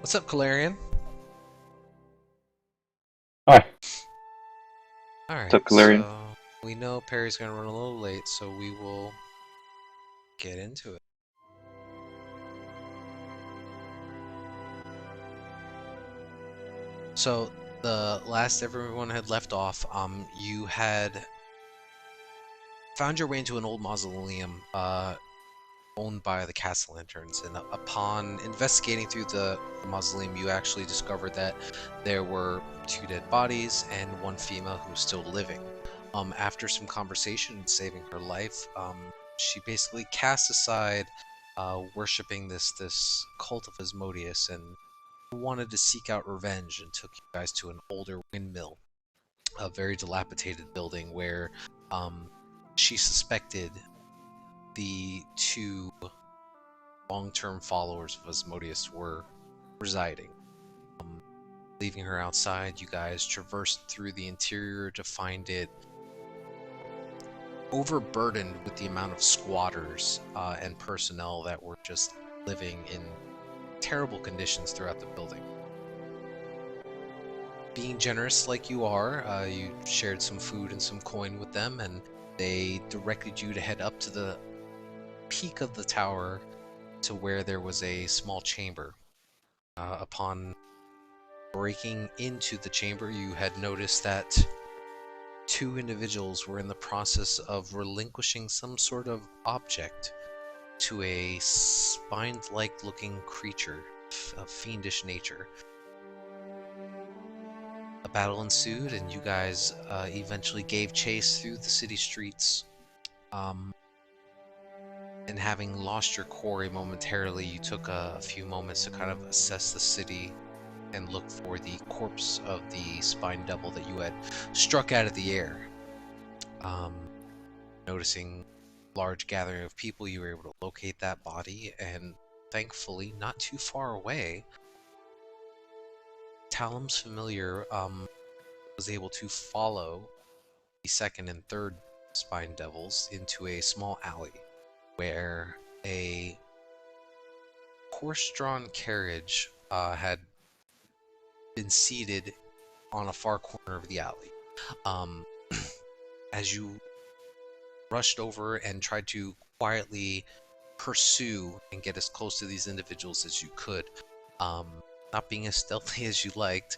What's up, Calarian? Hi. What's Alright, up, Galarian? so we know Perry's gonna run a little late, so we will get into it. So the last everyone had left off, you had found your way into an old mausoleum, owned by the Castle Lanterns, and upon investigating through the mausoleum, you actually discovered that there were two dead bodies and one female who was still living. After some conversation and saving her life, she basically cast aside worshiping this cult of Asmodeus and wanted to seek out revenge and took you guys to an older windmill, a very dilapidated building where um, she suspected the two long-term followers of Asmodeus were residing. Um, Leaving her outside, you guys traversed through the interior to find it overburdened with the amount of squatters and personnel that were just living in terrible conditions throughout the building. Being generous like you are, you shared some food and some coin with them, and they directed you to head up to the peak of the tower to where there was a small chamber. Upon breaking into the chamber, you had noticed that two individuals were in the process of relinquishing some sort of object to a spine-like looking creature of fiendish nature. A battle ensued, and you guys eventually gave chase through the city streets. Um, and having lost your quarry momentarily, you took a few moments to kind of assess the city and look for the corpse of the spine devil that you had struck out of the air. Um, Noticing large gathering of people, you were able to locate that body, and thankfully, not too far away, Talum's familiar was able to follow the second and third spine devils into a small alley where a horse-drawn carriage had been seated on a far corner of the alley. Um, as you rushed over and tried to quietly pursue and get as close to these individuals as you could, um, not being as stealthy as you liked,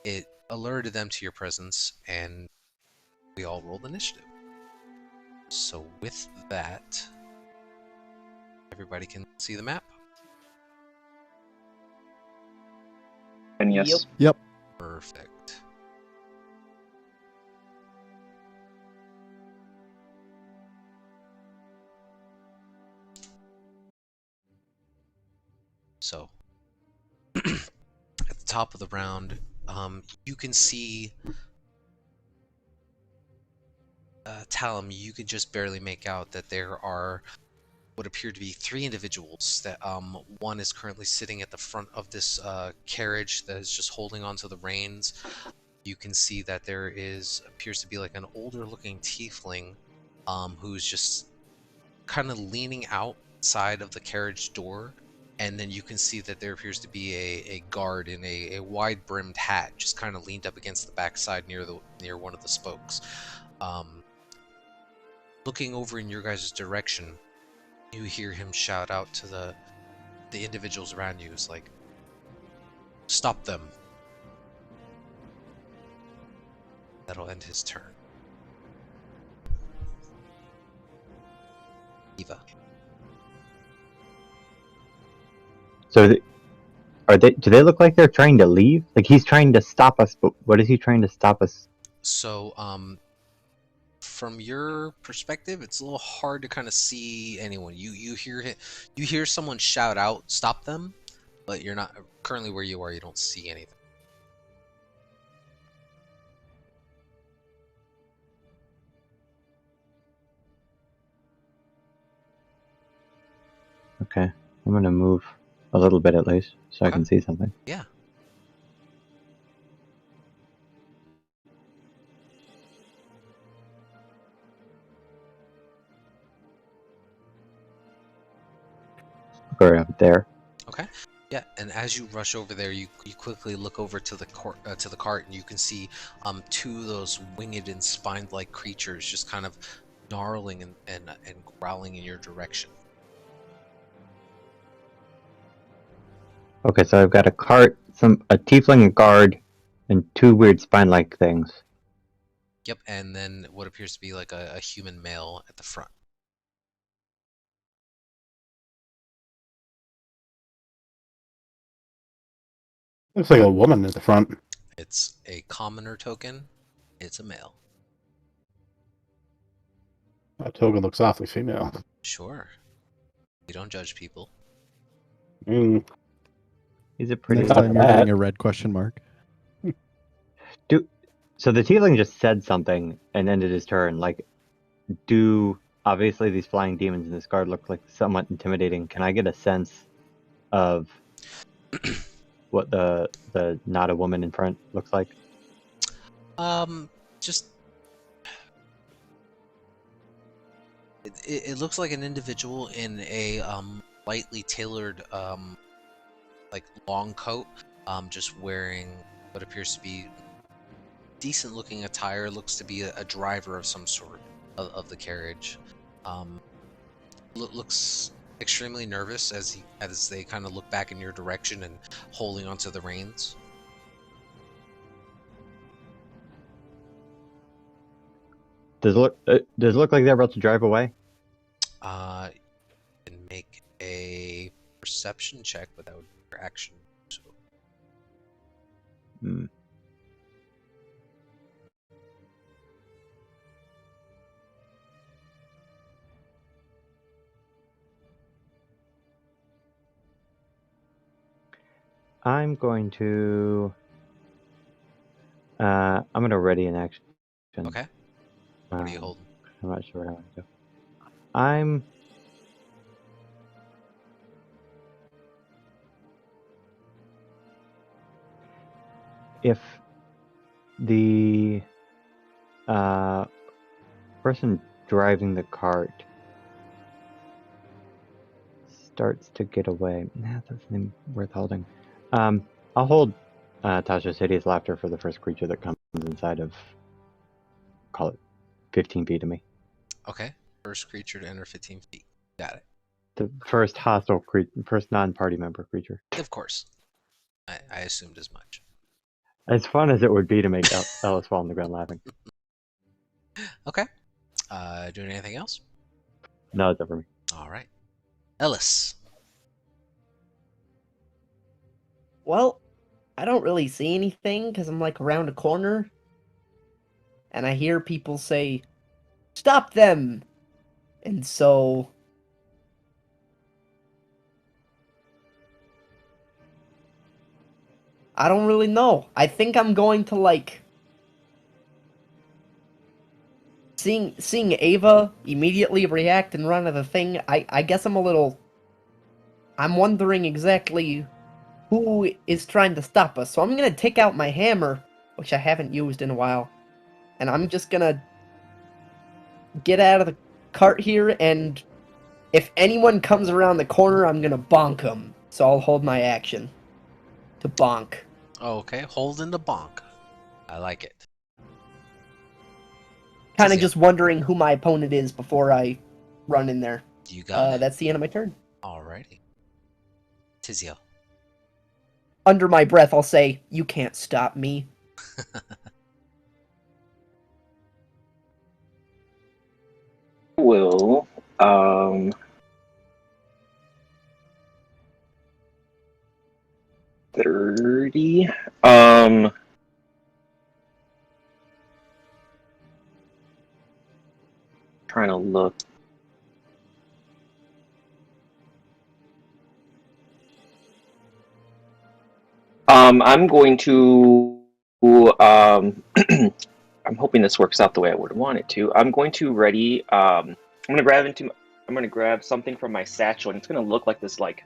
it alerted them to your presence, and we all rolled initiative. So with that, everybody can see the map. And Yep. yes, Yep. Perfect. So at the top of the round, you can see Talum. You can just barely make out that there are what appear to be three individuals. That one is currently sitting at the front of this carriage that is just holding onto the reins. You can see that there appears to be like an older looking tiefling who's just kind of leaning outside of the carriage door, and then you can see that there appears to be a guard in a wide brimmed hat just kind of leaned up against the backside near one of the spokes. um, Looking over in your guys' direction, you hear him shout out to the individuals around you. It's like, stop them. That'll end his turn. Eva. So are they? Do they look like they're trying to leave? Like he's trying to stop us, but what is he trying to stop us? So from your perspective, it's a little hard to kind of see anyone. You hear someone shout out, "Stop them!" But you're not currently where you are. You don't see anything. Okay, I'm gonna move a little bit at least so I Okay. can see something. Yeah. Go right up there. Okay. Yeah, and as you rush over there, you quickly look over to the cart, and you can see two of those winged and spine-like creatures just kind of gnarling and growling in your direction. Okay, so I've got a cart, a tiefling, a guard, and two weird spine-like things. Yep, and then what appears to be like a human male at the front. Looks like a woman at the front. It's a commoner token. It's a male. That token looks awfully female. Sure. We don't judge people. Mm. He's a pretty Next Next time one. time you're that. getting a red question mark. So the tiefling just said something and ended his turn. Like, obviously these flying demons in this guard look like somewhat intimidating. Can I get a sense of what the not a woman in front looks like? Just it looks like an individual in a lightly tailored like long coat, just wearing what appears to be decent looking attire. Looks to be a driver of some sort of the carriage. Looks extremely nervous as they kind of look back in your direction and holding onto the reins. Does it look like they're about to drive away? You can make a perception check, but that would be your action. So Hmm. I'm going to ready an action. okay, what are you holding? I'm not sure what I want to do. I'm if the person driving the cart starts to get away. Nah, that's not worth holding. I'll hold Tasha's hideous laughter for the first creature that comes inside of, call it 15 feet of me. Okay, first creature to enter 15 feet. Got it. The first hostile first non-party member creature. Of course, I assumed as much. As fun as it would be to make Ellis fall on the ground laughing. Okay, doing anything else? No, it's not for me. All right, Ellis. Well, I don't really see anything because I'm like around a corner. And I hear people say, "Stop them!" And so. I don't really know. I think I'm going to like. Seeing Ava immediately react and run to the thing, I guess I'm a little. I'm wondering exactly who is trying to stop us. So I'm gonna take out my hammer, which I haven't used in a while. And I'm just gonna get out of the cart here, and if anyone comes around the corner, I'm gonna bonk them. So I'll hold my action to bonk. Okay, holding the bonk. I like it. Kind of Tizia. just wondering who my opponent is before I run in there. You got it. That's the end of my turn. Alrighty. Tizia. Under my breath, I'll say, "You can't stop me." Will 30. Trying to look. I'm going to I'm hoping this works out the way I would want it to. I'm going to ready. I'm gonna grab something from my satchel, and it's gonna look like this, like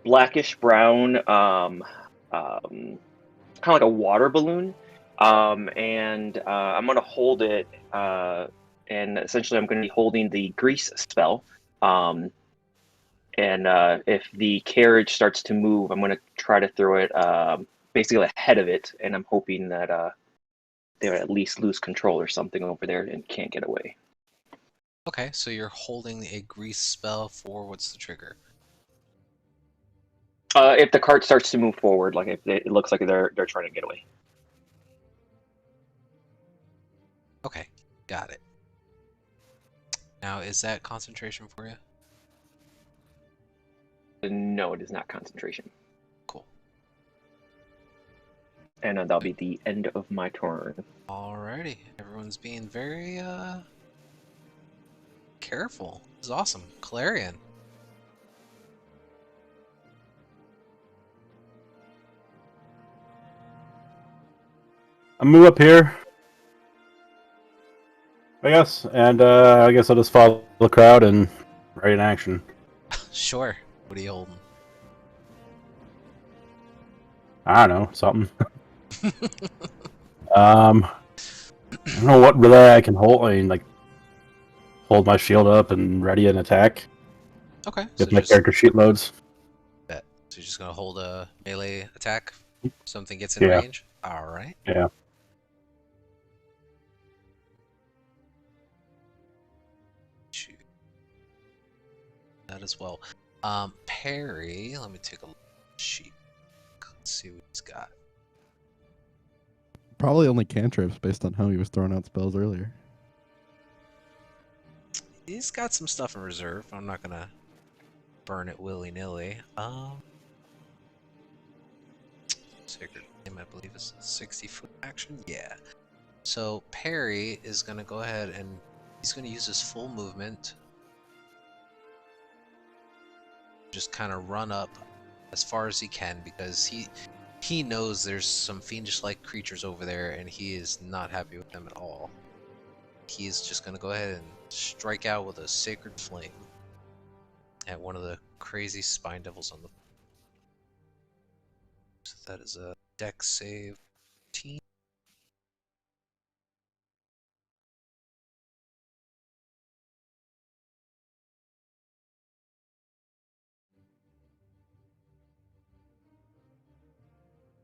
blackish brown, kind of like a water balloon. And I'm gonna hold it, and essentially I'm gonna be holding the grease spell. And if the carriage starts to move, I'm going to try to throw it basically ahead of it, and I'm hoping that they would at least lose control or something over there and can't get away. Okay, so you're holding a grease spell for what's the trigger? If the cart starts to move forward, like if it looks like they're trying to get away. Okay, got it. Now, is that concentration for you? No, it is not concentration. Cool. And that'll be the end of my turn. Alrighty, everyone's being very careful. This is awesome. Clarion. I move up here, I guess, and I guess I'll just follow the crowd and right in action. Sure. What are you holding? I don't know, something. I don't know what really I can hold. I mean, like, hold my shield up and ready an attack. Okay, so Get my just character sheet loads. bet. So you're just gonna hold a melee attack. Something gets in Yeah. range. All right. Yeah. Shoot. That as well. Perry. Let me take a look at the sheet. Let's see what he's got. Probably only cantrips based on how he was throwing out spells earlier. He's got some stuff in reserve. I'm not gonna burn it willy-nilly. Sacred Flame, I believe, is a 60-foot action. Yeah. So Perry is gonna go ahead and he's gonna use his full movement. Just kind of run up as far as he can because he knows there's some fiendish-like creatures over there, and he is not happy with them at all. He is just gonna go ahead and strike out with a Sacred Flame at one of the crazy spine devils on the. So that is a dex save. 15.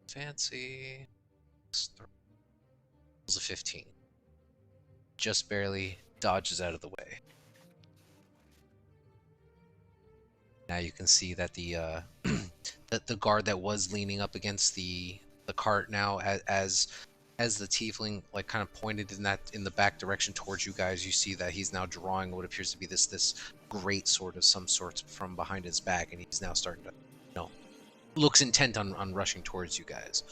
Fancy. It's a 15. Just barely dodges out of the way. Now you can see that the that the guard that was leaning up against the cart now, as the tiefling like kind of pointed in the back direction towards you guys, you see that he's now drawing what appears to be this great sword of some sort from behind his back, and he's now starting to, looks intent on rushing towards you guys.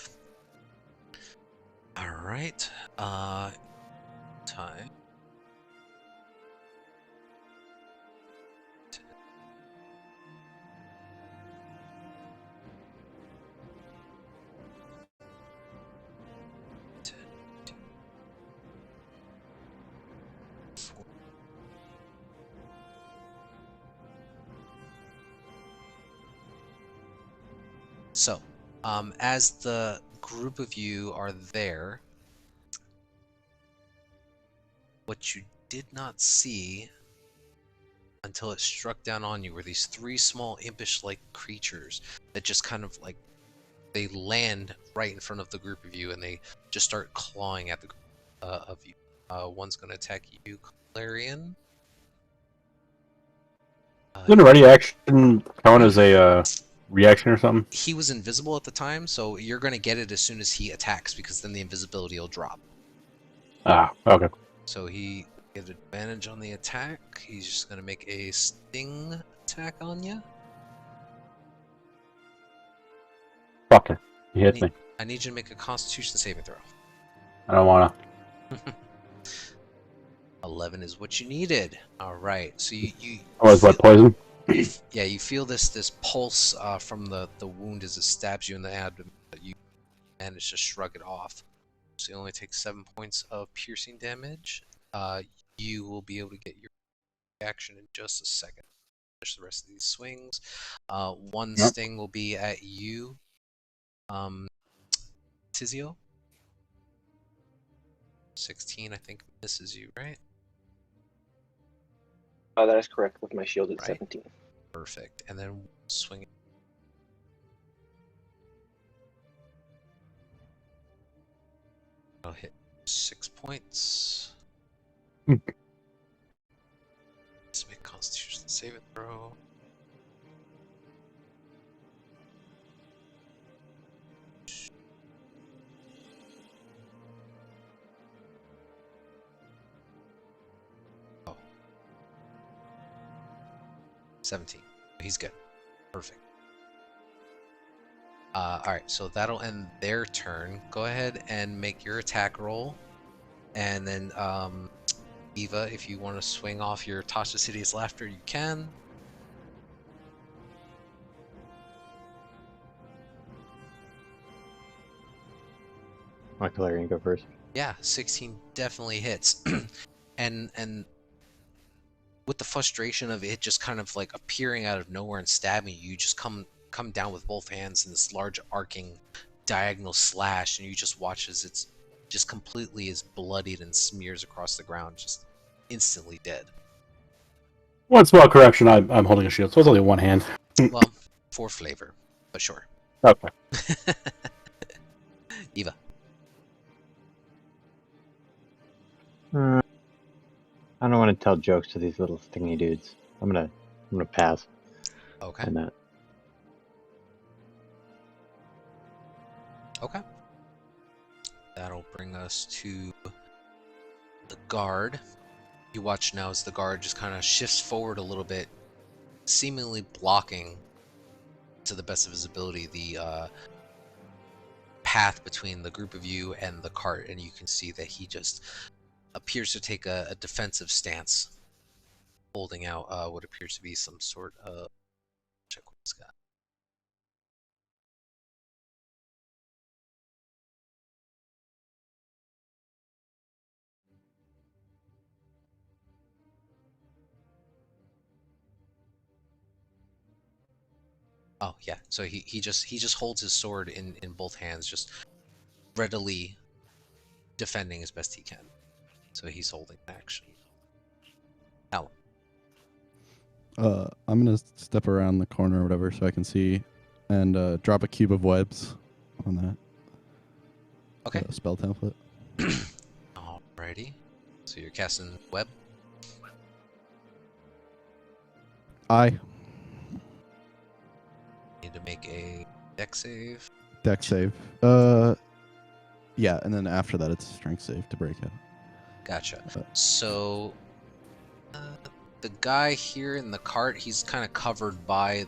All right, time. So, as the group of you are there, what you did not see until it struck down on you were these three small impish-like creatures that just kind of like, they land right in front of the group of you and they just start clawing at the of you. One's going to attack you, Clarion. Isn't a ready action count as a reaction or something? He was invisible at the time, so you're going to get it as soon as he attacks, because then the invisibility will drop. Ah, okay. So he get advantage on the attack. He's just going to make a sting attack on you. Fuck it. He hit me. I need you to make a Constitution saving throw. I don't wanna. 11 is what you needed. All right. So you Oh, is what, poison? yeah, you feel this pulse from the wound as it stabs you in the abdomen, but you manage to shrug it off. So you only take 7 points of piercing damage. You will be able to get your action in just a second. Finish the rest of these swings. One Yep. sting will be at you, Tizio. 16, I think, misses you, right? That is correct. With my shield at Right. 17. Perfect. And then swing it. I'll hit 6 points. Hmm. Let's make Constitution saving throw. Oh. 17. He's good. Perfect. Alright, so that'll end their turn. Go ahead and make your attack roll. And then, Eva, if you want to swing off your Tasha City's Laughter, you can. My Calarian go first. Yeah, 16 definitely hits. and with the frustration of it just kind of like appearing out of nowhere and stabbing you, you just come down with both hands in this large arcing diagonal slash, and you just watch as it's just completely is bloodied and smears across the ground, just instantly dead. One small correction, I'm holding a shield, so it's only one hand. Well, for flavor, but sure. Okay. Eva. I don't want to tell jokes to these little stingy dudes. I'm gonna pass. Okay. On that. Okay. That'll bring us to the guard. You watch now as the guard just kind of shifts forward a little bit, seemingly blocking, to the best of his ability, the path between the group of you and the cart, and you can see that he just appears to take a defensive stance, holding out what appears to be some sort of... Check what he's got. Oh yeah, so he just holds his sword in both hands, just readily defending as best he can. So he's holding action. Alan. I'm gonna step around the corner or whatever so I can see, and drop a cube of webs on that. Okay. Spell template. Alrighty. So you're casting web. I Need to make a deck save. deck save. Yeah, and then after that it's strength save to break it. Gotcha. So the guy here in the cart, he's kind of covered by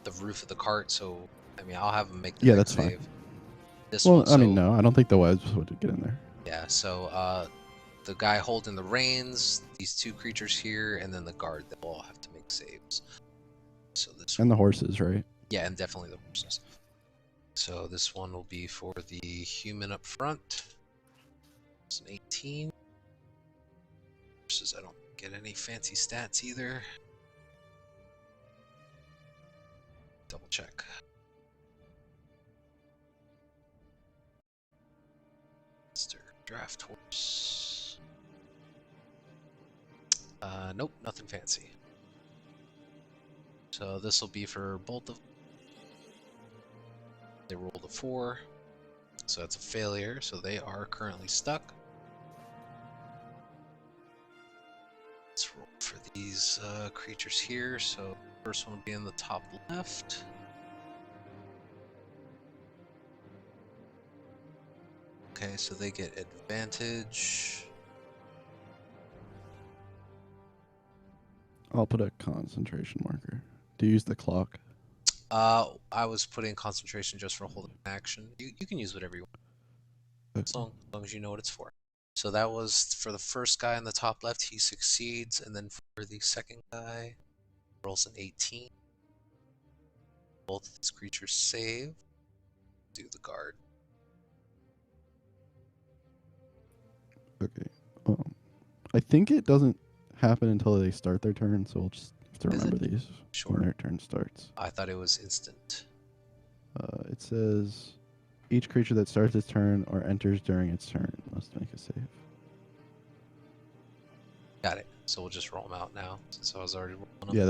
the roof of the cart, so I mean I'll have him make the deck that's save. fine. This Well, one, I mean, no, I don't think the webs would get in there. Yeah, so the guy holding the reins, these two creatures here, and then the guard, they'll all have to make saves. So this And the horses, right? Yeah, and definitely the horses. So this one will be for the human up front. It's an 18. Horses, I don't get any fancy stats either. Double check. Mr. Draft Horse. Nope, nothing fancy. So this will be for both of them. They rolled a 4, so that's a failure, so they are currently stuck. Let's roll for these creatures here. So first one will be in the top left. Okay, so they get advantage. I'll put a concentration marker. Do you use the clock? I was putting concentration just for holding action. You can use whatever you want, Okay. as long as you know what it's for. So that was for the first guy in the top left, he succeeds, and then for the second guy, rolls an 18. Both of these creatures save. Do the guard. Okay. I think it doesn't happen until they start their turn, so we'll just have to Is remember it? these Sure. when their turn starts. I thought it was instant. It says each creature that starts its turn or enters during its turn must make a save. Got it. So we'll just roll them out now, since I was already rolling them. Yeah,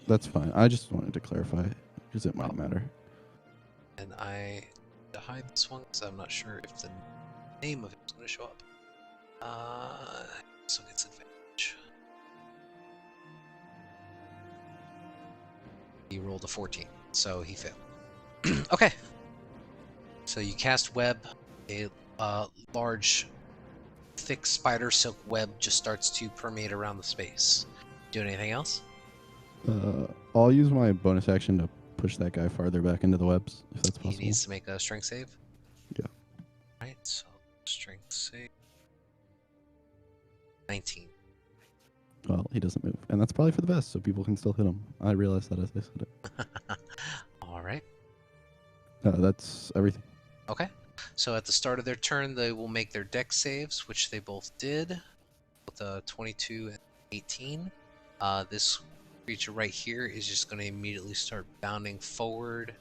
That's fine. I just wanted to clarify because it might matter. And I need to hide this one because I'm not sure if the name of it is going to show up. So gets advantage. He rolled a 14, so he failed. Okay. So you cast web. A large, thick spider silk web just starts to permeate around the space. Do anything else? I'll use my bonus action to push that guy farther back into the webs, if that's He possible. needs to make a strength save. Yeah. Right. So strength save. 19. Well, he doesn't move, and that's probably for the best, so people can still hit him. I realized that as I said it. All right. That's everything. Okay. So at the start of their turn, they will make their dex saves, which they both did, with a 22 and 18. This creature right here is just going to immediately start bounding forward.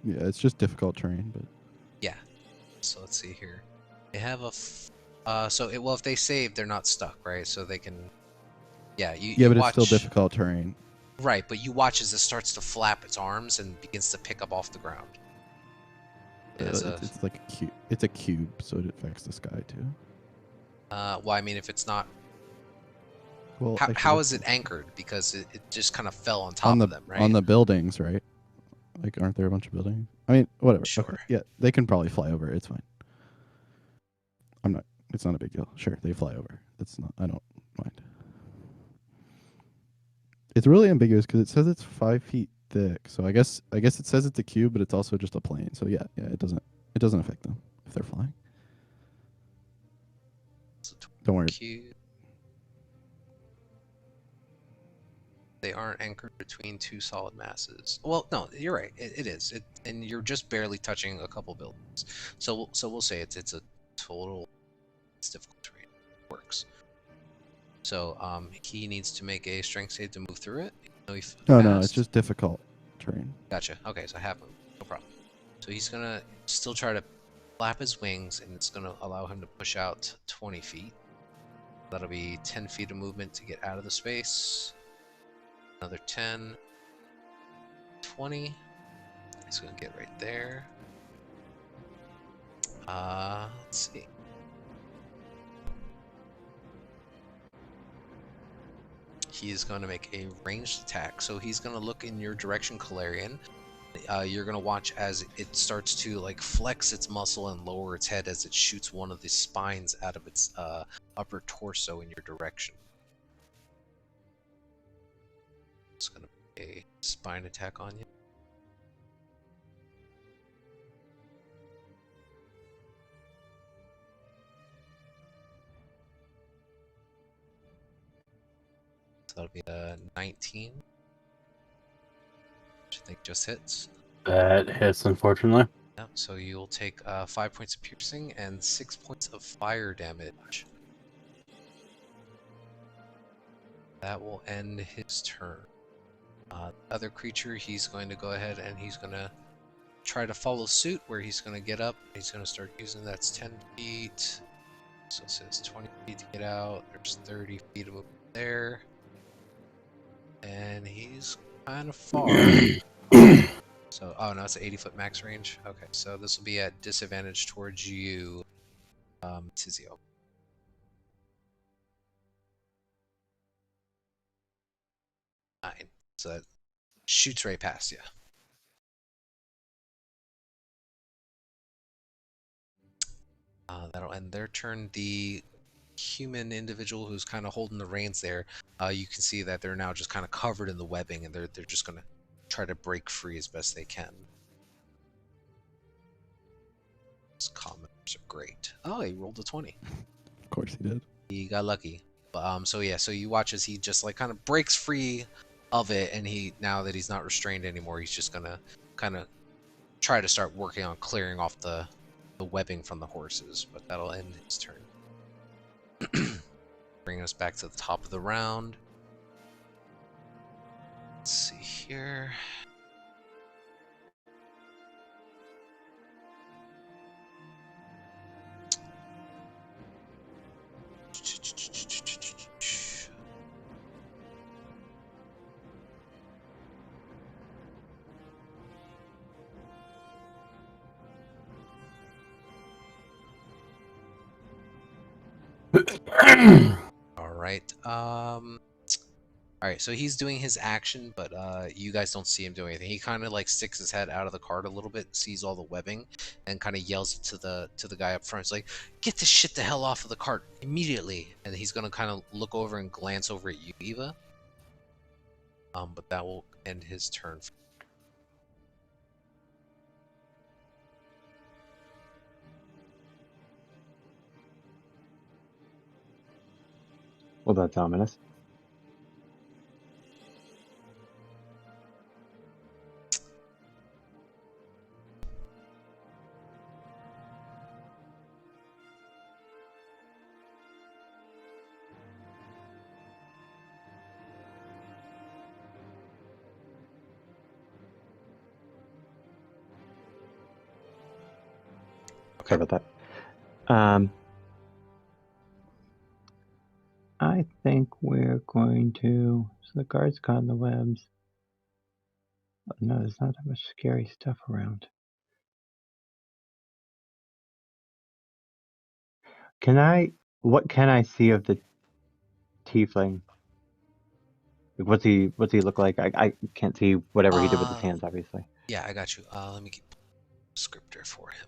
Yeah, it's just difficult terrain, but Yeah. So let's see here. They have a. Well, if they save, they're not stuck, right? So they can. Yeah. You but watch. it's still difficult terrain. Right, but you watch as it starts to flap its arms and begins to pick up off the ground. It's like a cube. It's a cube, so it affects the sky too. Well, I mean, if it's not. Well, How is it anchored? Because it just kind of fell on top of them, right? On the buildings, right? Like, aren't there a bunch of buildings? I mean, whatever. Sure. Okay. Yeah, they can probably fly over. It's fine. It's not a big deal. Sure, they fly over. It's not. I don't mind. It's really ambiguous because it says it's 5 feet thick. So I guess it says it's a cube, but it's also just a plane. So yeah, it doesn't affect them if they're flying. Don't worry. They aren't anchored between two solid masses. Well, no, you're right. It is. And you're just barely touching a couple buildings. So we'll say it's a total. It's difficult terrain. Works. So he needs to make a strength save to move through it. No, it's just difficult terrain. Gotcha. Okay, so half move. No problem. So he's gonna still try to flap his wings, and it's gonna allow him to push out 20 feet. That'll be 10 feet of movement to get out of the space. Another 10. 20. He's gonna get right there. Let's see. He is going to make a ranged attack. So he's going to look in your direction, Calarian. You're going to watch as it starts to like flex its muscle and lower its head as it shoots one of the spines out of its upper torso in your direction. It's going to be a spine attack on you. So that'll be a 19. Which I think just hits. That hits, unfortunately. Yeah, so you'll take 5 points of piercing and 6 points of fire damage. That will end his turn. The other creature, he's going to go ahead and he's going to try to follow suit, where he's going to get up. He's going to start using that's 10 feet. So it says 20 feet to get out. There's 30 feet of movement there. And he's kind of far. So, oh no, it's an 80-foot max range. Okay, so this will be at disadvantage towards you, Tizio. Nine. So that shoots right past you. That'll end their turn. The human individual who's kind of holding the reins there, you can see that they're now just kind of covered in the webbing, and they're just gonna try to break free as best they can. These commoners are great. Oh, he rolled a 20. Of course he did. He got lucky. But so yeah, so you watch as he just like kind of breaks free of it, and now that he's not restrained anymore, he's just gonna kind of try to start working on clearing off the webbing from the horses. But that'll end his turn. Bringing us back to the top of the round. Let's see here. All right. All right. So he's doing his action, but you guys don't see him do anything. He kind of like sticks his head out of the cart a little bit, sees all the webbing, and kind of yells to the guy up front. He's like, "Get this shit the hell off of the cart immediately!" And he's gonna kind of look over and glance over at you, Eva. But that will end his turn. Well, that's ominous. Sorry about that. I think we're going to. So the guards caught in the webs. Oh, no, there's not that much scary stuff around. What can I see of the tiefling? Like, what's he look like? I can't see whatever he did with his hands, obviously. Yeah, I got you. Let me get a scripter for him.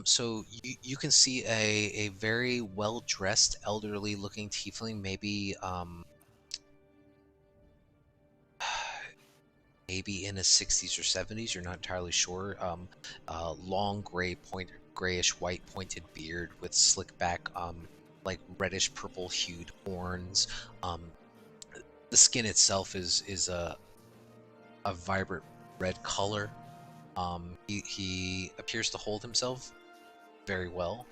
So you can see a very well dressed, elderly looking tiefling, maybe maybe in his 60s or 70s. You're not entirely sure. Long grayish white pointed beard with slick back, like reddish purple hued horns. The skin itself is a vibrant red color. He appears to hold himself very well.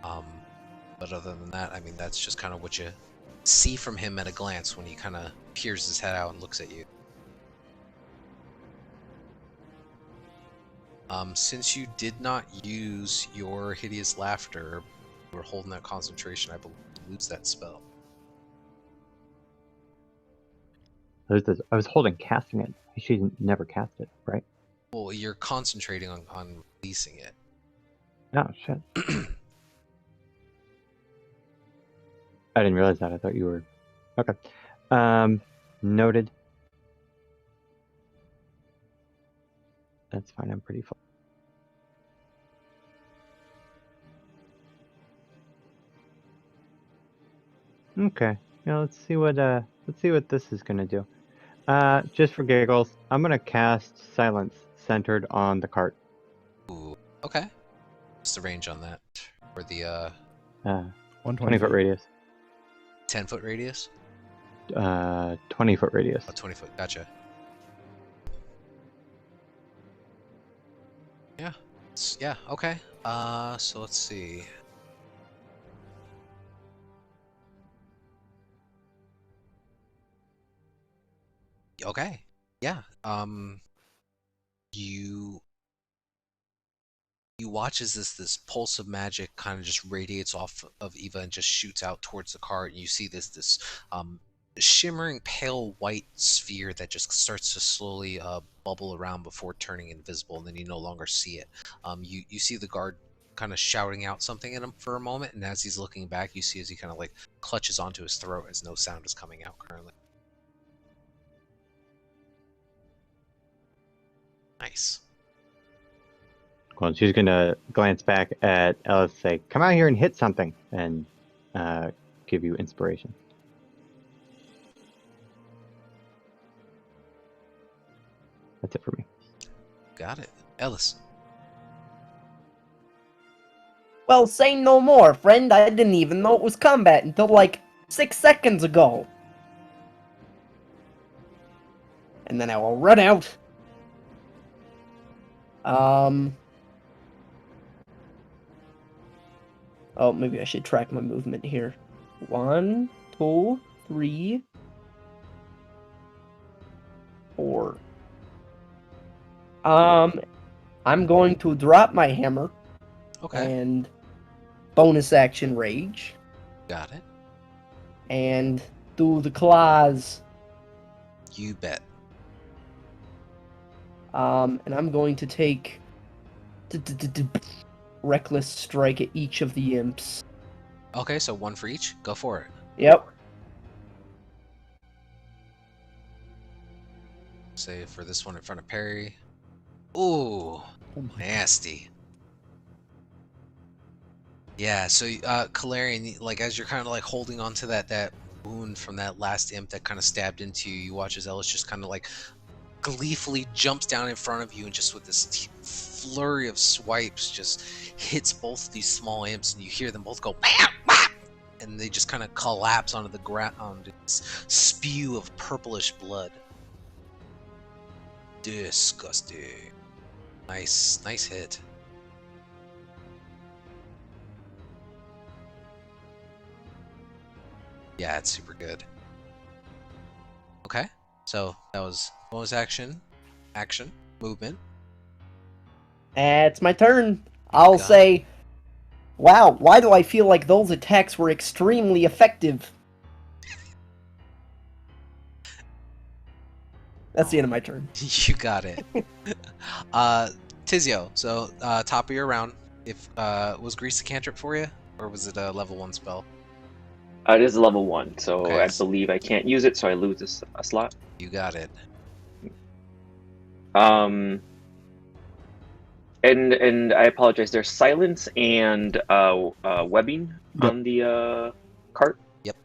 But other than that, I mean, that's just kind of what you see from him at a glance when he kind of peers his head out and looks at you. Since you did not use your hideous laughter, you were holding that concentration, I believe you lose that spell. I was holding casting it. She never cast it, right? Well, you're concentrating on releasing it. Oh shit! I didn't realize that. I thought you were okay. Noted. That's fine. I'm pretty full. Okay. Now let's see what this is gonna do. Just for giggles, I'm gonna cast Silence centered on the cart. Ooh, okay. What's the range on that? For the 20 foot radius. 10-foot radius? 20 foot radius. Oh, 20 foot. Gotcha. Yeah. Yeah. Okay. So let's see. Okay. Yeah. You watch as this pulse of magic kind of just radiates off of Eva and just shoots out towards the cart, and you see this shimmering pale white sphere that just starts to slowly bubble around before turning invisible, and then you no longer see it. You see the guard kind of shouting out something at him for a moment, and as he's looking back, you see as he kind of like clutches onto his throat as no sound is coming out currently. Nice. Well, she's gonna glance back at Ellis, say, "Come out here and hit something," and give you inspiration. That's it for me. Got it. Ellis. Well, say no more, friend. I didn't even know it was combat until like 6 seconds ago. And then I will run out. Oh, maybe I should track my movement here. 1, 2, 3, 4. I'm going to drop my hammer. Okay. And bonus action rage. Got it. And do the claws. You bet. And I'm going to take Reckless Strike at each of the imps. Okay, so 1 for each. Go for it. Yep. Say for this one in front of Perry. Ooh, Oh my god. nasty. Yeah, so Kalarian, like as you're kind of like holding on to that wound from that last imp that kind of stabbed into you, you watch as Ellis just kind of like gleefully jumps down in front of you and just with this flurry of swipes just hits both of these small imps, and you hear them both go bam, bam, and they just kind of collapse onto the ground, onto this spew of purplish blood. Disgusting. Nice hit. Yeah, it's super good. Okay, so that was bonus action, movement. It's my turn. I'll got say, wow, why do I feel like those attacks were extremely effective? That's the end of my turn. You got it. Tizio, so top of your round. If was Grease a cantrip for you, or was it a level 1 spell? It is level 1, so Okay. I believe I can't use it, so I lose a slot. You got it. And I apologize. There's silence and webbing Yep. on the cart. Yep.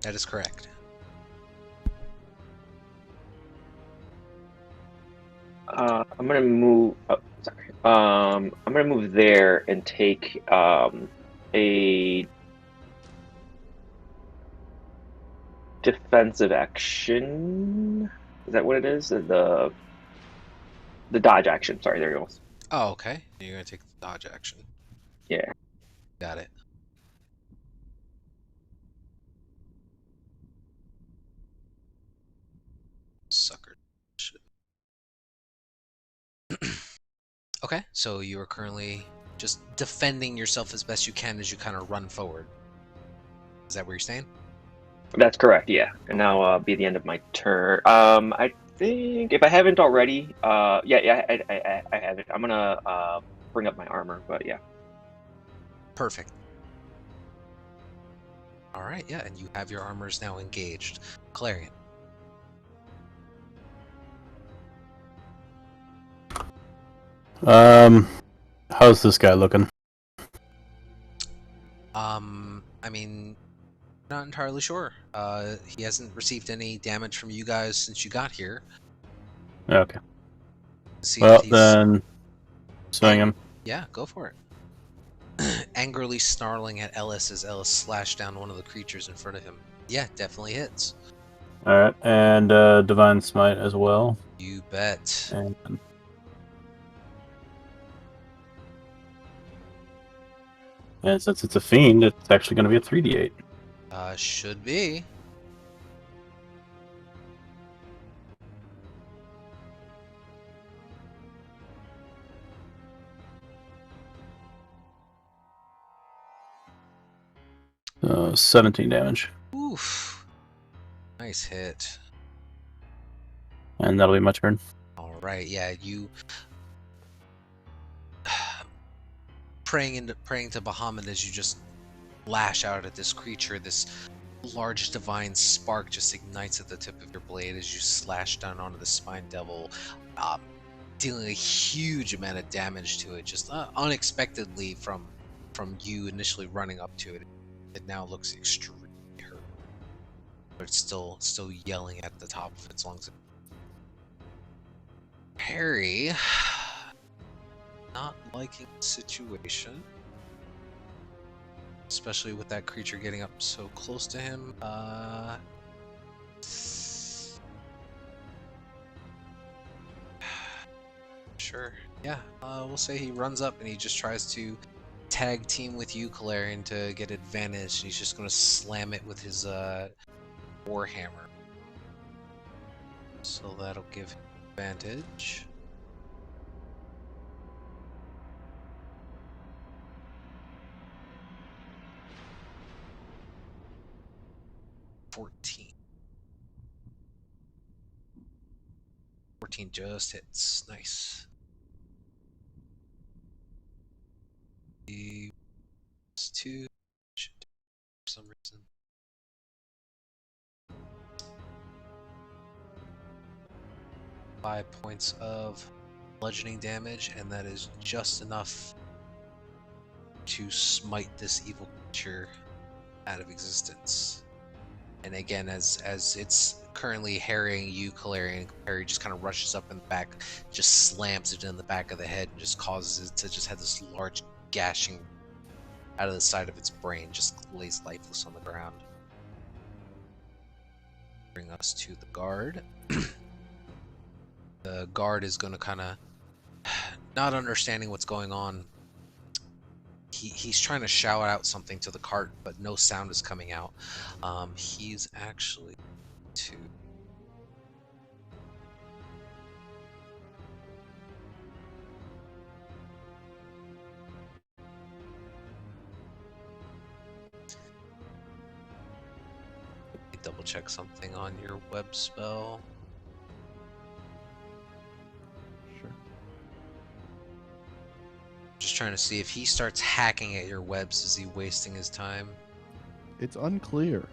That is correct. I'm gonna move. Oh, sorry. I'm gonna move there and take a defensive action. Is that what it is? The dodge action. Sorry, there it goes. Oh, okay. You're gonna take the dodge action. Yeah. Got it. Sucker. Shit. Okay, so you are currently just defending yourself as best you can as you kind of run forward. Is that where you're staying? That's correct. Yeah. And now be the end of my turn. I think if I haven't already, yeah, I have it. I'm gonna bring up my armor, but yeah. Perfect. All right, yeah, and you have your armors now engaged. Clarion. How's this guy looking? I mean, not entirely sure. He hasn't received any damage from you guys since you got here. Okay. See Well, that he's then swing him. yeah, go for it. Angrily snarling at Ellis as Ellis slashed down one of the creatures in front of him. Yeah, definitely hits. All right, and divine smite as well. You bet. And since it's a fiend, it's actually going to be a 3d8. Should be. 17 damage. Oof. Nice hit. And that'll be my turn. All right, yeah, you praying to Bahamut as you just lash out at this creature. This large divine spark just ignites at the tip of your blade as you slash down onto the spine devil, dealing a huge amount of damage to it, just unexpectedly from you initially running up to it. It now looks extremely hurt, but it's still yelling at the top of its lungs. Harry, not liking the situation, especially with that creature getting up so close to him. Sure. Yeah. We'll say he runs up and he just tries to tag team with you, Kalarian, to get advantage. He's just going to slam it with his warhammer. So that'll give him advantage. 14 just hits. Nice. It's 2 should do for some reason. Five points of bludgeoning damage, and that is just enough to smite this evil creature out of existence. And again, as it's currently harrying you, Calarian, Harry just kind of rushes up in the back, just slams it in the back of the head, and just causes it to just have this large gashing out of the side of its brain, just lays lifeless on the ground. Bring us to the guard. The guard is going to kind of, not understanding what's going on, he's trying to shout out something to the cart, but no sound is coming out. He's actually to double check something on your web spell. Sure. Just trying to see if he starts hacking at your webs, is he wasting his time? It's unclear.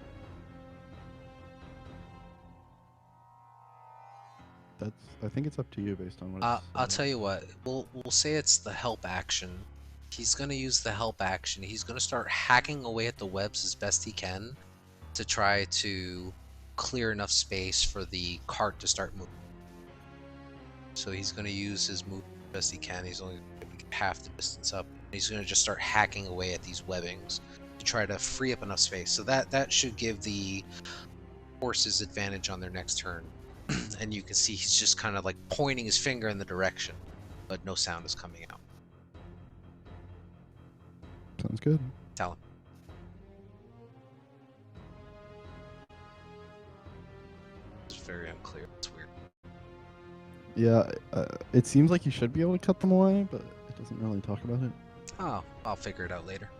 I think it's up to you based on what it's I'll tell you what, we'll say it's the help action. He's gonna use the help action. He's gonna start hacking away at the webs as best he can to try to clear enough space for the cart to start moving. So he's gonna use his move as best he can. He's only gonna get half the distance up. He's gonna just start hacking away at these webbings to try to free up enough space. So that should give the horses advantage on their next turn. And you can see he's just kind of like pointing his finger in the direction, but no sound is coming out. Sounds good. Talon. It's very unclear. It's weird. Yeah, it seems like you should be able to cut them away, but it doesn't really talk about it. Oh, I'll figure it out later.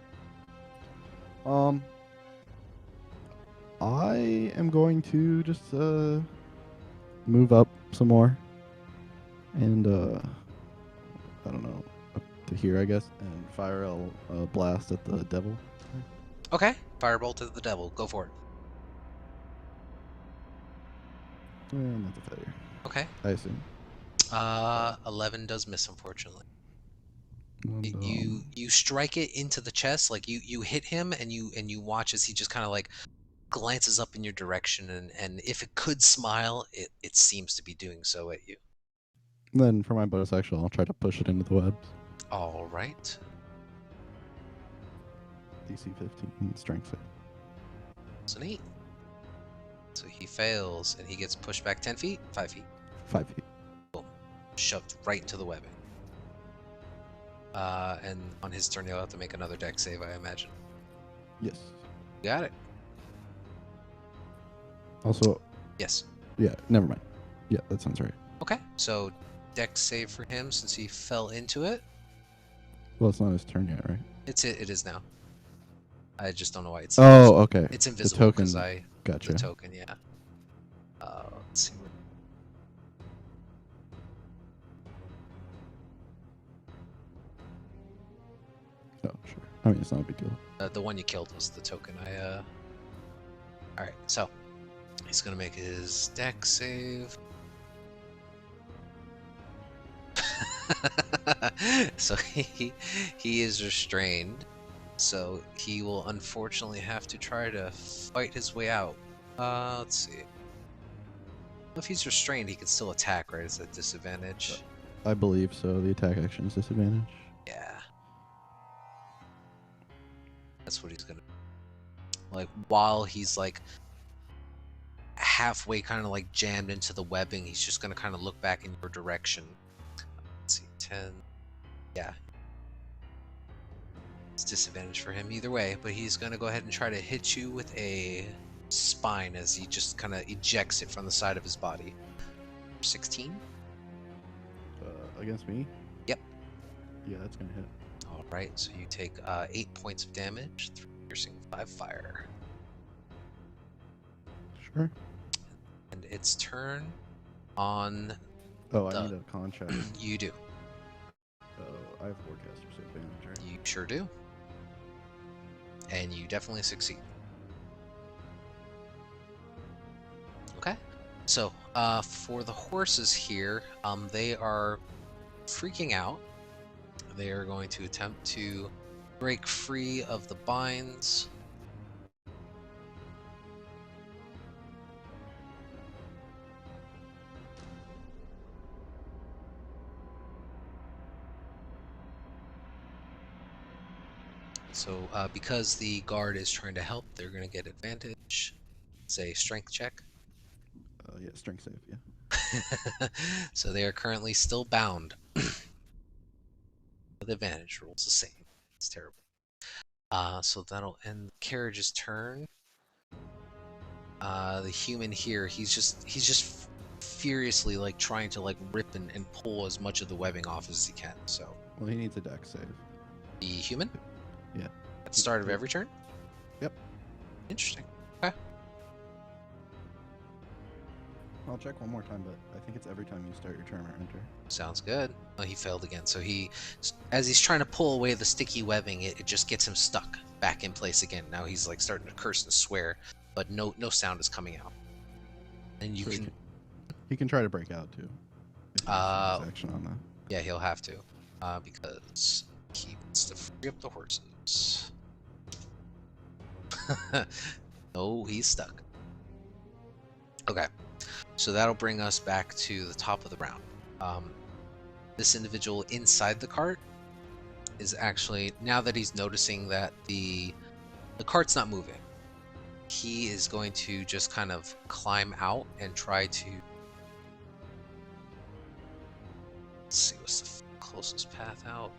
I am going to just move up some more, and I don't know, up to here, I guess, and fire a blast at the devil. Okay, firebolt at the devil. Go for it. And that's a failure, Okay. I assume. 11 does miss, unfortunately. And, You strike it into the chest, like you hit him, and you watch as he just kind of like glances up in your direction, and if it could smile, it seems to be doing so at you. then for my bonus action, I'll try to push it into the webs. All right. DC 15 strength save. So neat. So he fails, and he gets pushed back 10 feet, 5 feet. 5 feet. Boom. Shoved right into the webbing. And on his turn, he'll have to make another dex save, I imagine. Yes. Got it. Also, Yes. yeah, never mind. Yeah, that sounds right. Okay. So dex save for him since he fell into it. Well, it's not his turn yet, right? It is now. I just don't know why it's. Oh, okay. It's The invisible token. because I Gotcha. the token. Yeah. Let's see. Oh, sure. I mean, it's not a big deal. The one you killed was the token. All right. So he's gonna make his dex save. So he is restrained. So he will unfortunately have to try to fight his way out. Let's see. If he's restrained, he can still attack, right? It's a disadvantage. I believe so. The attack action is disadvantage. Yeah. That's what he's gonna. Like, while he's like halfway kind of like jammed into the webbing, he's just gonna kind of look back in your direction. Let's see, 10. Yeah. It's disadvantage for him either way, but he's gonna go ahead and try to hit you with a spine as he just kind of ejects it from the side of his body. 16. Against me? Yep. Yeah, that's gonna hit. All right, so you take 8 points of damage, 3 piercing, 5 fire. Sure. And its turn on Oh, I need a contract. You do. Oh, I have Forecaster's advantage, right? You sure do. And you definitely succeed. Okay. So, for the horses here, they are freaking out. They are going to attempt to break free of the binds. So, because the guard is trying to help, they're going to get advantage. Say strength check. Yeah, strength save, yeah. So they are currently still bound. With advantage, rolls the same. It's terrible. So that'll end the carriage's turn. The human here, he's just furiously like trying to like rip and pull as much of the webbing off as he can. So Well, he needs a dex save. the human. Yeah. At the start of every turn. Yep. Interesting. Okay. I'll check one more time, but I think it's every time you start your turn or enter. Sounds good. Oh, he failed again. So as he's trying to pull away the sticky webbing, it just gets him stuck back in place again. Now he's like starting to curse and swear, but no sound is coming out. And you So can. He can try to break out too. If he has action on that. Yeah, he'll have to, because he wants to free up the horses. No, he's stuck. Okay, so that'll bring us back to the top of the round. This individual inside the cart is actually, now that he's noticing that the cart's not moving, he is going to just kind of climb out and try to. Let's see, what's the closest path out?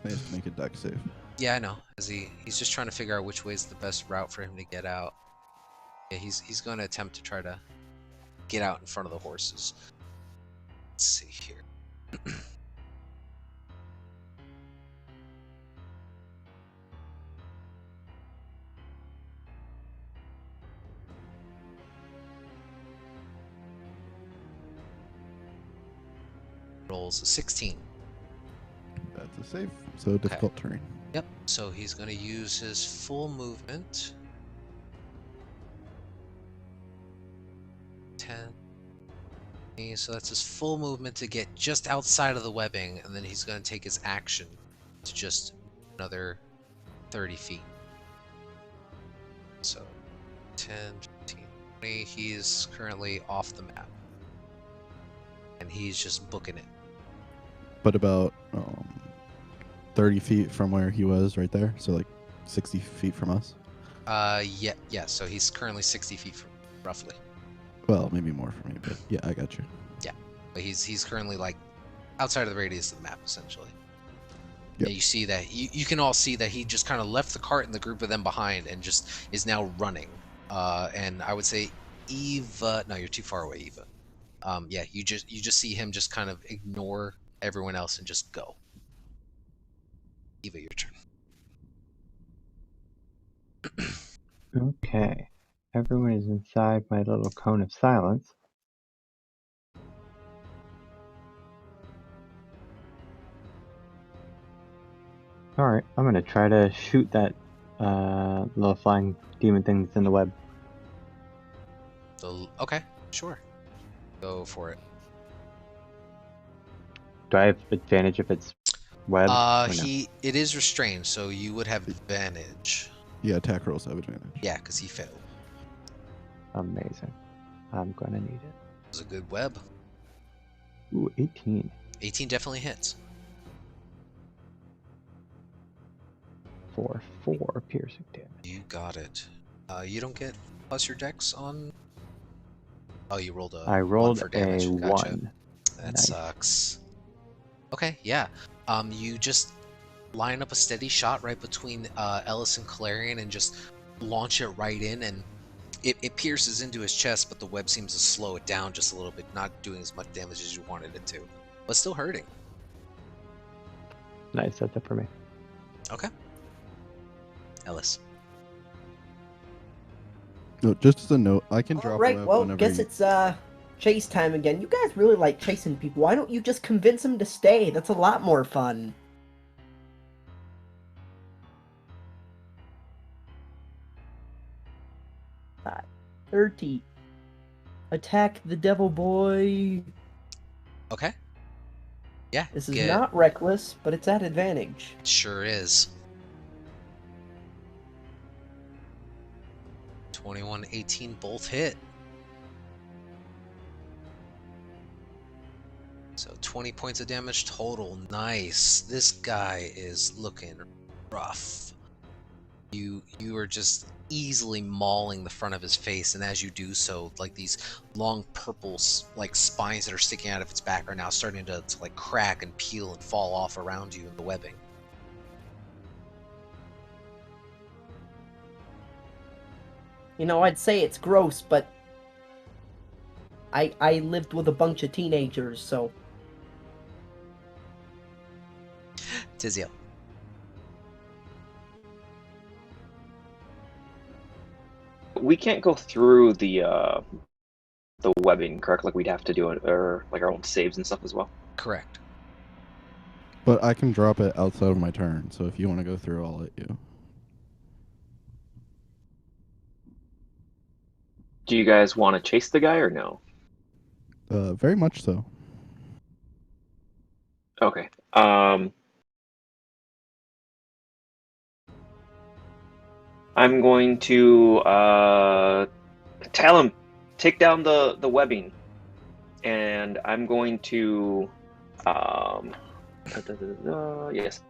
He has to make a dex save. Yeah, I know. As he's just trying to figure out which way is the best route for him to get out. Yeah, he's going to attempt to try to get out in front of the horses. Let's see here. Rolls a 16. That's a save. So difficult terrain. Yep. So he's going to use his full movement. 10. So that's his full movement to get just outside of the webbing, and then he's going to take his action to just another 30 feet. So 10, 15, 20. He's currently off the map. And he's just booking it. But about 30 feet from where he was right there. So like 60 feet from us. Yeah. So he's currently 60 feet from, roughly. Well, maybe more for me, but yeah, I got you. Yeah, but he's currently like outside of the radius of the map, essentially. Yep. And you see that you can all see that he just kind of left the cart and the group of them behind and just is now running. And I would say Eva, no, you're too far away, Eva. Yeah, you just see him just kind of ignore everyone else and just go. Eva, your turn. Okay. Everyone is inside my little cone of silence. Alright, I'm gonna try to shoot that little flying demon thing that's in the web. So okay, sure, go for it. Do I have advantage if it's web? or no? It is restrained, so you would have advantage. Yeah, attack rolls have advantage. Yeah, because he failed. Amazing. I'm gonna need it. It was a good web. Ooh, 18. 18 definitely hits. For 4 piercing damage. You got it. You don't get plus your dex on. Oh, you rolled a. I rolled for damage. a Gotcha. 1. That Nice. sucks. Okay, yeah. You just line up a steady shot right between Ellis and Calarian and just launch it right in, and it pierces into his chest, but the web seems to slow it down just a little bit, not doing as much damage as you wanted it to, but still hurting. Nice, that's it for me. Okay. Ellis. No, just as a note, I can drop a Right, web well, whenever guess you... it's chase time again. You guys really like chasing people. Why don't you just convince them to stay? That's a lot more fun. Five, 30. Attack the devil boy. Okay. Yeah. This is not reckless, but it's at advantage. Sure is. 21, 18 both hit. So 20 points of damage total. Nice. This guy is looking rough. You are just easily mauling the front of his face, and as you do so, like these long purple like spines that are sticking out of its back are now starting to like crack and peel and fall off around you in the webbing. You know, I'd say it's gross, but I lived with a bunch of teenagers, so... Tizio. We can't go through the webbing, correct? Like we'd have to do it, or like our own saves and stuff as well. Correct. But I can drop it outside of my turn, so if you want to go through, I'll let you. Do you guys want to chase the guy or no? Very much so. Okay. I'm going to tell him, take down the webbing, and I'm going to yes,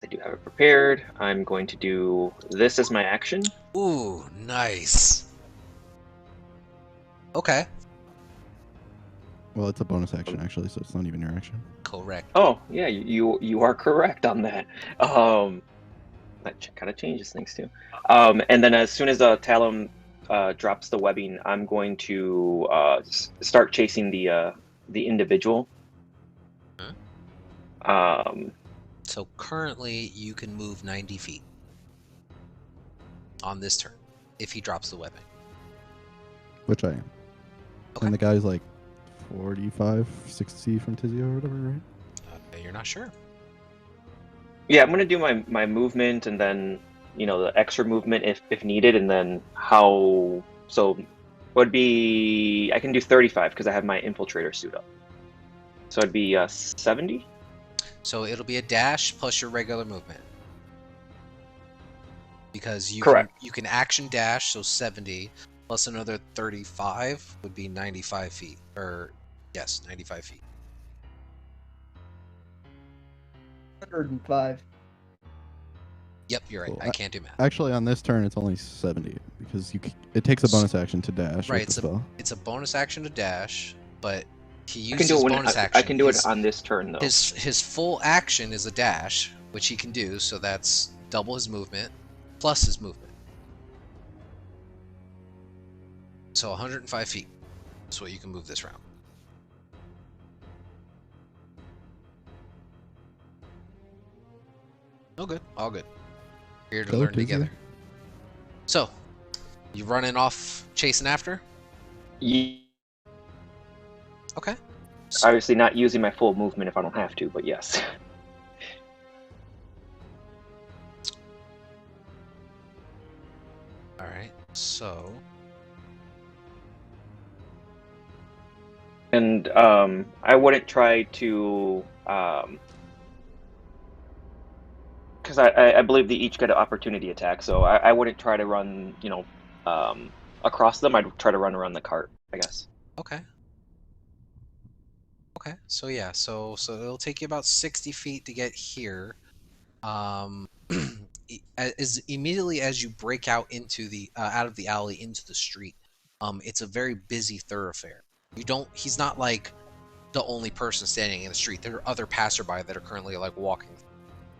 I do have it prepared. I'm going to do this as my action. Ooh, nice. Okay. Well, it's a bonus action, actually, so it's not even your action. Correct. Oh, yeah, you are correct on that. That kind of changes things too. And then as soon as Talon drops the webbing, I'm going to start chasing the individual. So currently you can move 90 feet on this turn if he drops the webbing. Which I am. Okay. And the guy's like 45, 60 from Tizio or whatever, right? You're not sure. Yeah, I'm gonna do my movement and then the extra movement if needed, and then how. So would be I can do 35 because I have my infiltrator suit up. So it'd be 70. So it'll be a dash plus your regular movement. Because you Correct. you can action dash, so 70 plus another 35 would be 95 feet. Or yes, 95 feet. 105. Yep, you're right. Cool. I can't do math. Actually, on this turn, it's only 70 because it takes a bonus action to dash. Right, with the spell. it's a bonus action to dash, but he I can uses do it when bonus I action. can do it on this turn though. His full action is a dash, which he can do, so that's double his movement plus his movement. So 105 feet is what you can move this round. Oh, good. All good. Here to Go, learn Tizio. together. So, you running off chasing after? Okay. Obviously not using my full movement if I don't have to, but yes. Alright, so... And I wouldn't try to, because I believe they each get an opportunity attack, so I wouldn't try to run, across them. I'd try to run around the cart, I guess. Okay. Okay, so yeah, so it'll take you about 60 feet to get here. As immediately as you break out into the out of the alley into the street, it's a very busy thoroughfare. He's not like the only person standing in the street. There are other passerby that are currently like walking.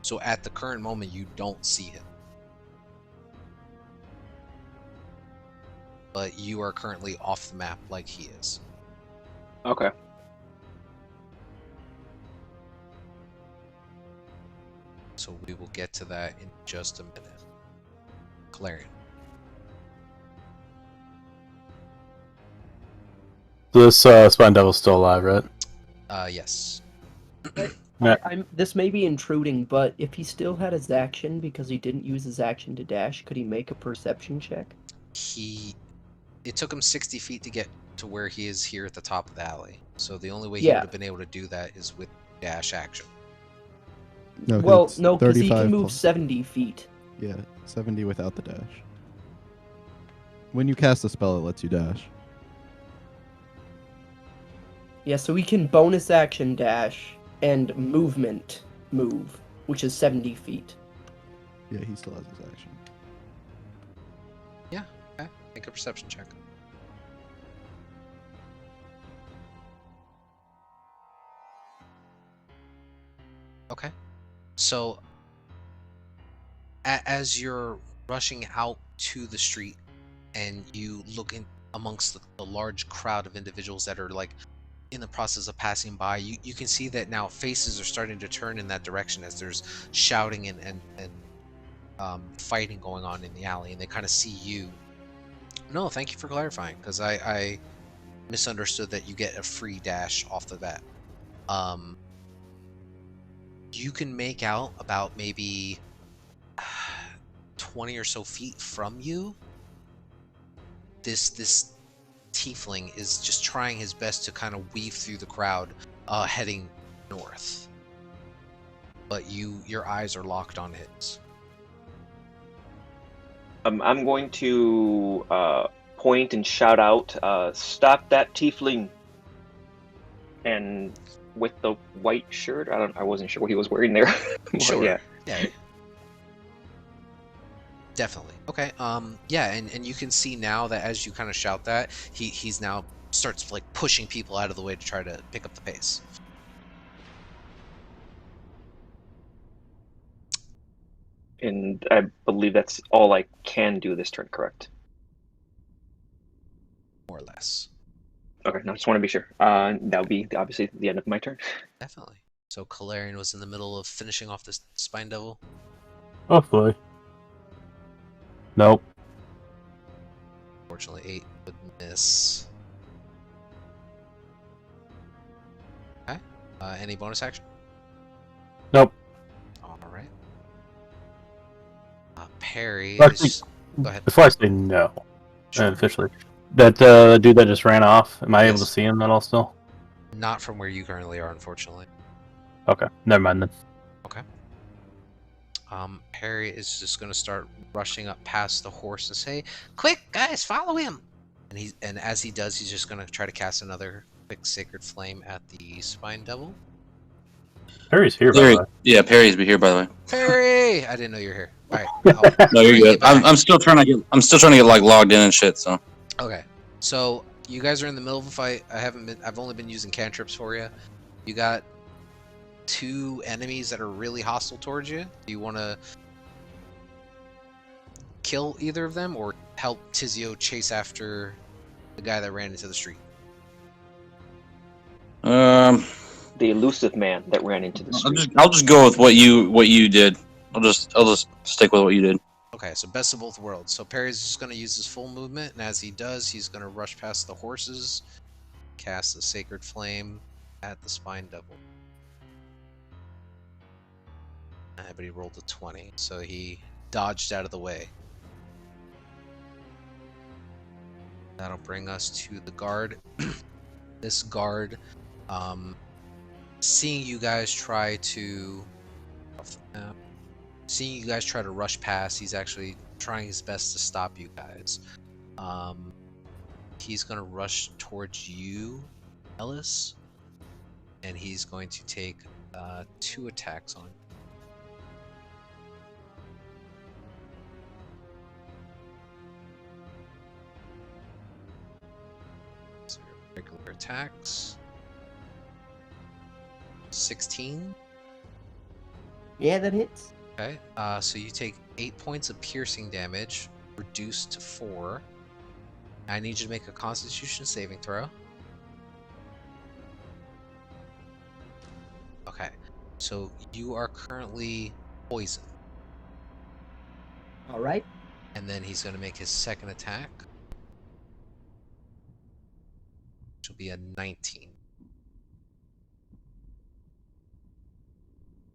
So at the current moment, you don't see him. But you are currently off the map like he is. Okay. So we will get to that in just a minute. Clarion. This Spine Devil's still alive, right? Yes. Yeah. This may be intruding, but if he still had his action because he didn't use his action to dash, could he make a perception check? It took him 60 feet to get to where he is here at the top of the alley. So the only way he Yeah. would have been able to do that is with dash action. No, 'cause Well, it's no, because he can 35 move plus- 70 feet. Yeah, 70 without the dash. When you cast a spell, it lets you dash. Yeah, so he can bonus action dash and movement move, which is 70 feet. Yeah, he still has his action. Yeah. Okay. Make a perception check. Okay. So, as you're rushing out to the street and you look in amongst the large crowd of individuals that are like in the process of passing by, you can see that now faces are starting to turn in that direction as there's shouting and fighting going on in the alley, and they kind of see you. No, thank you for clarifying, because I misunderstood that you get a free dash off the bat. You can make out about maybe 20 or so feet from you. This tiefling is just trying his best to kind of weave through the crowd, heading north. But your eyes are locked on his. I'm going to point and shout out, "Stop that tiefling!" And with the white shirt, I wasn't sure what he was wearing there. But Sure. Yeah. Definitely. Okay. Yeah, and you can see now that as you kind of shout that, he's now starts like pushing people out of the way to try to pick up the pace. And I believe that's all I can do this turn, correct? More or less. Okay, no, just want to be sure. That would be obviously the end of my turn. Definitely. So Kalarian was in the middle of finishing off this Spine Devil. Hopefully. Nope. Fortunately, 8 would miss. Okay. Any bonus action? Nope. All right. Parry Actually, is... Go ahead. Before I say no, Sure. officially, that dude that just ran off, am I able to Yes. see him at all still? Not from where you currently are, unfortunately. Okay, never mind then. Okay. Harry is just gonna start rushing up past the horse and say, "Quick, guys, follow him!" And as he does, he's just gonna try to cast another quick Sacred Flame at the Spine Devil. Perry's here, by Perry, the way. yeah, Perry's be here by the way. Perry, I didn't know you were here. All right, No, bring you're you good. back. I'm still trying to get like logged in and shit. So Okay, so you guys are in the middle of a fight. I've only been using cantrips for you. You got 2 enemies that are really hostile towards you. Do you want to kill either of them or help Tizio chase after the guy that ran into the street? The elusive man that ran into the street. I'll just go with what you did. I'll just stick with what you did. Okay, so best of both worlds. So Perry's just going to use his full movement, and as he does, he's going to rush past the horses, cast the Sacred Flame at the Spine Devil. But he rolled a 20, so he dodged out of the way. That'll bring us to the guard. This guard, seeing you guys try to rush past, he's actually trying his best to stop you guys. He's gonna rush towards you, Ellis, and he's going to take 2 attacks on you. So regular attacks. 16. Yeah, that hits. Okay, so you take 8 points of piercing damage, reduced to 4. I need you to make a Constitution saving throw. Okay, so you are currently poisoned. All right. And then he's going to make his second attack. which will be a 19.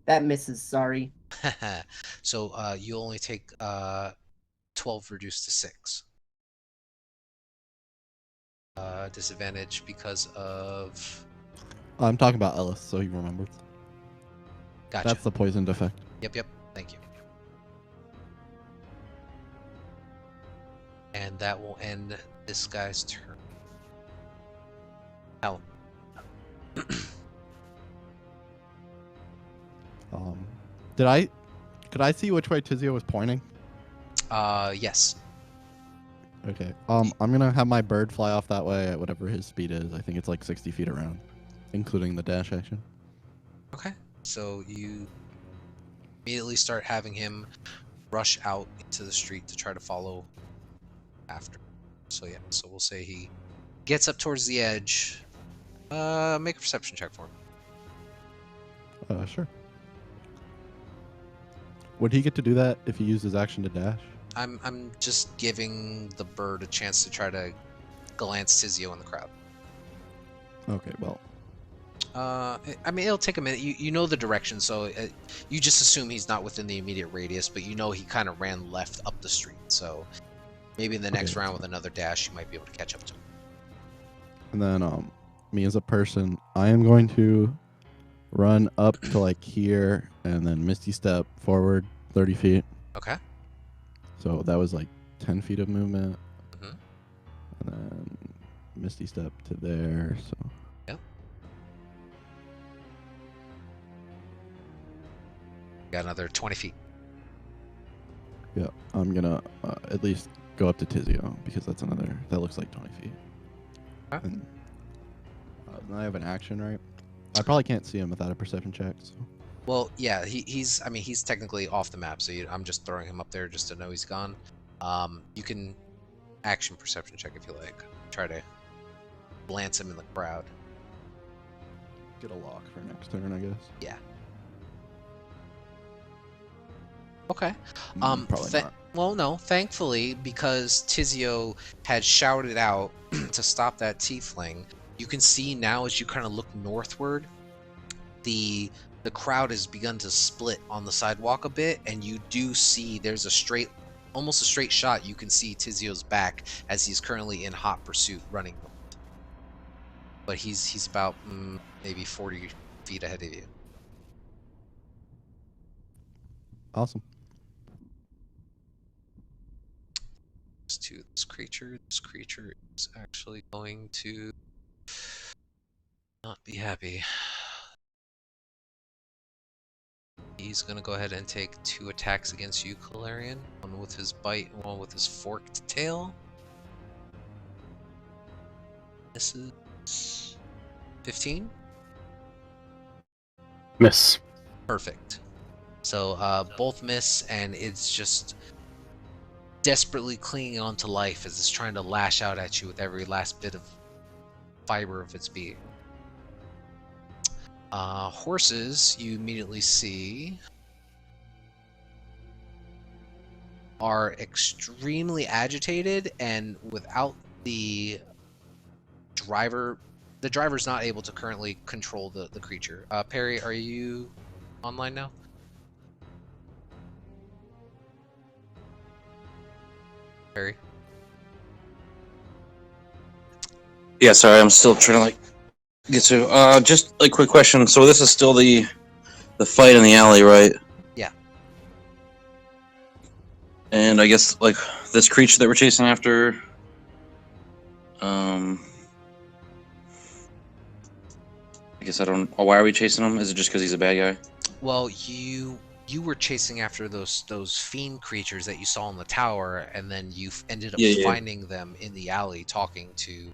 That misses, sorry. So you only take 12 reduced to 6. Disadvantage because of... I'm talking about Ellis, so he remembers. Gotcha. That's the poisoned effect. Yep. Thank you. And that will end this guy's turn. Hell. Could I see which way Tizio was pointing? Yes. Okay. I'm gonna have my bird fly off that way at whatever his speed is. I think it's like 60 feet around, including the dash action. Okay. So you immediately start having him rush out into the street to try to follow after. So yeah, so we'll say he gets up towards the edge. Make a perception check for him. Sure. Would he get to do that if he used his action to dash? I'm just giving the bird a chance to try to glance Tizio in the crowd. Okay, well. I mean, it'll take a minute. You know the direction, so you just assume he's not within the immediate radius, but you know he kind of ran left up the street. So maybe in the next round with another dash, you might be able to catch up to him. And then, me as a person, I am going to run up to like here and then Misty Step forward 30 feet. Okay. So that was like 10 feet of movement. Mhm. And then Misty Step to there. So. Yep. Got another 20 feet. Yeah, I'm gonna at least go up to Tizio because that looks like 20 feet. Okay. And I have an action, right? I probably can't see him without a perception check. So. Well, yeah, he's technically off the map, so I'm just throwing him up there just to know he's gone. You can action perception check if you like. Try to glance him in the crowd. Get a lock for next turn, I guess. Yeah. Okay. Probably not. Well, no, thankfully, because Tizio had shouted out to stop that tiefling, you can see now as you kind of look northward, the crowd has begun to split on the sidewalk a bit, and you do see there's almost a straight shot. You can see Tizio's back as he's currently in hot pursuit running north. But he's about maybe 40 feet ahead of you. Awesome. To this creature is actually going to not be happy. He's going to go ahead and take 2 attacks against you, Calarian. One with his bite and one with his forked tail. This is 15. Miss. Perfect. So both miss, and it's just desperately clinging on to life as it's trying to lash out at you with every last bit of fiber of its being. Horses, you immediately see, are extremely agitated, and without the driver's not able to currently control the creature. Perry, are you online now? Perry? Yeah, sorry, I'm still trying to get to. Just a quick question. So this is still the fight in the alley, right? Yeah. And I guess this creature that we're chasing after. I guess I don't. Why are we chasing him? Is it just because he's a bad guy? Well, you were chasing after those fiend creatures that you saw in the tower, and then you ended up finding them in the alley talking to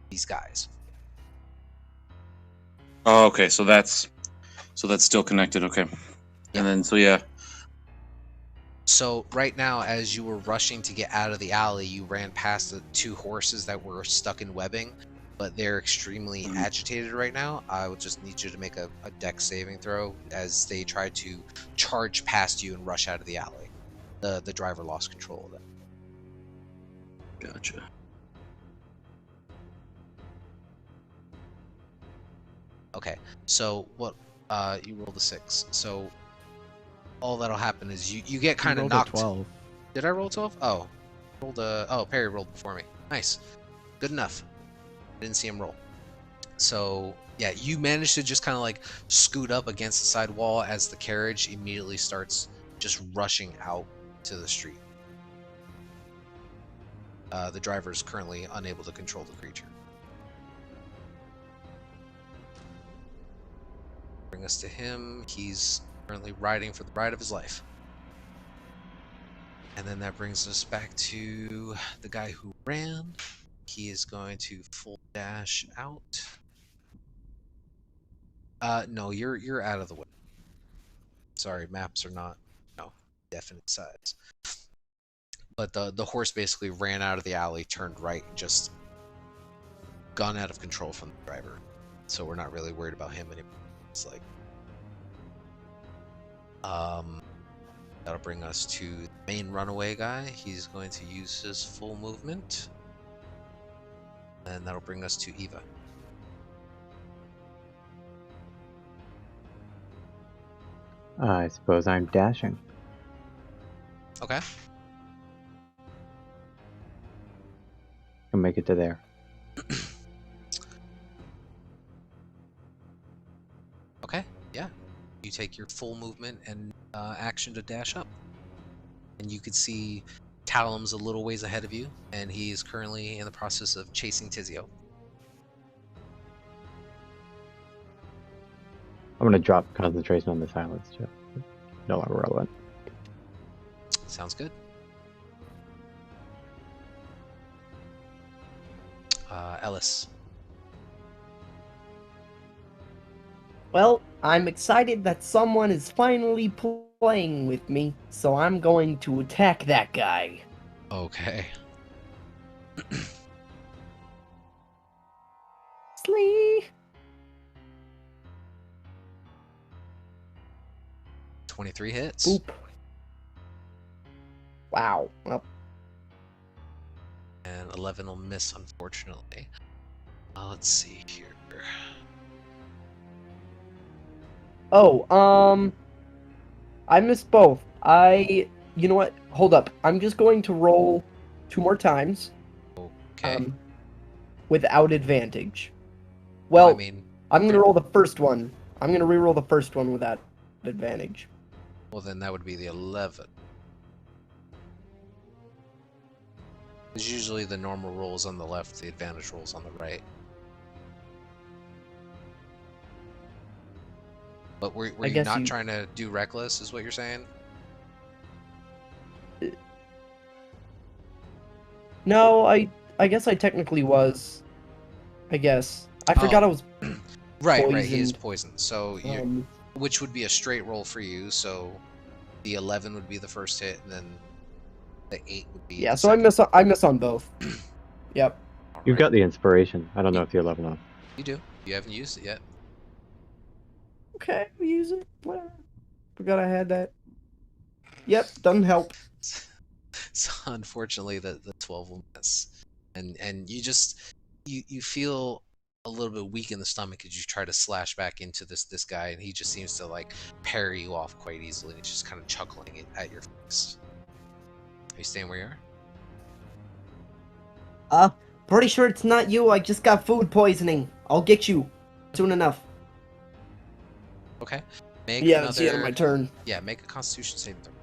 these guys. Oh, okay. So that's still connected. Okay. Yeah. And then So right now, as you were rushing to get out of the alley, you ran past the 2 horses that were stuck in webbing, but they're extremely agitated right now. I would just need you to make a dex saving throw as they try to charge past you and rush out of the alley. The driver lost control of them. Gotcha. Okay, so what? You rolled a 6. So all that'll happen is you get You kind of rolled a knocked. 12. Did I roll 12? Oh, Perry rolled before me. Nice, good enough. Didn't see him roll. So yeah, you managed to just kind of like scoot up against the side wall as the carriage immediately starts just rushing out to the street. The driver is currently unable to control the creature. Bring us to him. He's currently riding for the ride of his life. And then that brings us back to the guy who ran. He is going to full dash out. No, you're out of the way. Sorry, maps are not, definite size. But the horse basically ran out of the alley, turned right, and just gone out of control from the driver. So we're not really worried about him anymore. It's like, that'll bring us to the main runaway guy. He's going to use his full movement, and that'll bring us to Eva. I suppose I'm dashing. Okay. Can make it to there. Okay, yeah. You take your full movement and action to dash up. And you could see Talum's a little ways ahead of you, and he is currently in the process of chasing Tizio. I'm gonna drop concentration on the silence check. No longer relevant. Sounds good. Ellis. Well, I'm excited that someone is finally playing with me, so I'm going to attack that guy. Okay. Slee! 23 hits. Boop. Wow. Well, And 11 will miss, unfortunately. Let's see here. oh, I missed both. You know what? Hold up. I'm just going to roll 2 more times. Okay. Without advantage. Well, I mean, I'm gonna roll the first one. I'm gonna re-roll the first one without advantage. well, then that would be the 11. Because usually the normal rolls on the left, the advantage rolls on the right. But were I you guess not you- trying to do reckless, is what you're saying? No, I guess I technically was. I guess. I forgot Oh. I was Right, he is poisoned. poisoned. So you, which would be a straight roll for you. So the 11 would be the first hit, and then the 8 would be. Yeah, the so I miss on both. Yep. You've got the inspiration. I don't know if you're level up. You do. You haven't used it yet. Okay, we use it. Whatever. Forgot I had that. Yep, doesn't help. So unfortunately, the 12 will miss, and you just you feel a little bit weak in the stomach as you try to slash back into this guy, and he just seems to like parry you off quite easily. He's just kind of chuckling at your face. Are you staying where you are? Pretty sure it's not you. I just got food poisoning. I'll get you soon enough. Okay. Make Yeah, it's the end of another. my turn. Yeah, make a Constitution saving throw.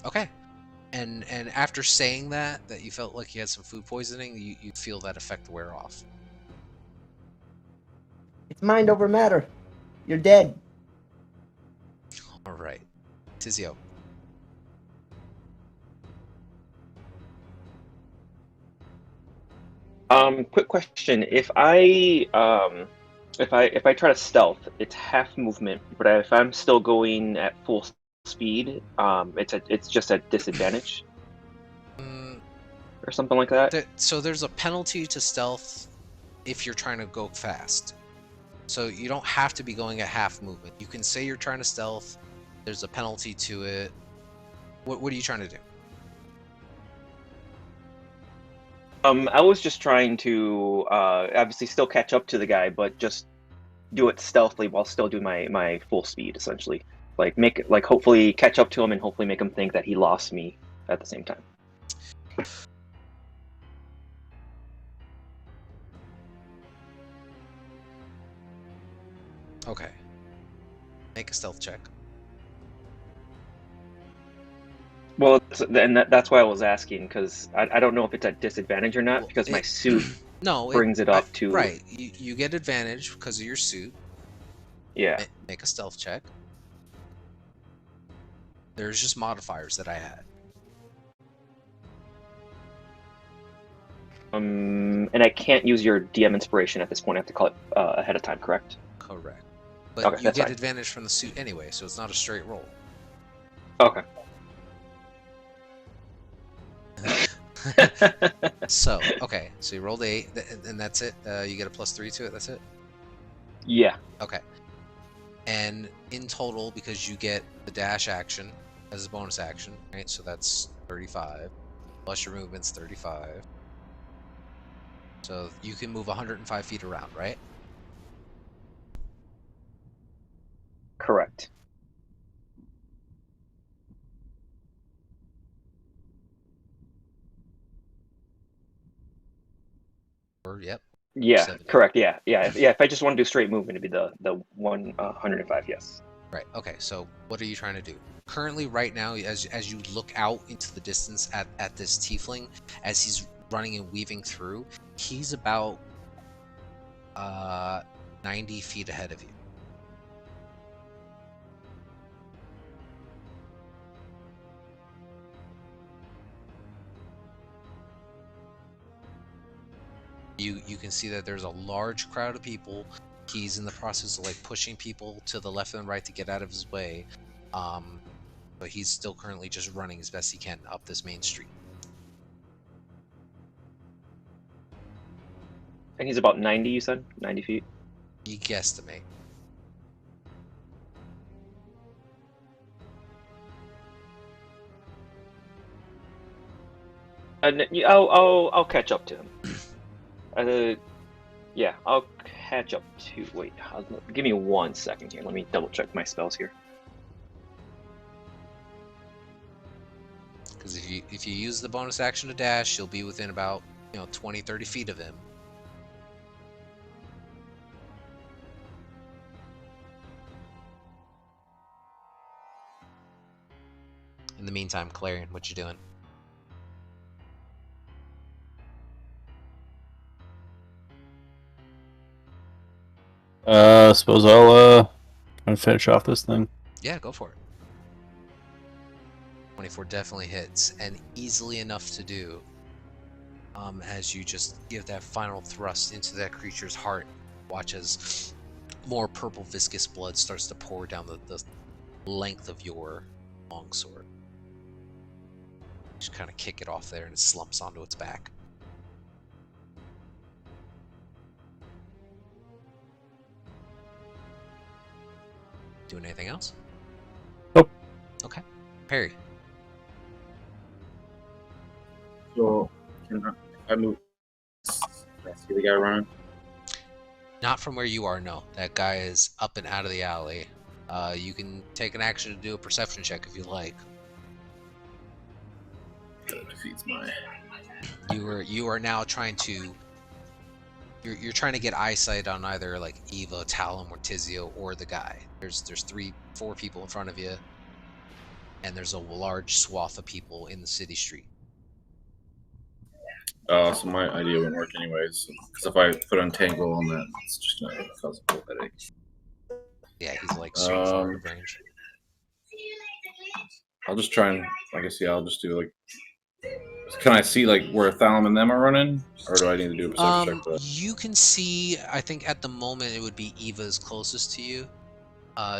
Okay. And after saying that you felt like you had some food poisoning, you feel that effect wear off. It's mind over matter. You're dead. All right. Tizio. Quick question. If I try to stealth, it's half movement, but if I'm still going at full speed, it's just at disadvantage or something like that. So there's a penalty to stealth if you're trying to go fast. So you don't have to be going at half movement. You can say you're trying to stealth. There's a penalty to it. What are you trying to do? I was just trying to obviously still catch up to the guy, but just do it stealthily while still doing my full speed, essentially. Like hopefully catch up to him and hopefully make him think that he lost me at the same time. Okay. Make a stealth check. Well, that's why I was asking, because I don't know if it's at disadvantage or not, Well, because my suit no, brings it up to... Right, you get advantage because of your suit. Yeah. Make a stealth check. There's just modifiers that I had. And I can't use your DM inspiration at this point. I have to call it ahead of time, correct? Correct. But Okay, you that's get fine. advantage from the suit anyway, so it's not a straight roll. Okay. So, okay, so you rolled 8, and that's it. You get a +3 to it. That's it. Yeah. Okay. And in total, because you get the dash action as a bonus action, right? So that's 35 plus your movement's 35. So you can move 105 feet around, right? Correct. Or yep. Yeah, 70. correct. Yeah. If I just want to do straight movement, it'd be the 105. Yes. Right. Okay. So what are you trying to do? Currently, right now, as you look out into the distance at this tiefling, as he's running and weaving through, he's about 90 feet ahead of you. You can see that there's a large crowd of people. He's in the process of like pushing people to the left and right to get out of his way. But he's still currently just running as best he can up this main street. And he's about 90, you said? 90 feet? You guesstimate. And I'll catch up to him. Yeah, I'll catch up to... Wait, give me 1 second here. Let me double check my spells here. Because if you use the bonus action to dash, you'll be within about 20-30 feet of him. In the meantime, Clarion, what you doing? Suppose I'll try to finish off this thing. Yeah, go for it. 24 definitely hits, and easily enough to do. As you just give that final thrust into that creature's heart, watch as more purple viscous blood starts to pour down the length of your longsword. Just kind of kick it off there, and it slumps onto its back. Doing anything else? Nope. Okay. Perry. So, if I move, can I see the guy running? Not from where you are, no. That guy is up and out of the alley. You can take an action to do a perception check if you like. That defeats my... You are now trying to... You're trying to get eyesight on either like Eva, Talon, or Tizio, or the guy. There's 3-4 people in front of you, and there's a large swath of people in the city street. So my idea wouldn't work anyways. Because if I put Untangle on that, it's just going to cause a full headache. Yeah, he's like super far out of range. I'll just try and, I guess, yeah, I'll just do like... Can I see like where Thalum and them are running? Or do I need to do a perception check for that? You can see, I think at the moment it would be Eva's closest to you.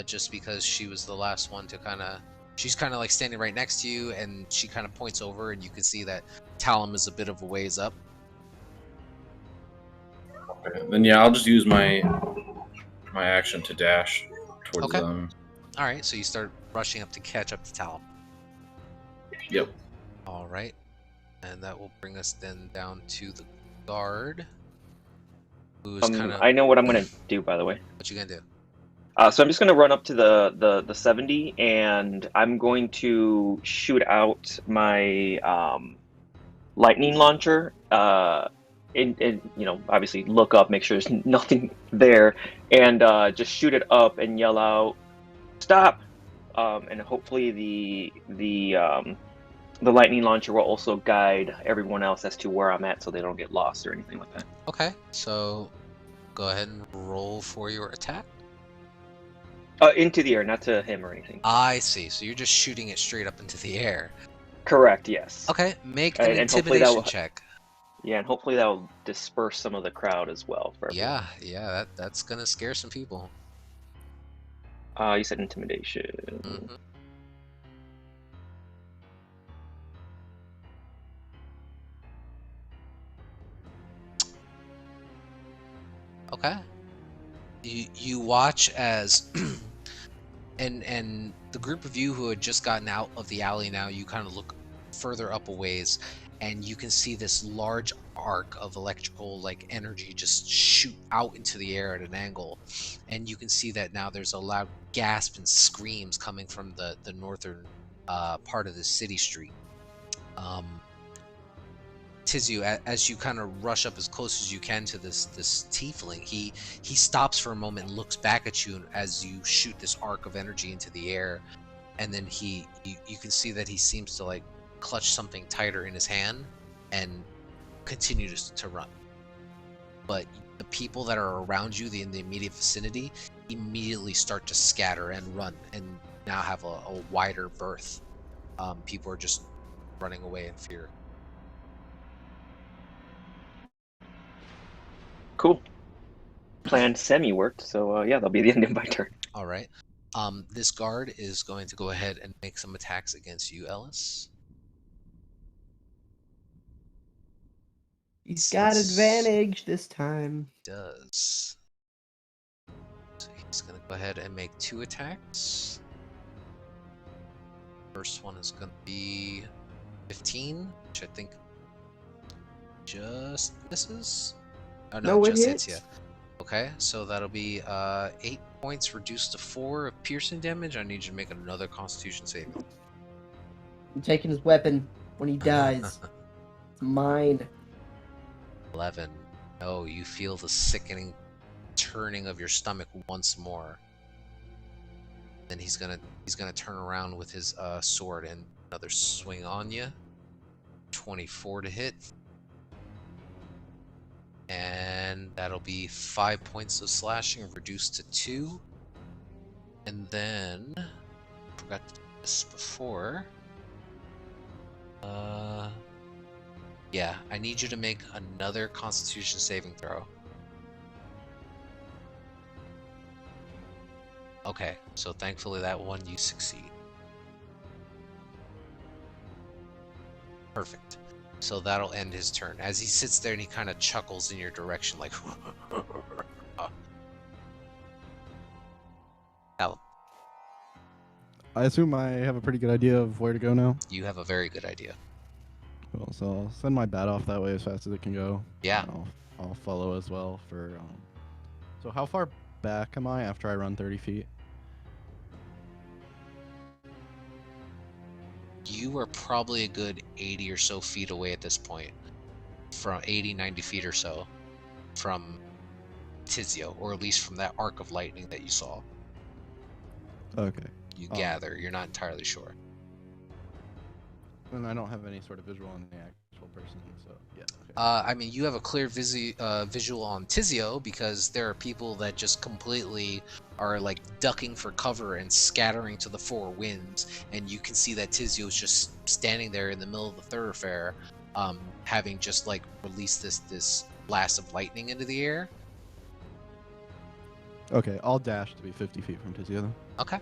Just because she was the last one to she's kind of like standing right next to you, and she kind of points over, and you can see that Talum is a bit of a ways up. Okay, then yeah, I'll just use my action to dash towards Okay. them. Alright, so you start rushing up to catch up to Talum. Yep. Alright. And that will bring us then down to the guard, who's kind of. I know what I'm gonna do, by the way. What you gonna do? So I'm just gonna run up to the 70, and I'm going to shoot out my lightning launcher. And obviously look up, make sure there's nothing there, and just shoot it up and yell out, "Stop!" And hopefully the lightning launcher will also guide everyone else as to where I'm at, so they don't get lost or anything like that. Okay, so go ahead and roll for your attack. Into the air, not to him or anything. I see. So you're just shooting it straight up into the air. Correct. Yes. Okay, make an And hopefully that intimidation will, check. yeah, and hopefully that will disperse some of the crowd as well. For everyone. Yeah, that's gonna scare some people. You said intimidation. Mhm. Okay. You watch as and the group of you who had just gotten out of the alley now, you kind of look further up a ways, and you can see this large arc of electrical energy just shoot out into the air at an angle, and you can see that now there's a loud gasp and screams coming from the northern part of the city street. Tizio, as you kind of rush up as close as you can to this tiefling, he stops for a moment and looks back at you as you shoot this arc of energy into the air, and then you can see that he seems to clutch something tighter in his hand and continue to run. But the people that are around you, in the immediate vicinity, immediately start to scatter and run, and now have a wider berth. People are just running away in fear. Cool. Plan semi worked, so yeah, that'll be the end of my turn. All right. This guard is going to go ahead and make some attacks against you, Ellis. He's got advantage this time. He does. So he's going to go ahead and make 2 attacks. First one is going to be 15, which I think just misses. Oh no, it just hits. hits you. Okay, so that'll be 8 points reduced to 4 of piercing damage. I need you to make another Constitution saving. I'm taking his weapon when he dies. It's mine. 11. Oh, you feel the sickening turning of your stomach once more. Then he's gonna turn around with his sword and another swing on you. 24 to hit. And that'll be 5 points of slashing reduced to 2. And then forgot to do this before. Yeah, I need you to make another Constitution saving throw. Okay, so thankfully that one you succeed. Perfect. So that'll end his turn. As he sits there and he kind of chuckles in your direction like... Alan, I assume I have a pretty good idea of where to go now. you have a very good idea. Cool. So I'll send my bat off that way as fast as it can go. Yeah. And I'll follow as well for. So how far back am I after I run 30 feet? You are probably a good 80 or so feet away at this point. From 80, 90 feet or so from Tizio, or at least from that arc of lightning that you saw. Okay. You gather, you're not entirely sure. And I don't have any sort of visual on the actual person, so yeah. Okay. I mean, you have a clear visual on Tizio because there are people that just completely are ducking for cover and scattering to the 4 winds, and you can see that Tizio is just standing there in the middle of the thoroughfare, having just released this blast of lightning into the air. Okay, I'll dash to be 50 feet from Tizio then. Okay.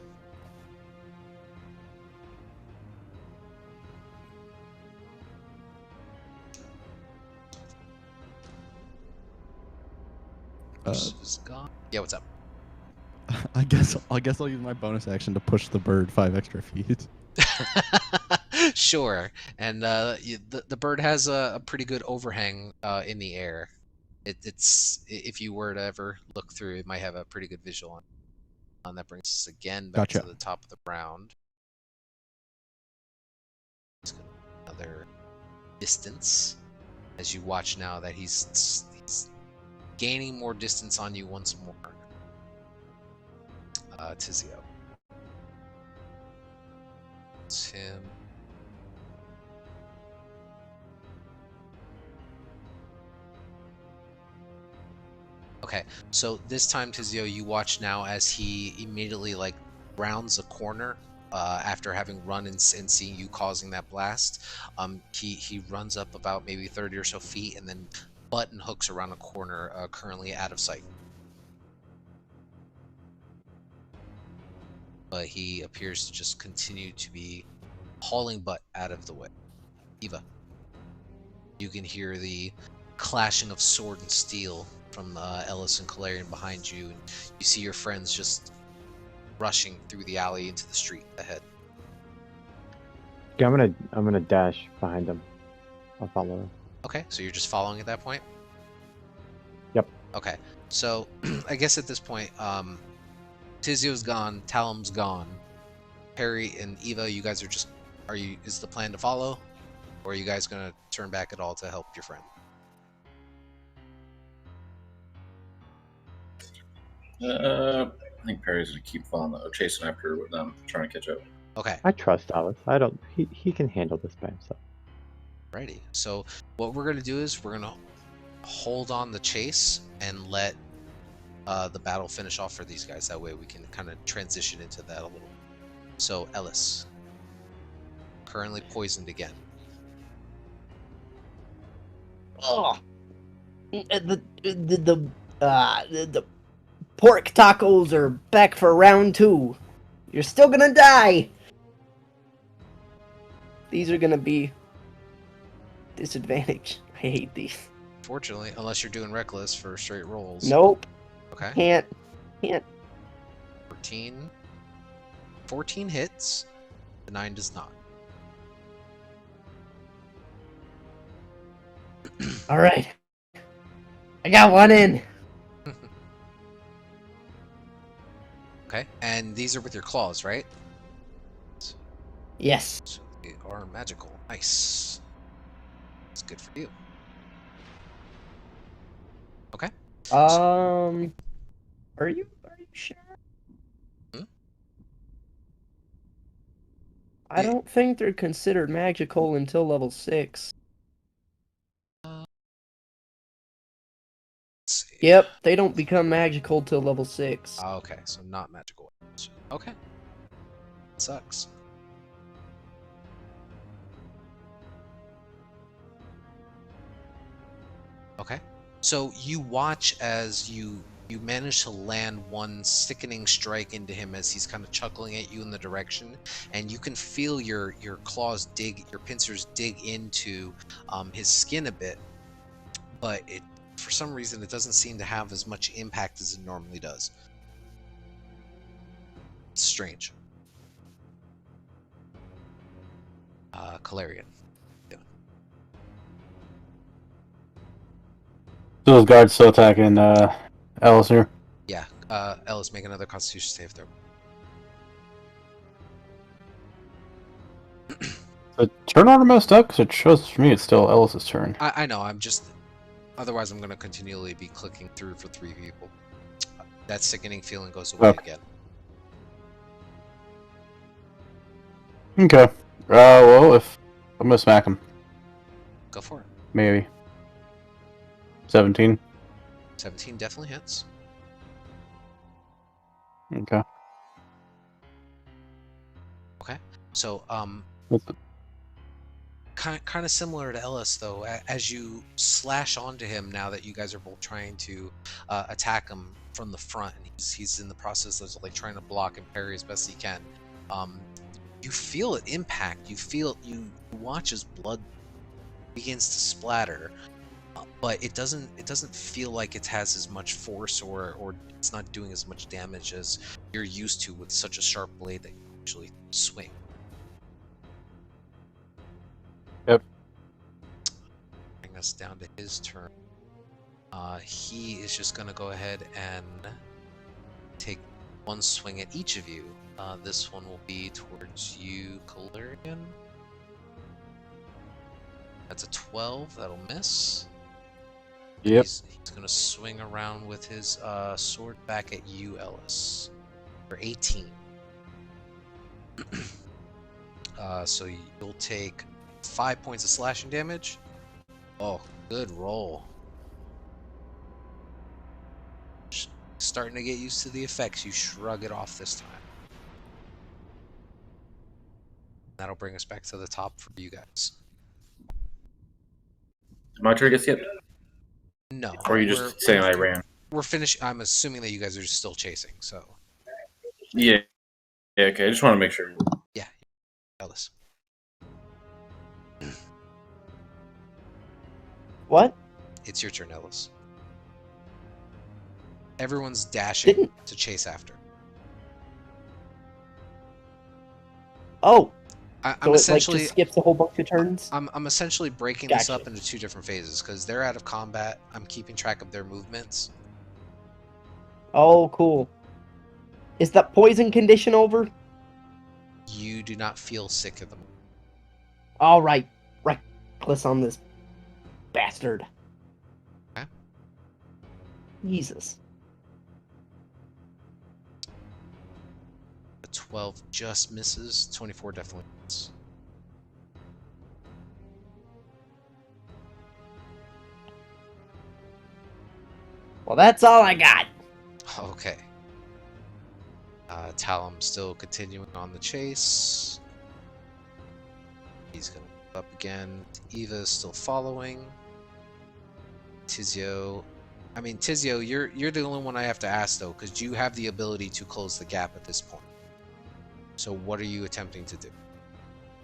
Is gone. Yeah, what's up? I guess I'll use my bonus action to push the bird 5 extra feet. Sure. And the bird has a pretty good overhang in the air. If you were to ever look through, it might have a pretty good visual on. That brings us again back Gotcha. to the top of the round. Another distance as you watch now that he's gaining more distance on you once more. Tizio. It's him. Okay, so this time, Tizio, you watch now as he immediately like rounds a corner after having run and seeing you causing that blast. He runs up about maybe 30 or so feet and then button hooks around a corner, currently out of sight. But he appears to just continue to be hauling butt out of the way. Eva, you can hear the clashing of sword and steel from Ellis and Calarian behind you, and you see your friends just rushing through the alley into the street ahead. Yeah, I'm gonna dash behind them. I'll follow them. Okay, so you're just following at that point? Yep. Okay, so I guess at this point, Tizio's gone, Talum's gone. Perry and Eva, you guys is the plan to follow? Or are you guys gonna turn back at all to help your friend? I think Perry's gonna keep chasing after with them, trying to catch up. Okay. I trust Alice. He can handle this by himself. Righty. So what we're gonna do is we're gonna hold on the chase and let the battle finish off for these guys. That way we can kind of transition into that a little. So Ellis, currently poisoned again. Oh, the pork tacos are back for round 2. You're still gonna die. These are gonna be disadvantage. I hate these. Fortunately, unless you're doing reckless for straight rolls. Nope. Okay. Can't. 14 hits. The 9 does not. All right. I got one in. Okay, and these are with your claws, right? Yes. So they are magical. Nice. It's good for you. Okay. Are you sure? Hmm? I don't think they're considered magical until level 6. Let's see. Yep, they don't become magical till level 6. Okay, so not magical. Okay. Sucks. Okay. So you watch as you manage to land one sickening strike into him as he's kind of chuckling at you in the direction, and you can feel your claws your pincers dig into his skin a bit, but for some reason it doesn't seem to have as much impact as it normally does. It's strange. Calarian. So those guards still attacking Alice here. Yeah, Ellis, make another Constitution save throw. The turn order messed up because it shows for me it's still Ellis's turn. I know, otherwise I'm going to continually be clicking through for 3 people. That sickening feeling goes away again. Okay. Well, if I'm gonna smack him. Go for it. Maybe. 17. 17 definitely hits. Okay. Okay. So, kind of similar to Ellis, though, as you slash onto him now that you guys are both trying to attack him from the front, and he's in the process of like trying to block and parry as best he can. You feel it impact. You watch as blood begins to splatter, but it doesn't feel like it has as much force or it's not doing as much damage as you're used to with such a sharp blade that you usually swing. Yep. Bring us down to his turn. He is just gonna go ahead and take one swing at each of you. This one will be towards you, Golarian. That's a 12. That'll miss. Yep. He's gonna swing around with his sword back at you, Ellis, for 18. So you'll take 5 points of slashing damage. Oh, good roll. Starting to get used to the effects. You shrug it off this time. That'll bring us back to the top for you guys. My turn gets skipped? No. Or are you just saying I ran? We're finished. I'm assuming that you guys are just still chasing, so. Yeah. Yeah, okay. I just want to make sure. Yeah. Ellis. What? It's your turn, Ellis. Everyone's dashing to chase after. Oh, I'm so essentially it just skips a whole bunch of turns? I'm essentially breaking this Gotcha. up into 2 different phases because they're out of combat. I'm keeping track of their movements. Oh, cool. Is that poison condition over? You do not feel sick at the moment. All right. Reckless on this bastard. Okay. Jesus. A 12 just misses. 24 definitely hits. Well, that's all I got. Okay. Talum still continuing on the chase. He's gonna move up again. Eva is still following. Tizio, you're the only one I have to ask though, because you have the ability to close the gap at this point. So what are you attempting to do?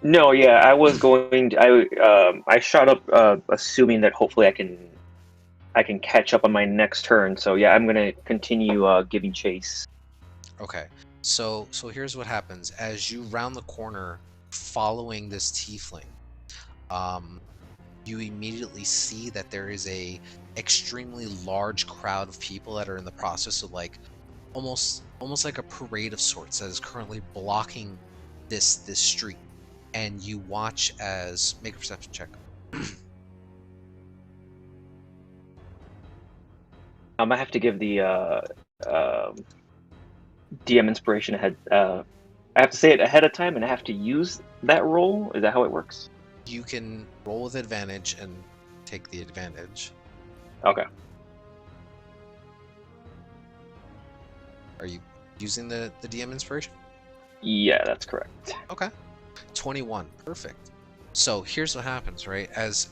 No, yeah, I was going to, I shot up, assuming that hopefully I can catch up on my next turn. So yeah, I'm gonna continue giving chase. Okay. So here's what happens as you round the corner following this tiefling. You immediately see that there is a extremely large crowd of people that are in the process of like almost like a parade of sorts that is currently blocking this street. And you watch as make a perception check. I have to give the DM inspiration ahead. I have to say it ahead of time, and I have to use that roll. Is that how it works? You can roll with advantage and take the advantage. Okay. Are you using the DM inspiration? Yeah, that's correct. Okay. 21. Perfect. So here's what happens, right? As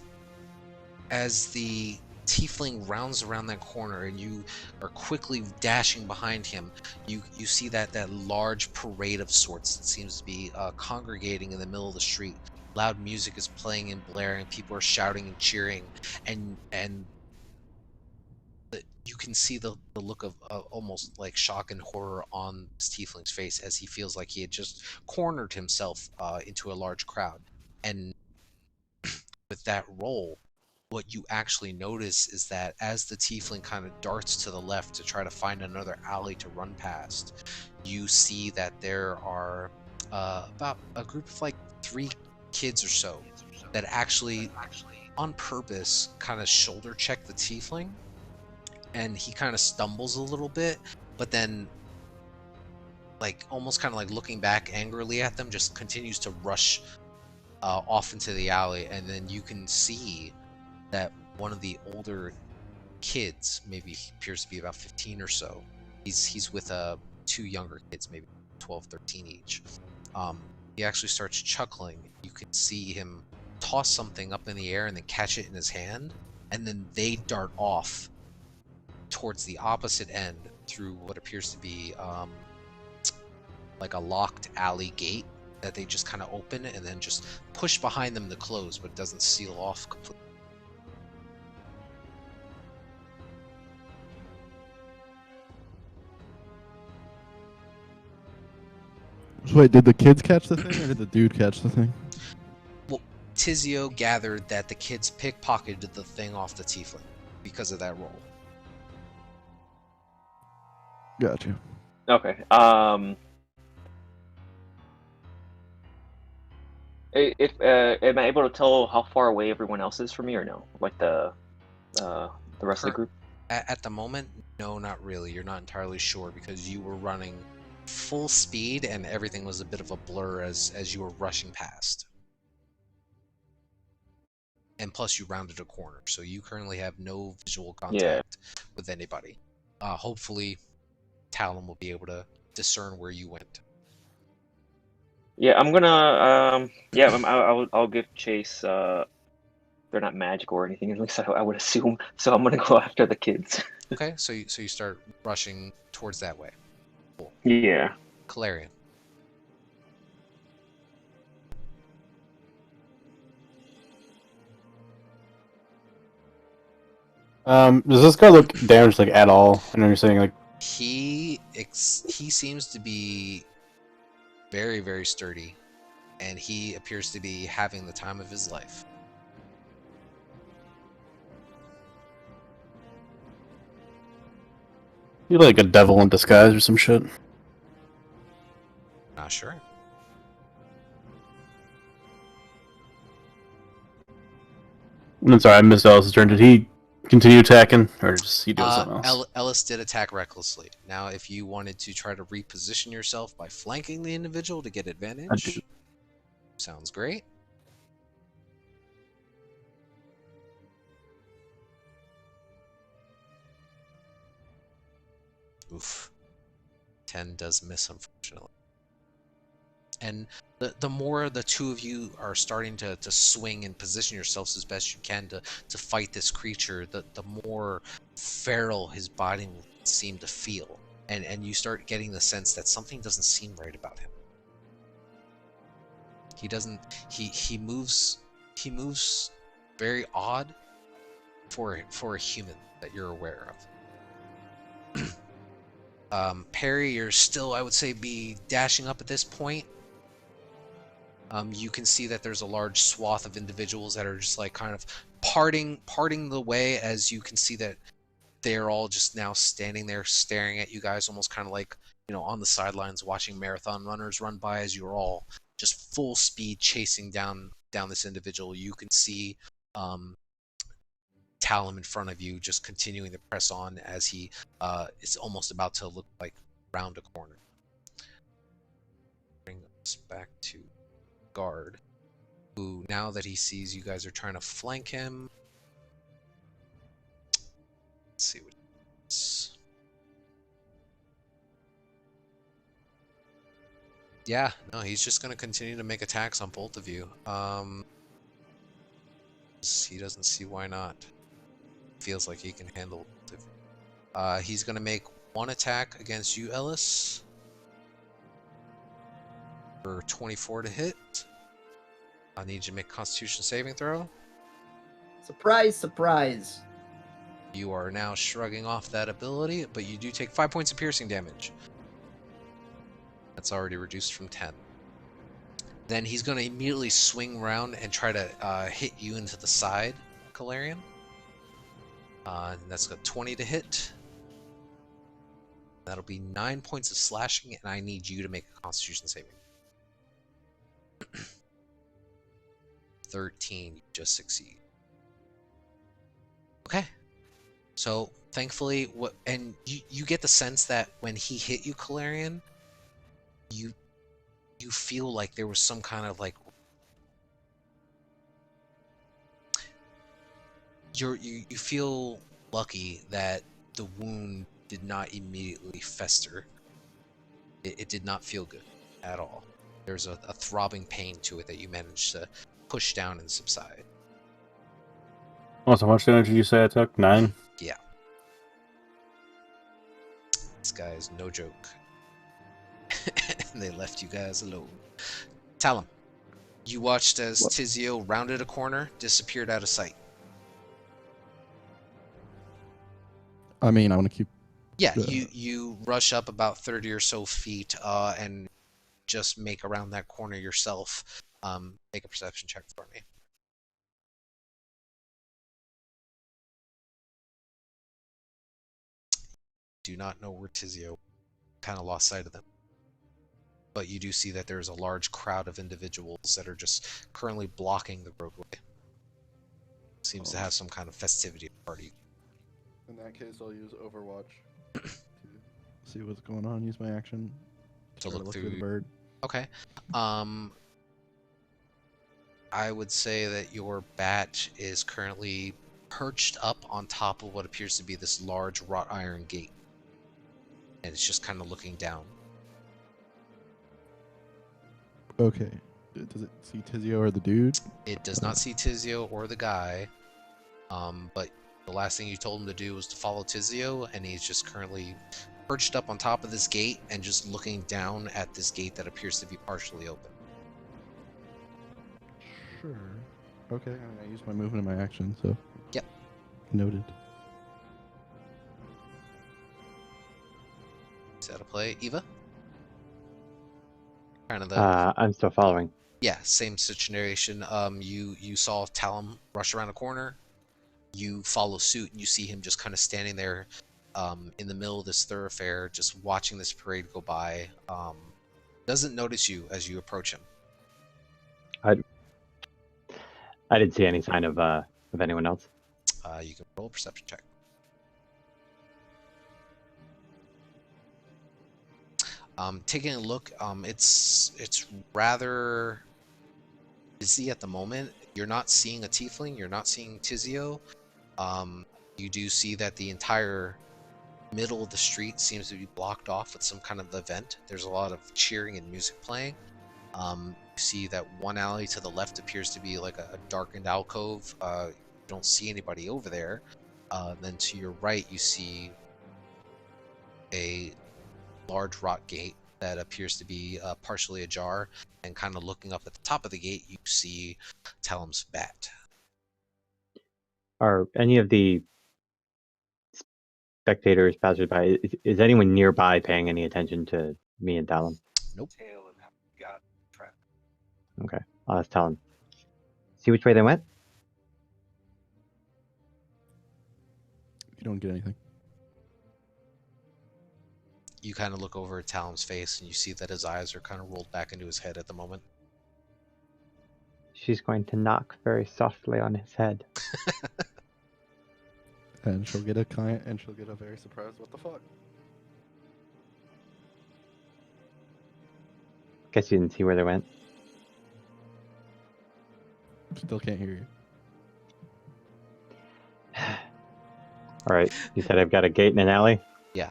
the tiefling rounds around that corner and you are quickly dashing behind him, you see that large parade of sorts that seems to be congregating in the middle of the street. Loud music is playing and blaring, people are shouting and cheering, and you can see the look of almost like shock and horror on this tiefling's face as he feels like he had just cornered himself into a large crowd. And with that roll, what you actually notice is that as the tiefling kind of darts to the left to try to find another alley to run past, you see that there are about a group of like 3 kids or so that actually on purpose kind of shoulder check the tiefling, and he kind of stumbles a little bit, but then like almost kind of like looking back angrily at them, just continues to rush off into the alley. And then you can see that one of the older kids, maybe he appears to be about 15 or so, he's with 2 younger kids, maybe 12, 13 each. He actually starts chuckling. You can see him toss something up in the air and then catch it in his hand, and then they dart off towards the opposite end through what appears to be like a locked alley gate that they just kind of open and then just push behind them to close, but it doesn't seal off completely. So wait, did the kids catch the thing, or did the dude catch the thing? Well, Tizio gathered that the kids pickpocketed the thing off the tiefling because of that roll. Gotcha. Okay. If am I able to tell how far away everyone else is from me, or no? Like the rest of the group. At the moment, no, not really. You're not entirely sure because you were running full speed and everything was a bit of a blur as you were rushing past. And plus, you rounded a corner, so you currently have no visual contact with anybody. Hopefully, Talon will be able to discern where you went. Yeah, I'm gonna I'll give chase. They're not magical or anything, at least I would assume. So I'm gonna go after the kids. Okay, so you start rushing towards that way. Cool. Yeah. Calarian. Does this guy look damaged like at all? I know you're saying like He seems to be very, very sturdy, and he appears to be having the time of his life. you like a devil in disguise or some shit. Not sure. I'm sorry, I missed Ellis's turn. Did he continue attacking, or just he do something else? Ellis did attack recklessly. Now, if you wanted to try to reposition yourself by flanking the individual to get advantage, sounds great. Oof. 10 does miss, unfortunately. And the more the two of you are starting to swing and position yourselves as best you can to fight this creature, the more feral his body will seem to feel. And you start getting the sense that something doesn't seem right about him. He moves very odd for a human that you're aware of. Perry, you're still, I would say, be dashing up at this point. You can see that there's a large swath of individuals that are just like kind of parting the way, as you can see that they're all just now standing there staring at you guys, almost kind of like, you know, on the sidelines watching marathon runners run by, as you're all just full speed chasing down this individual. You can see Talon in front of you just continuing to press on as he is almost about to look like round a corner. Bring us back to Guard, who, now that he sees you guys are trying to flank him, let's see what it is. Yeah, no, he's just going to continue to make attacks on both of you. He doesn't see why not. Feels like he can handle both of you. He's going to make one attack against you, Ellis, for 24 to hit. I need you to make a Constitution saving throw. Surprise, surprise. You are now shrugging off that ability, but you do take 5 points of piercing damage. That's already reduced from 10. Then he's going to immediately swing around and try to hit you into the side, Calarian. And that's got 20 to hit. That'll be 9 points of slashing, and I need you to make a Constitution saving. 13, you just succeed. Okay. So thankfully, and you get the sense that when he hit you, Calarian, you feel like there was some kind of like you feel lucky that the wound did not immediately fester. It did not feel good at all. There's a throbbing pain to it that you managed to push down and subside. Oh, so how much damage did you say I took? 9? Yeah. This guy is no joke. And they left you guys alone. Talon, you watched as Tizio rounded a corner, disappeared out of sight. I mean, I want to keep... Yeah, you rush up about 30 or so feet and just make around that corner yourself. Make a perception check for me. do not know where Tizio kind of lost sight of them. But you do see that there's a large crowd of individuals that are just currently blocking the roadway. Seems to have some kind of festivity party. In that case, I'll use Overwatch to see what's going on. Use my action To try look through the through. bird. Okay. I would say that your bat is currently perched up on top of what appears to be this large wrought iron gate. And it's just kind of looking down. Okay. Does it see Tizio or the dude? It does not see Tizio or the guy, but the last thing you told him to do was to follow Tizio, and he's just currently perched up on top of this gate and just looking down at this gate that appears to be partially open. Sure. Okay, I use my movement and my action, so. Yep. Noted. Is that a play, Eva? Kind of the I'm still following. yeah, same situation. You saw Talum rush around a corner. You follow suit, and you see him just kind of standing there, in the middle of this thoroughfare, just watching this parade go by. Doesn't notice you as you approach him. I didn't see any sign of anyone else. You can roll a perception check. Taking a look, it's rather busy at the moment. You're not seeing a tiefling. You're not seeing Tizio. You do see that the entire middle of the street seems to be blocked off with some kind of event. There's a lot of cheering and music playing. You see that one alley to the left appears to be like a darkened alcove. You don't see anybody over there. Then to your right, you see a large rock gate that appears to be partially ajar, and kind of looking up at the top of the gate, you see Talum's bat. Are any of the spectators, passersby, is anyone nearby paying any attention to me and Talon? Nope. Okay, I'll ask Talon. See which way they went? You don't get anything. You kind of look over at Talum's face, and you see that his eyes are kind of rolled back into his head at the moment. She's going to knock very softly on his head. And she'll get a very surprised what the fuck. Guess you didn't see where they went. Still can't hear you. Alright, you said I've got a gate in an alley? Yeah.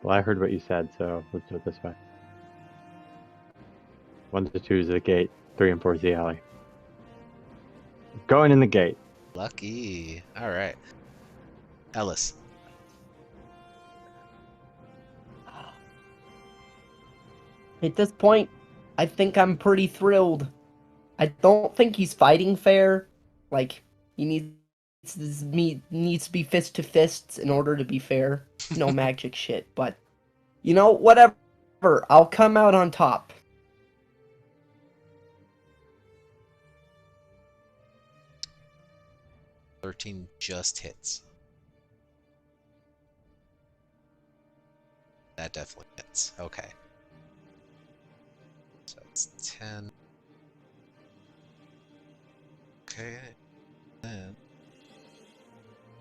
Well, I heard what you said, so let's do it this way. 1 to 2 is the gate, 3 and 4 is the alley. Going in the gate. Lucky. All right. Ellis. At this point, I think I'm pretty thrilled. I don't think he's fighting fair. Like, he needs to be fist to fists in order to be fair. No magic shit, but you know, whatever. I'll come out on top. $13 just hits. That definitely hits. Okay. So it's 10. Okay. Then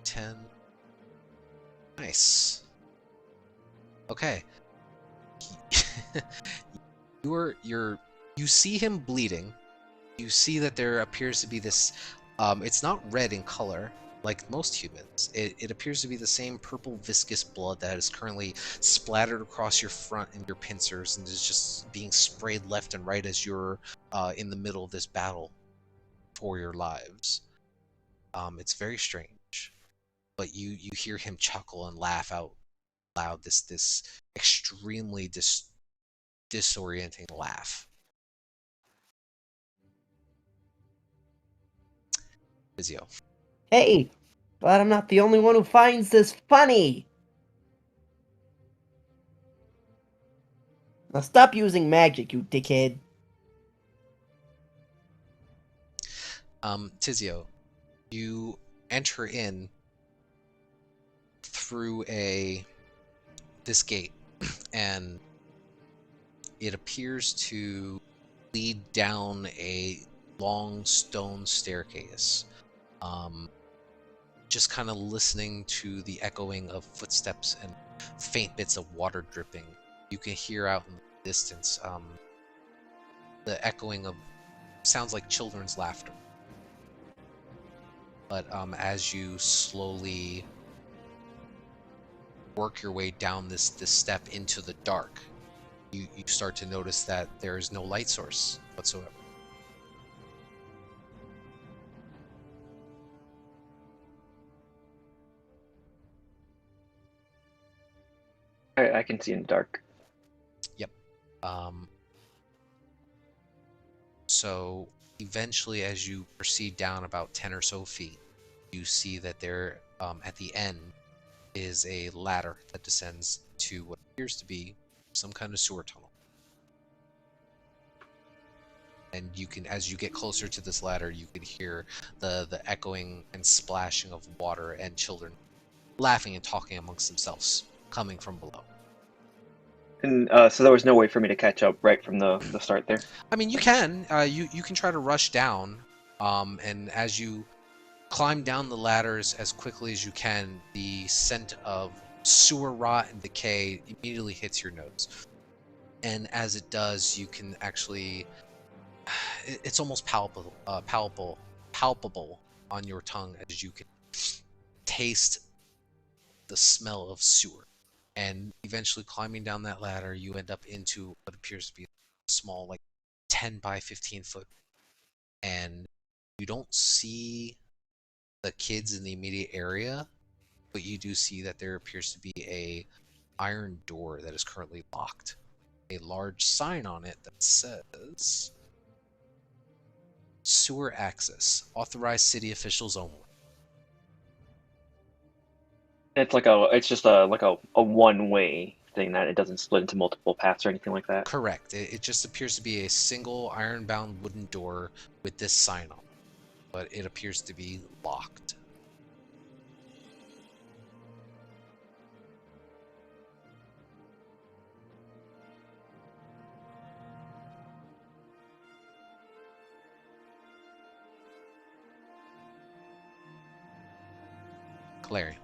10. Nice. Okay. You see him bleeding. You see that there appears to be this it's not red in color like most humans. It appears to be the same purple viscous blood that is currently splattered across your front and your pincers and is just being sprayed left and right as you're in the middle of this battle for your lives. It's very strange, but you hear him chuckle and laugh out loud, this extremely disorienting laugh. Vizio. Hey, glad I'm not the only one who finds this funny. Now stop using magic, you dickhead. Tizio, you enter in through this gate, and it appears to lead down a long stone staircase. Just kind of listening to the echoing of footsteps and faint bits of water dripping. You can hear out in the distance the echoing of sounds like children's laughter. But as you slowly work your way down this step into the dark, you start to notice that there is no light source whatsoever. I can see in the dark. Yep. So eventually, as you proceed down about 10 or so feet, you see that there, at the end, is a ladder that descends to what appears to be some kind of sewer tunnel. And you can, as you get closer to this ladder, you can hear the echoing and splashing of water and children laughing and talking amongst themselves coming from below. And so there was no way for me to catch up right from the start there. I mean, you can. You can try to rush down, and as you climb down the ladders as quickly as you can, the scent of sewer rot and decay immediately hits your nose. And as it does, you can actually... It's almost palpable on your tongue as you can taste the smell of sewer. And eventually climbing down that ladder, you end up into what appears to be a small, like 10 by 15 foot. And you don't see the kids in the immediate area, but you do see that there appears to be a iron door that is currently locked. A large sign on it that says sewer access, authorized city officials only. It's just a one-way thing, that it doesn't split into multiple paths or anything like that. Correct. It just appears to be a single iron-bound wooden door with this sign on it, but it appears to be locked. Clary.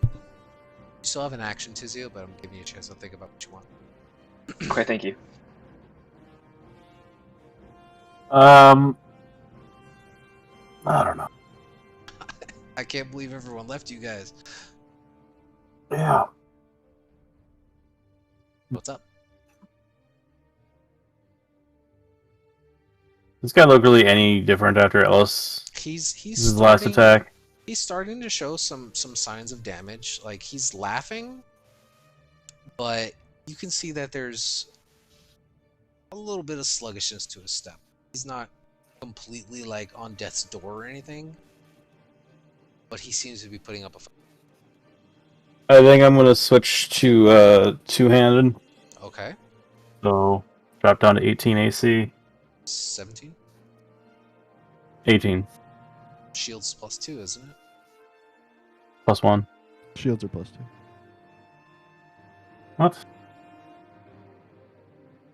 You still have an action, Tizio, but I'm giving you a chance to think about what you want. Okay, thank you. I don't know. I can't believe everyone left you guys. Yeah. What's up? This guy look really any different after Ellis? He's This is his last attack. He's starting to show some signs of damage. Like, he's laughing, but you can see that there's a little bit of sluggishness to his step. He's not completely like on death's door or anything, but he seems to be putting up a fight. I think I'm gonna switch to two-handed. Okay. So drop down to 18 AC. 17. 18 Shields +2, isn't it? +1. Shields are +2. What?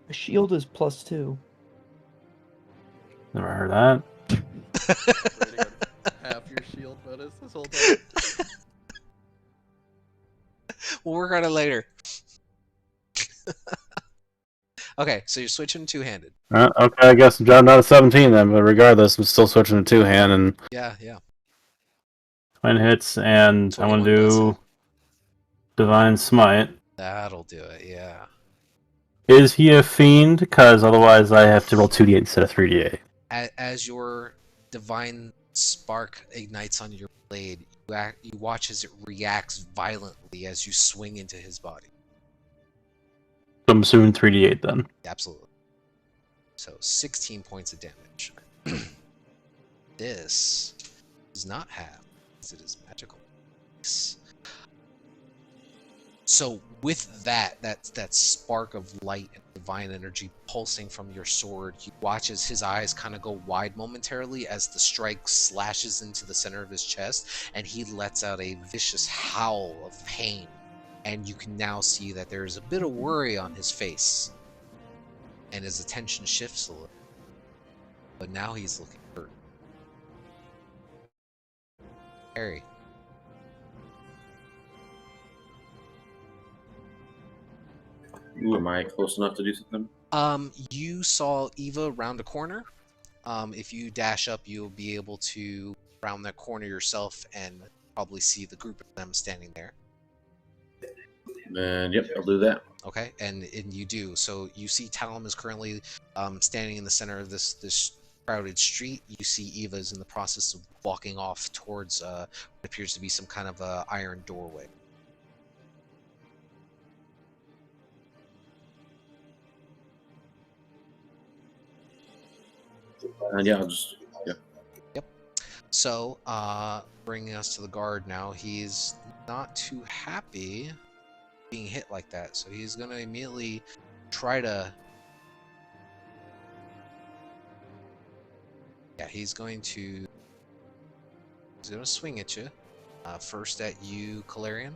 A shield is +2. Never heard that. Half your shield bonus this whole time. We'll work on it later. Okay, so you're switching two-handed. Okay, I guess I'm dropping down to 17 then, but regardless, I'm still switching to two-hand, and Yeah. twin hits, and I want to 21 does do it. Divine Smite. That'll do it, yeah. Is he a fiend? Because otherwise I have to roll 2d8 instead of 3d8. As your divine spark ignites on your blade, you watch as it reacts violently as you swing into his body. So I'm assuming 3d8 then. Absolutely. So 16 points of damage. This does not have, as it is magical. So with that spark of light and divine energy pulsing from your sword, you watch as his eyes kind of go wide momentarily as the strike slashes into the center of his chest, and he lets out a vicious howl of pain. And you can now see that there is a bit of worry on his face, and his attention shifts a little. But now he's looking hurt. Harry. Ooh, am I close enough to do something? You saw Eva round a corner. If you dash up, you'll be able to round that corner yourself and probably see the group of them standing there. And yep, I'll do that. Okay, and you do. So you see Talum is currently standing in the center of this crowded street. You see Eva is in the process of walking off towards what appears to be some kind of iron doorway. And yeah, I'll just So, bringing us to the guard now, he's not too happy being hit like that. So he's going to immediately try to... Yeah, he's going to swing at you. First at you, Calarian.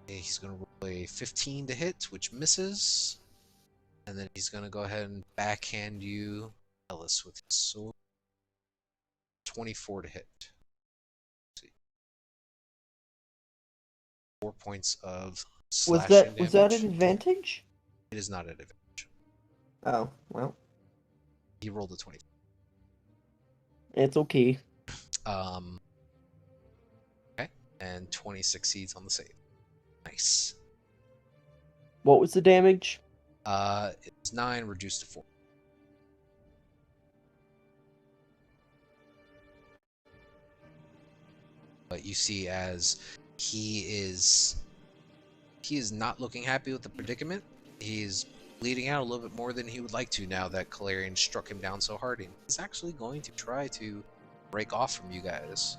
He's going to roll a 15 to hit, which misses. And then he's going to go ahead and backhand you, Ellis, with his sword. 24 to hit. Let's see. 4 points of slashing damage. Was that an advantage? It is not an advantage. Oh, well. He rolled a 20. It's okay. Okay. And 20 succeeds on the save. Nice. What was the damage? It's 9 reduced to 4. But you see as he is not looking happy with the predicament. He's bleeding out a little bit more than he would like to now that Calarian struck him down so hard. And he's actually going to try to break off from you guys,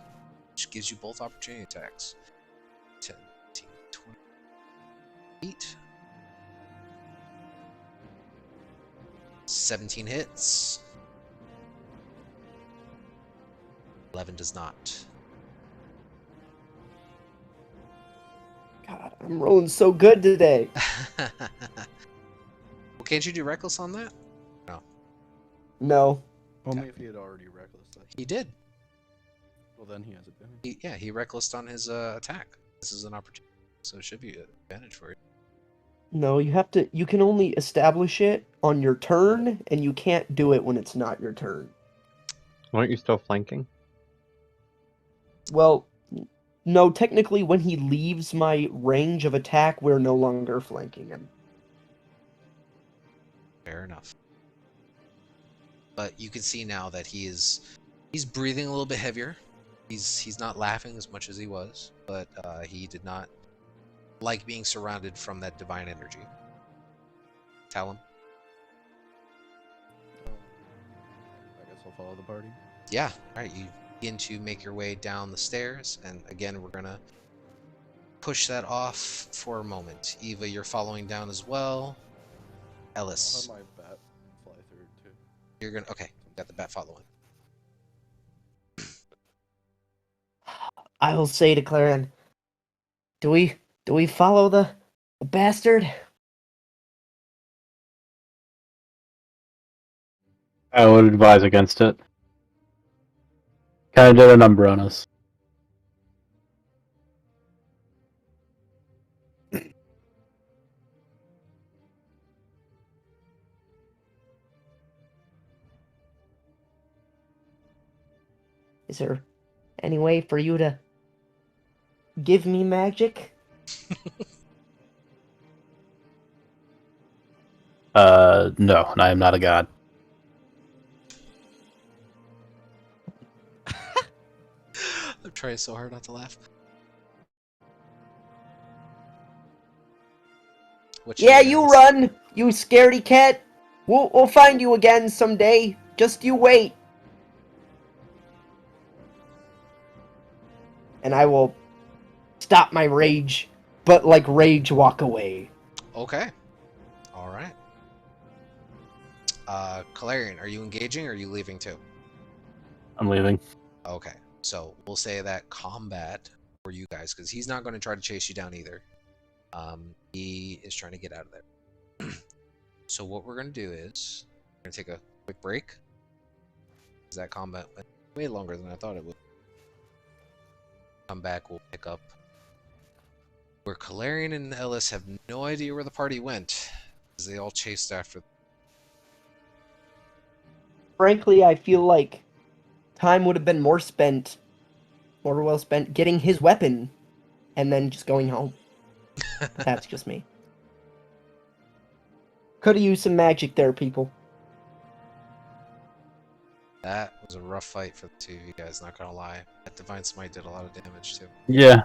which gives you both opportunity attacks. 10, 15, 28. 17 hits. 11 does not. God, I'm rolling so good today. Well, can't you do reckless on that? No. Only if he had already reckless. He did. Well, then he has advantage. He recklessed on his attack. This is an opportunity, so it should be an advantage for you. No, you can only establish it on your turn, and you can't do it when it's not your turn. Aren't you still flanking? Well, no, technically when he leaves my range of attack, we're no longer flanking him. Fair enough. But you can see now that he's breathing a little bit heavier. He's not laughing as much as he was, but he did not like being surrounded from that divine energy. Tell him. I guess I'll follow the party. Yeah, alright, you begin to make your way down the stairs, and again, we're gonna push that off for a moment. Eva, you're following down as well. Ellis. I'll have my bat fly through too. You're gonna... Okay, got the bat following. I will say to Clarion, do we follow the bastard? I would advise against it. Kind of did a number on us. Is there any way for you to give me magic? No, I am not a god. I'm trying so hard not to laugh. Yeah, you run, you scaredy cat. We'll find you again someday. Just you wait. And I will stop my rage but like rage walk away. Okay. All right. Calarian, are you engaging or are you leaving too? I'm leaving. Okay. So we'll say that combat for you guys, because he's not going to try to chase you down either. He is trying to get out of there. So what we're going to do is we're going to take a quick break. Because that combat went way longer than I thought it would. Come back, we'll pick up where Calarian and Ellis have no idea where the party went, as they all chased after. Frankly, I feel like time would have been more well spent getting his weapon and then just going home. That's just me. Could have used some magic there, people. That was a rough fight for the two of you guys, not gonna lie. That Divine Smite did a lot of damage too. Yeah.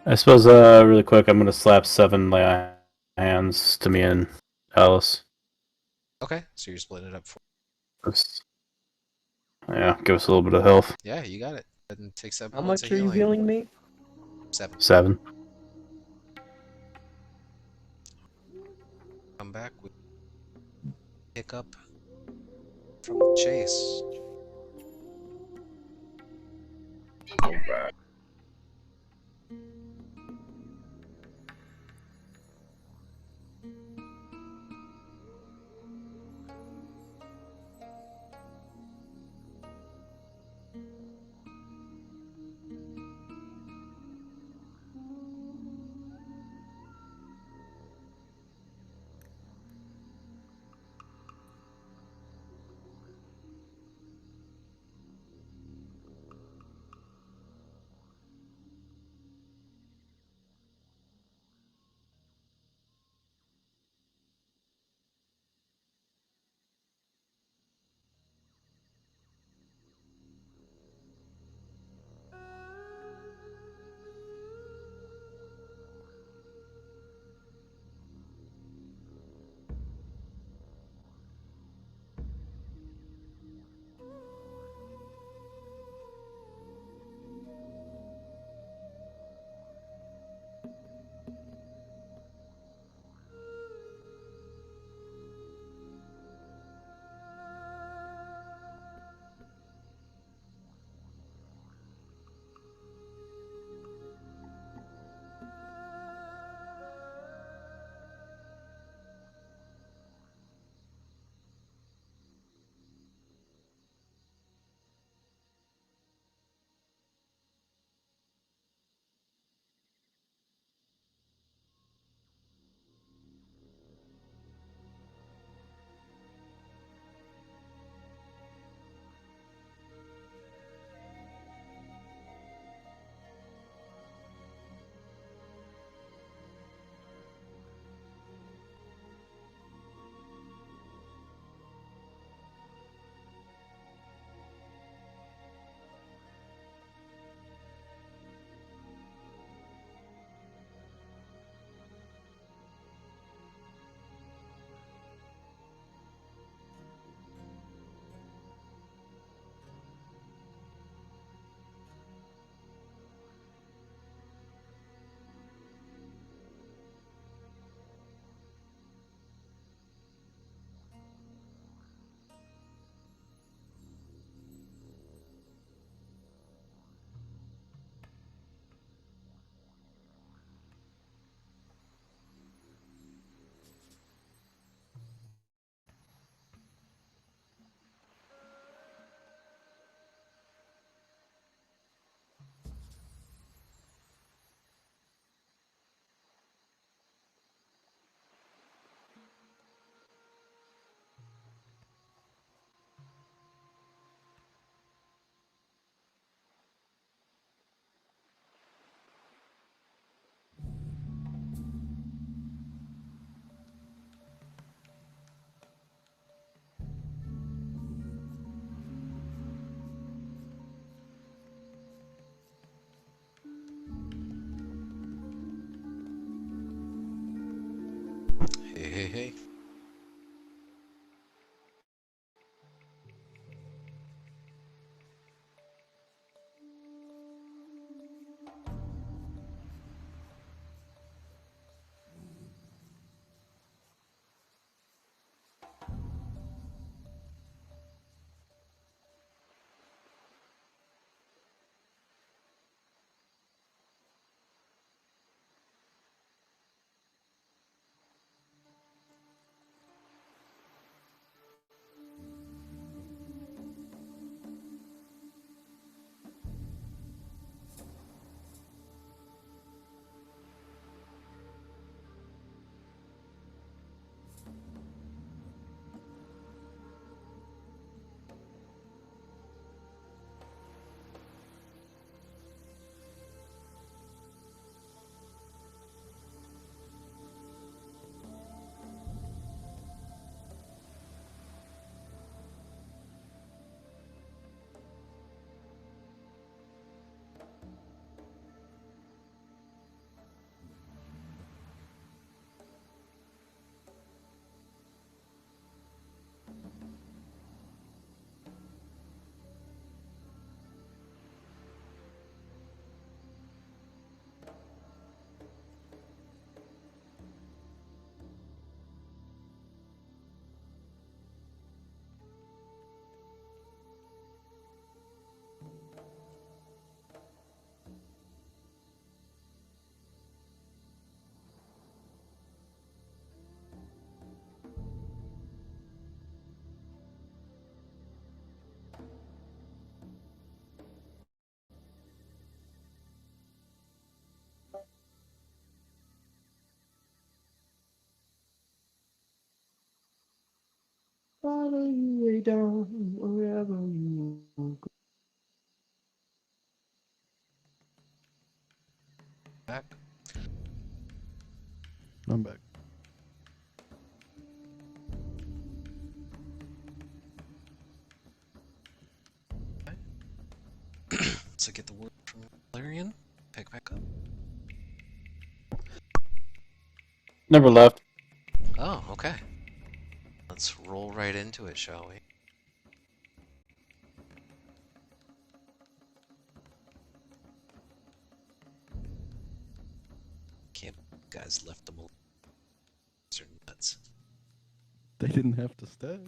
I suppose, really quick, I'm gonna slap 7 lay hands to me and Alice. Okay, so you're splitting it up for. Yeah, give us a little bit of health. Yeah, you got it. And take 7 How points much of are you healing. healing me? 7. 7. Come back. We pick up from the chase. Go back. Follow you way down wherever you go. Back. I'm back. So get the word from Valerian. Pick back up. Never left. Oh, okay. Let's roll right into it, shall we? Can't believe you guys left them alone. They're nuts. They didn't have to stay.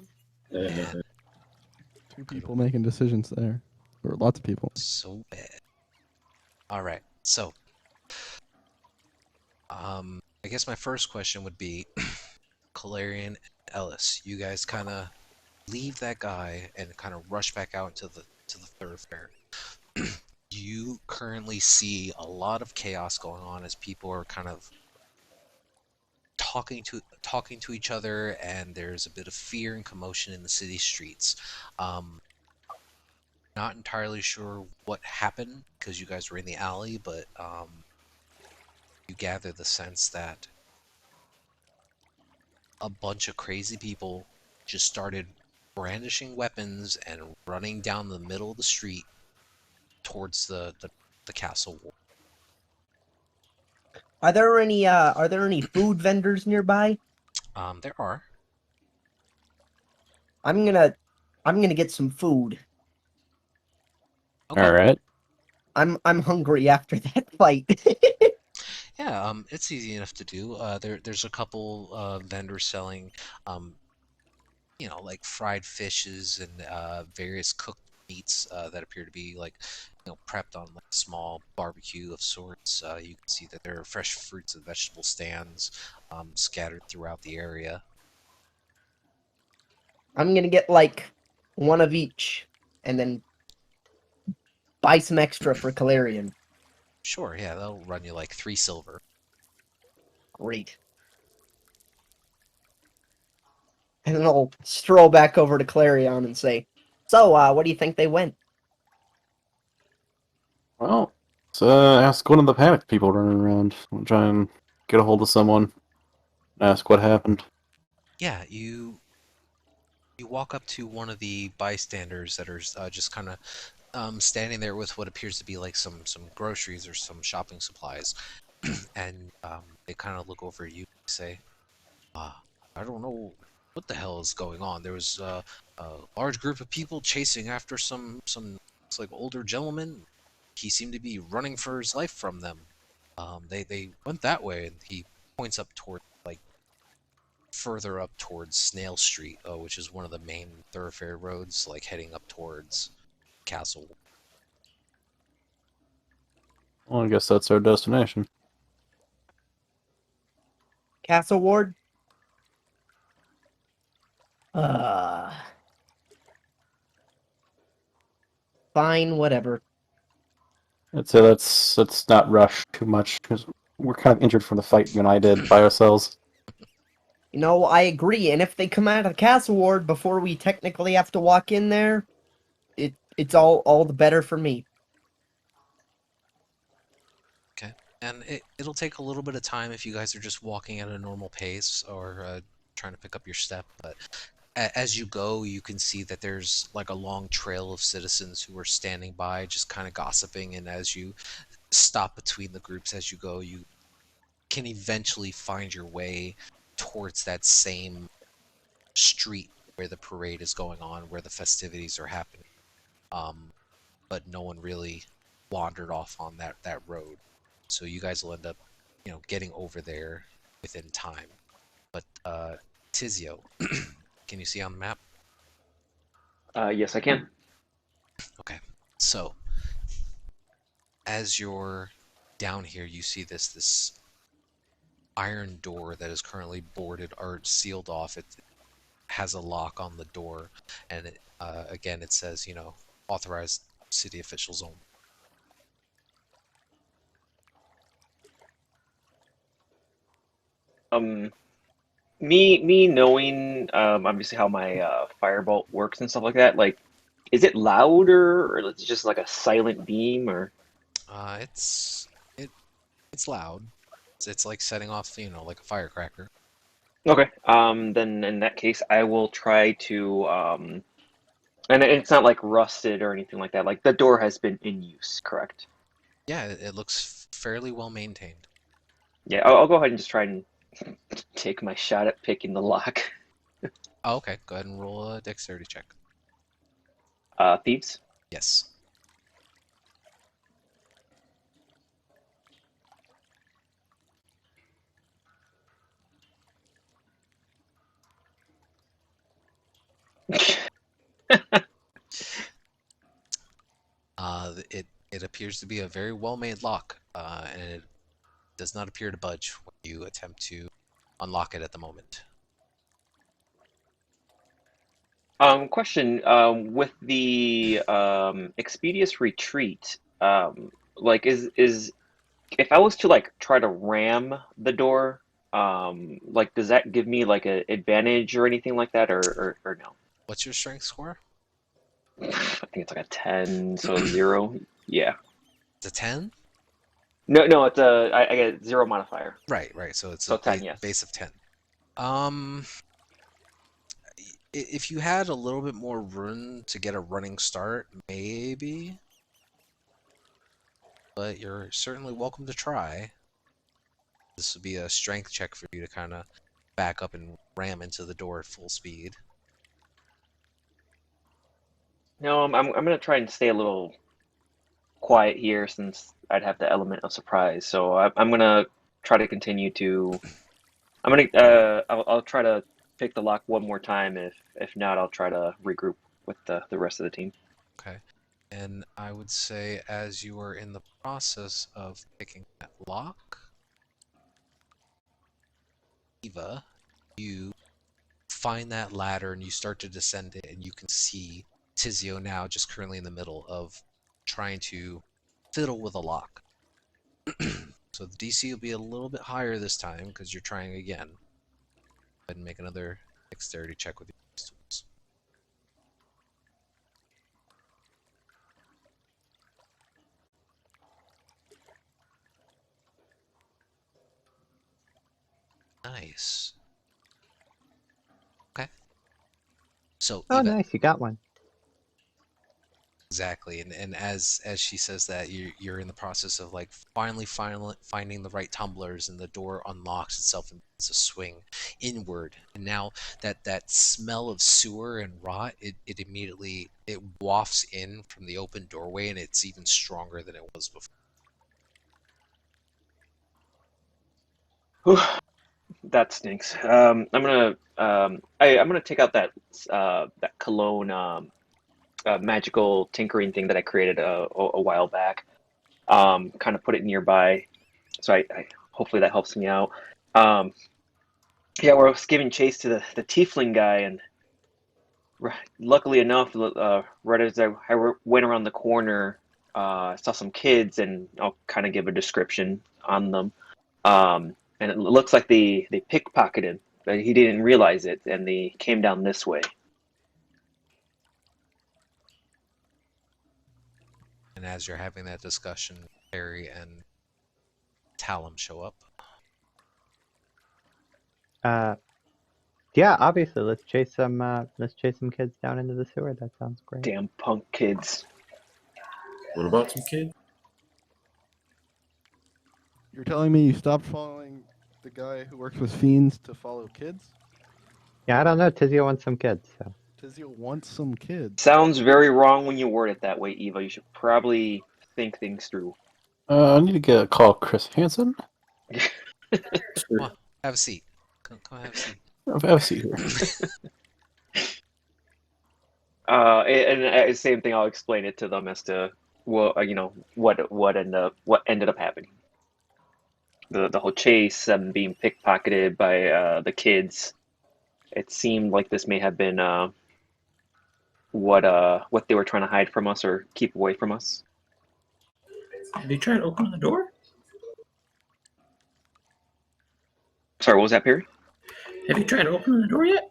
Man, Two Good people making decisions there, or lots of people. so bad. Alright, so I guess my first question would be Calarian and Ellis, you guys kinda leave that guy and kind of rush back out to the thoroughfare. You currently see a lot of chaos going on as people are kind of talking to each other, and there's a bit of fear and commotion in the city streets. Um, Not entirely sure what happened because you guys were in the alley, but you gather the sense that a bunch of crazy people just started brandishing weapons and running down the middle of the street towards the castle wall. Are there any food vendors nearby? There are. I'm gonna get some food. Okay. All right. I'm hungry after that fight. Yeah, it's easy enough to do. There's a couple vendors selling, um, like fried fishes and various cooked meats that appear to be like, prepped on like a small barbecue of sorts. You can see that there are fresh fruits and vegetable stands scattered throughout the area. I'm gonna get like one of each, and then buy some extra for Calarian. Sure, yeah, that'll run you like 3 silver. Great. And then I'll stroll back over to Clarion and say, "So, what do you think they went?" Well, let's ask one of the panicked people running around. We'll try and get a hold of someone. Ask what happened. Yeah, you walk up to one of the bystanders that are just kind of standing there with what appears to be like some groceries or some shopping supplies, and they kind of look over at you and say, I don't know what the hell is going on. There was a large group of people chasing after some it's like older gentleman. He seemed to be running for his life from them. They went that way, and he points up toward like further up towards Snail Street, which is one of the main thoroughfare roads, like heading up towards Castle. Well, I guess that's our destination. Castle Ward? Uh... Fine, whatever. I'd say let's not rush too much because we're kind of injured from the fight you and I did by ourselves. You know, I agree, and if they come out of the Castle Ward before we technically have to walk in there, it's all the better for me. Okay. And it'll take a little bit of time if you guys are just walking at a normal pace or trying to pick up your step, but as you go, you can see that there's like a long trail of citizens who are standing by, just kind of gossiping, and as you stop between the groups as you go, you can eventually find your way towards that same street where the parade is going on, where the festivities are happening. But no one really wandered off on that road. So you guys will end up, getting over there within time. But Tizio, can you see on the map? Yes, I can. Okay. So as you're down here, you see this iron door that is currently boarded or sealed off. It has a lock on the door, and again it says, authorized city officials only. me knowing obviously how my firebolt works and stuff like that, like, is it louder or is it just like a silent beam or? It's it's loud. It's like setting off, like a firecracker. Okay. Then in that case, I will try to and it's not like rusted or anything like that. Like the door has been in use, correct? Yeah, it looks fairly well maintained. Yeah, I'll go ahead and just try and take my shot at picking the lock. Oh, okay. Go ahead and roll a dexterity check. Thieves. Yes. It appears to be a very well-made lock, and it does not appear to budge when you attempt to unlock it at the moment. Question. With the Expedious Retreat, like is if I was to like try to ram the door, like does that give me like a advantage or anything like that, or no? What's your strength score? I think it's like a 10, so 0. Yeah. It's a 10? No, it's I get 0 modifier, Right. So it's so a 10. Yes. base of 10. Um, if you had a little bit more room to get a running start, maybe. But you're certainly welcome to try. This would be a strength check for you to kind of back up and ram into the door at full speed. No, I'm gonna try and stay a little quiet here since I'd have the element of surprise. So I'm gonna try to continue to. I'll try to pick the lock one more time. If not, I'll try to regroup with the rest of the team. Okay. And I would say as you are in the process of picking that lock, Eva, you find that ladder and you start to descend it, and you can see Tizio now just currently in the middle of trying to fiddle with a lock. So the DC will be a little bit higher this time because you're trying again. Go ahead and make another dexterity check with your tools. Nice. Okay. So Oh, Eva, nice, you got one. exactly, and as she says that, you're in the process of like finally finding the right tumblers, and the door unlocks itself and begins to swing inward. And now that smell of sewer and rot, it immediately it wafts in from the open doorway, and it's even stronger than it was before. Whew, that stinks. I'm gonna take out that cologne magical tinkering thing that I created a while back. Kind of put it nearby, so I hopefully that helps me out. Um, yeah, we're giving chase to the tiefling guy, and luckily enough, right as I went around the corner, I saw some kids, and I'll kind of give a description on them. And it looks like they pickpocketed, but he didn't realize it, and they came down this way. And as you're having that discussion, Harry and Talum show up. Yeah, obviously, let's chase some kids down into the sewer. That sounds great. Damn punk kids. What about some kid? You're telling me you stopped following the guy who works with fiends to follow kids? Yeah, I don't know. Tizio wants some kids, so. Tizio wants some kids. Sounds very wrong when you word it that way, Eva. You should probably think things through. I need to call Chris Hansen. Come on, have a seat. Come have a seat. Have a seat here. And same thing. I'll explain it to them as to what ended up happening. The whole chase and being pickpocketed by the kids. It seemed like this may have been what they were trying to hide from us or keep away from us. Did he try to open the door? Sorry, what was that, Perry? Have you tried opening the door yet?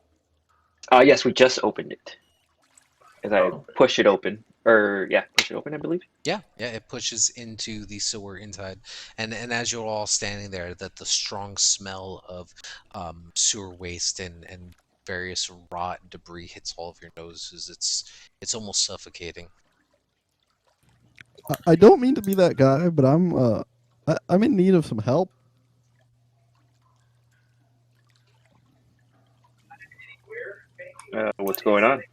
Yes, we just opened it. As I Oh. push it open, push it open, I believe. Yeah, it pushes into the sewer inside, and as you're all standing there, that the strong smell of sewer waste and various rot debris hits all of your noses. It's almost suffocating. I don't mean to be that guy, but I'm in need of some help. What's going on?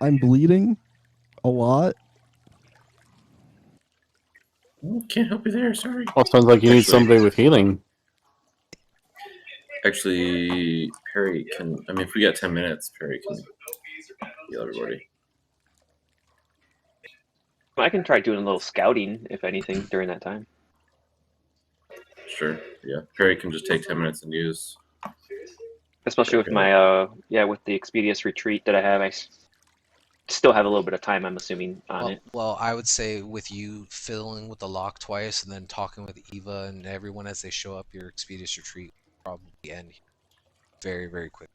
I'm bleeding a lot. Oh, can't help you there. Sorry. Well, sounds like you need Actually- somebody with healing. Actually, Perry can. I mean, if we got 10 minutes, Perry can heal everybody. I can try doing a little scouting, if anything, during that time. Sure. Yeah. Perry can just take 10 minutes and use. Especially with Okay. my with the Expedious Retreat that I have, still have a little bit of time, I'm assuming, on it. Well, I would say with you fiddling with the lock twice and then talking with Eva and everyone as they show up, your Expedious Retreat will probably end very, very quick.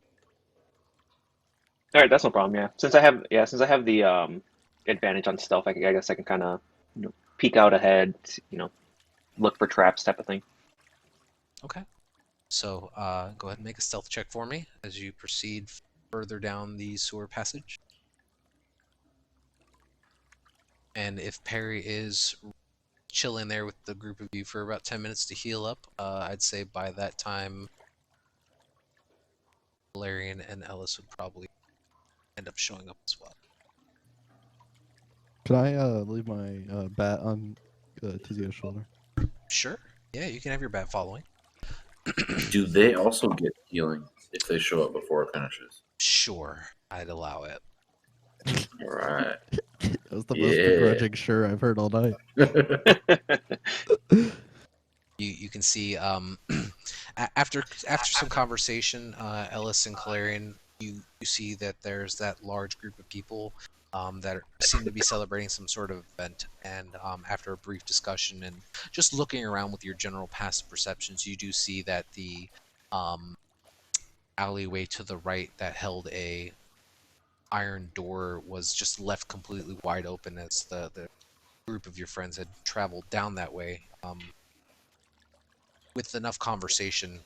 All right, that's no problem. Yeah, since I have the advantage on stealth, I guess I can kind of peek out ahead, look for traps, type of thing. Okay. So go ahead and make a stealth check for me as you proceed further down the sewer passage. And if Perry is chilling there with the group of you for about 10 minutes to heal up, I'd say by that time, Valerian and Ellis would probably end up showing up as well. Can I leave my bat on Tizio's shoulder? Sure. Yeah, you can have your bat following. Do they also get healing if they show up before it finishes? Sure, I'd allow it. All right. That was the most Yeah. begrudging sure I've heard all night. You can see after some conversation, Ellis and Clarion, you see that there's that large group of people that seem to be celebrating some sort of event, and after a brief discussion and just looking around with your general passive perceptions, you do see that the alleyway to the right that held a iron door was just left completely wide open as the group of your friends had traveled down that way. With enough conversation,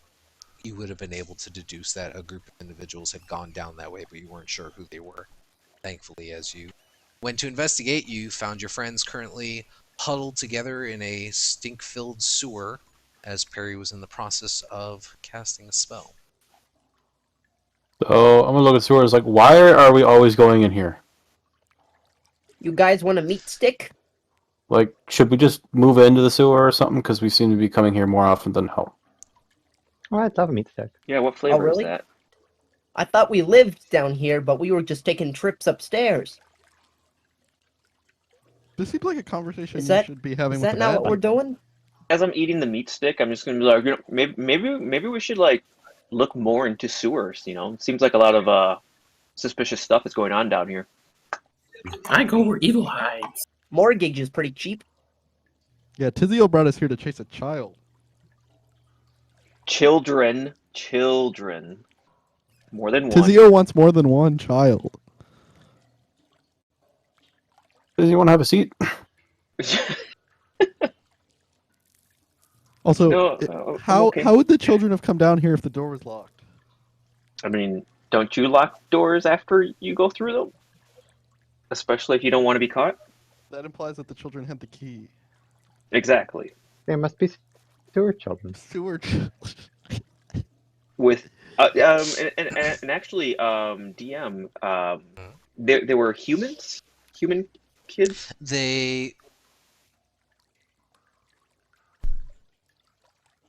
you would have been able to deduce that a group of individuals had gone down that way, but you weren't sure who they were. Thankfully, as you went to investigate, you found your friends currently huddled together in a stink-filled sewer as Perry was in the process of casting a spell. So I'm gonna look at sewers like, why are we always going in here? You guys want a meat stick? Like, should we just move into the sewer or something? Because we seem to be coming here more often than home. Oh, I'd love a meat stick. Yeah, what flavor really? is that? I thought we lived down here, but we were just taking trips upstairs. This seems like a conversation Is you that- should be having Is with that the not bad what we're people. doing? As I'm eating the meat stick, I'm just gonna be like, maybe we should like look more into sewers. It seems like a lot of suspicious stuff is going on down here. I go where evil hides. Mortgage is pretty cheap. Yeah, Tizio brought us here to chase a child. Children, more than one. Tizio wants more than one child. Does you want to have a seat? Also, No, I'm how okay. would the children have come down here if the door was locked? I mean, don't you lock doors after you go through them? Especially if you don't want to be caught? That implies that the children had the key. Exactly. They must be sewer children. Sewer children. With and actually, DM, they were human kids. They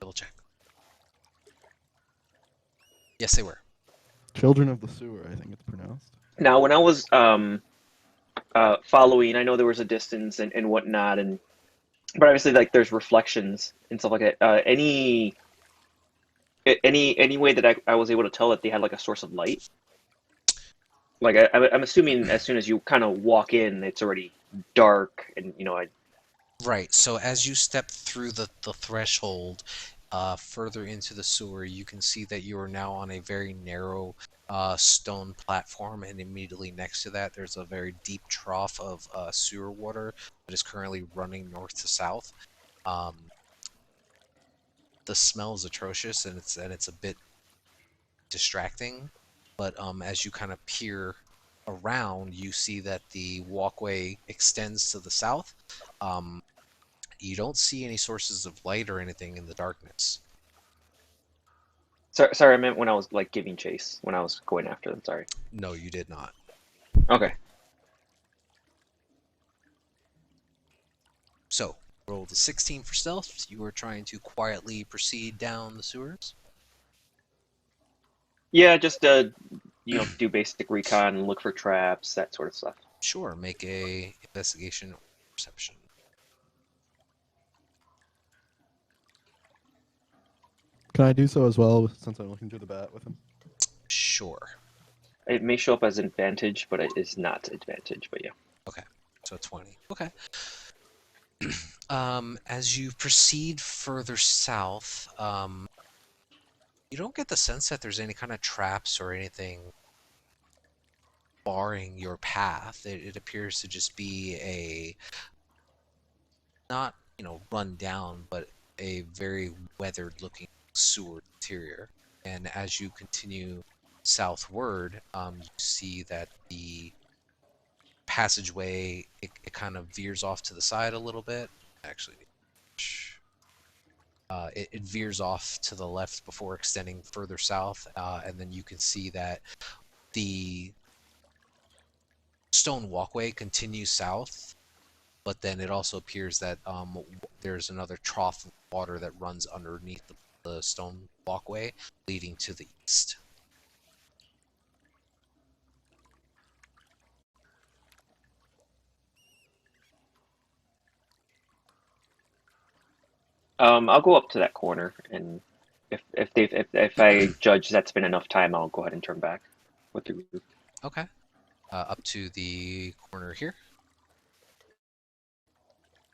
double check. Yes, they were. Children of the sewer, I think it's pronounced. Now, when I was following, I know there was a distance and whatnot, but obviously, like, there's reflections and stuff like that. Any way that I was able to tell that they had like a source of light? Like, I'm assuming as soon as you kind of walk in, it's already dark, and Right. So as you step through the threshold, further into the sewer, you can see that you are now on a very narrow stone platform, and immediately next to that, there's a very deep trough of sewer water that is currently running north to south. The smell is atrocious, and it's a bit distracting. But as you kind of peer around, you see that the walkway extends to the south. You don't see any sources of light or anything in the darkness. Sorry, I meant when I was like giving chase, when I was going after them. Sorry. No, you did not. Okay. So, roll the 16 for stealth. You are trying to quietly proceed down the sewers. Yeah, just do basic recon, look for traps, that sort of stuff. Sure, make a investigation or perception. Can I do so as well since I'm looking through the bat with him? Sure. It may show up as advantage, but it is not advantage. But yeah. Okay, so 20. Okay. As you proceed further south, you don't get the sense that there's any kind of traps or anything barring your path. It appears to just be a not, run down, but a very weathered looking sewer interior. And as you continue southward, you see that the passageway, it kind of veers off to the side a little bit. Actually, it veers off to the left before extending further south, and then you can see that the stone walkway continues south, but then it also appears that there's another trough of water that runs underneath the stone walkway, leading to the east. I'll go up to that corner, and if I judge that's been enough time, I'll go ahead and turn back with the group. Okay. Up to the corner here.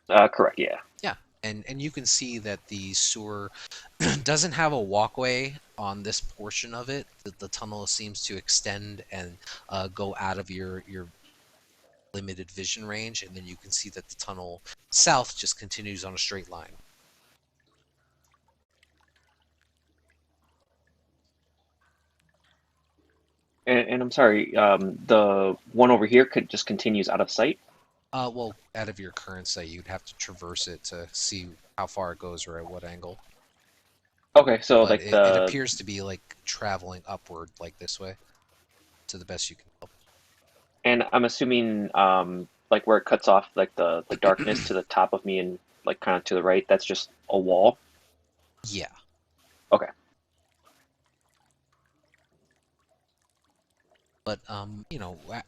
Correct. Yeah. Yeah, and you can see that the sewer doesn't have a walkway on this portion of it. The tunnel seems to extend and go out of your limited vision range, and then you can see that the tunnel south just continues on a straight line. And I'm sorry, the one over here just continues out of sight. Well, out of your current sight, you'd have to traverse it to see how far it goes or at what angle. Okay, so But like it the appears to be like traveling upward, like this way, to the best you can tell. and I'm assuming like where it cuts off, like the darkness to the top of me and like kind of to the right, that's just a wall. Yeah. Okay. But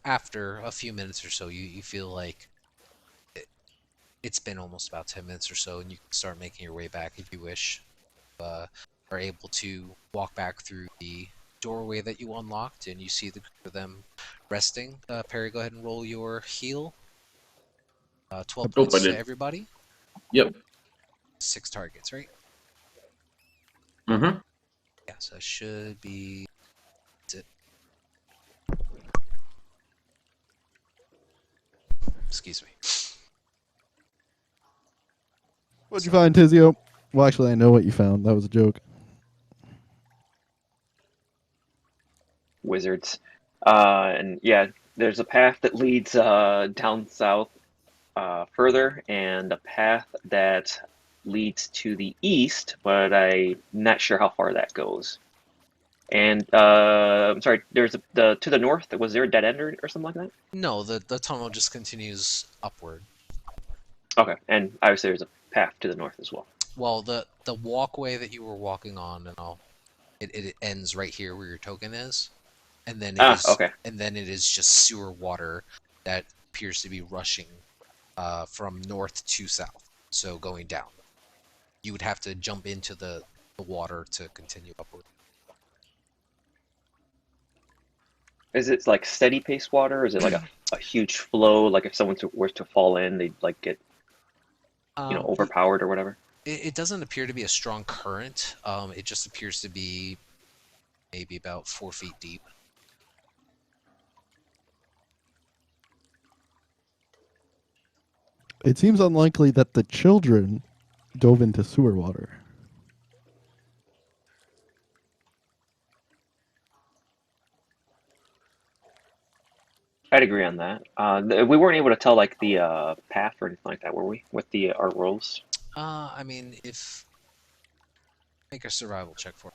after a few minutes or so, you feel like it's been almost about 10 minutes or so, and you can start making your way back if you wish. Are able to walk back through the doorway that you unlocked, and you see the group of them resting. Perry, go ahead and roll your heal. 12 Nope, points I to did. everybody. Yep. 6 targets, right? Mm-hmm. Yeah, so that should be... That's it. Excuse me. What'd you find, Tizio? Well, actually, I know what you found. That was a joke. Wizards. And yeah, there's a path that leads down south further, and a path that leads to the east, but I'm not sure how far that goes. And I'm sorry, there's to the north. Was there a dead end or something like that? No, the tunnel just continues upward. Okay, and obviously there's a path to the north as well. Well, the walkway that you were walking on, and it ends right here where your token is, and then Okay. and then it is just sewer water that appears to be rushing from north to south, so going down. You would have to jump into the water to continue upward. Is it like steady pace water, or is it like a huge flow? Like if someone were to fall in, they'd like get overpowered or whatever. It doesn't appear to be a strong current. It just appears to be maybe about 4 feet deep. It seems unlikely that the children dove into sewer water. I'd agree on that. We weren't able to tell like the path or anything like that, were we? With the our rolls. I mean, if make a survival check for it.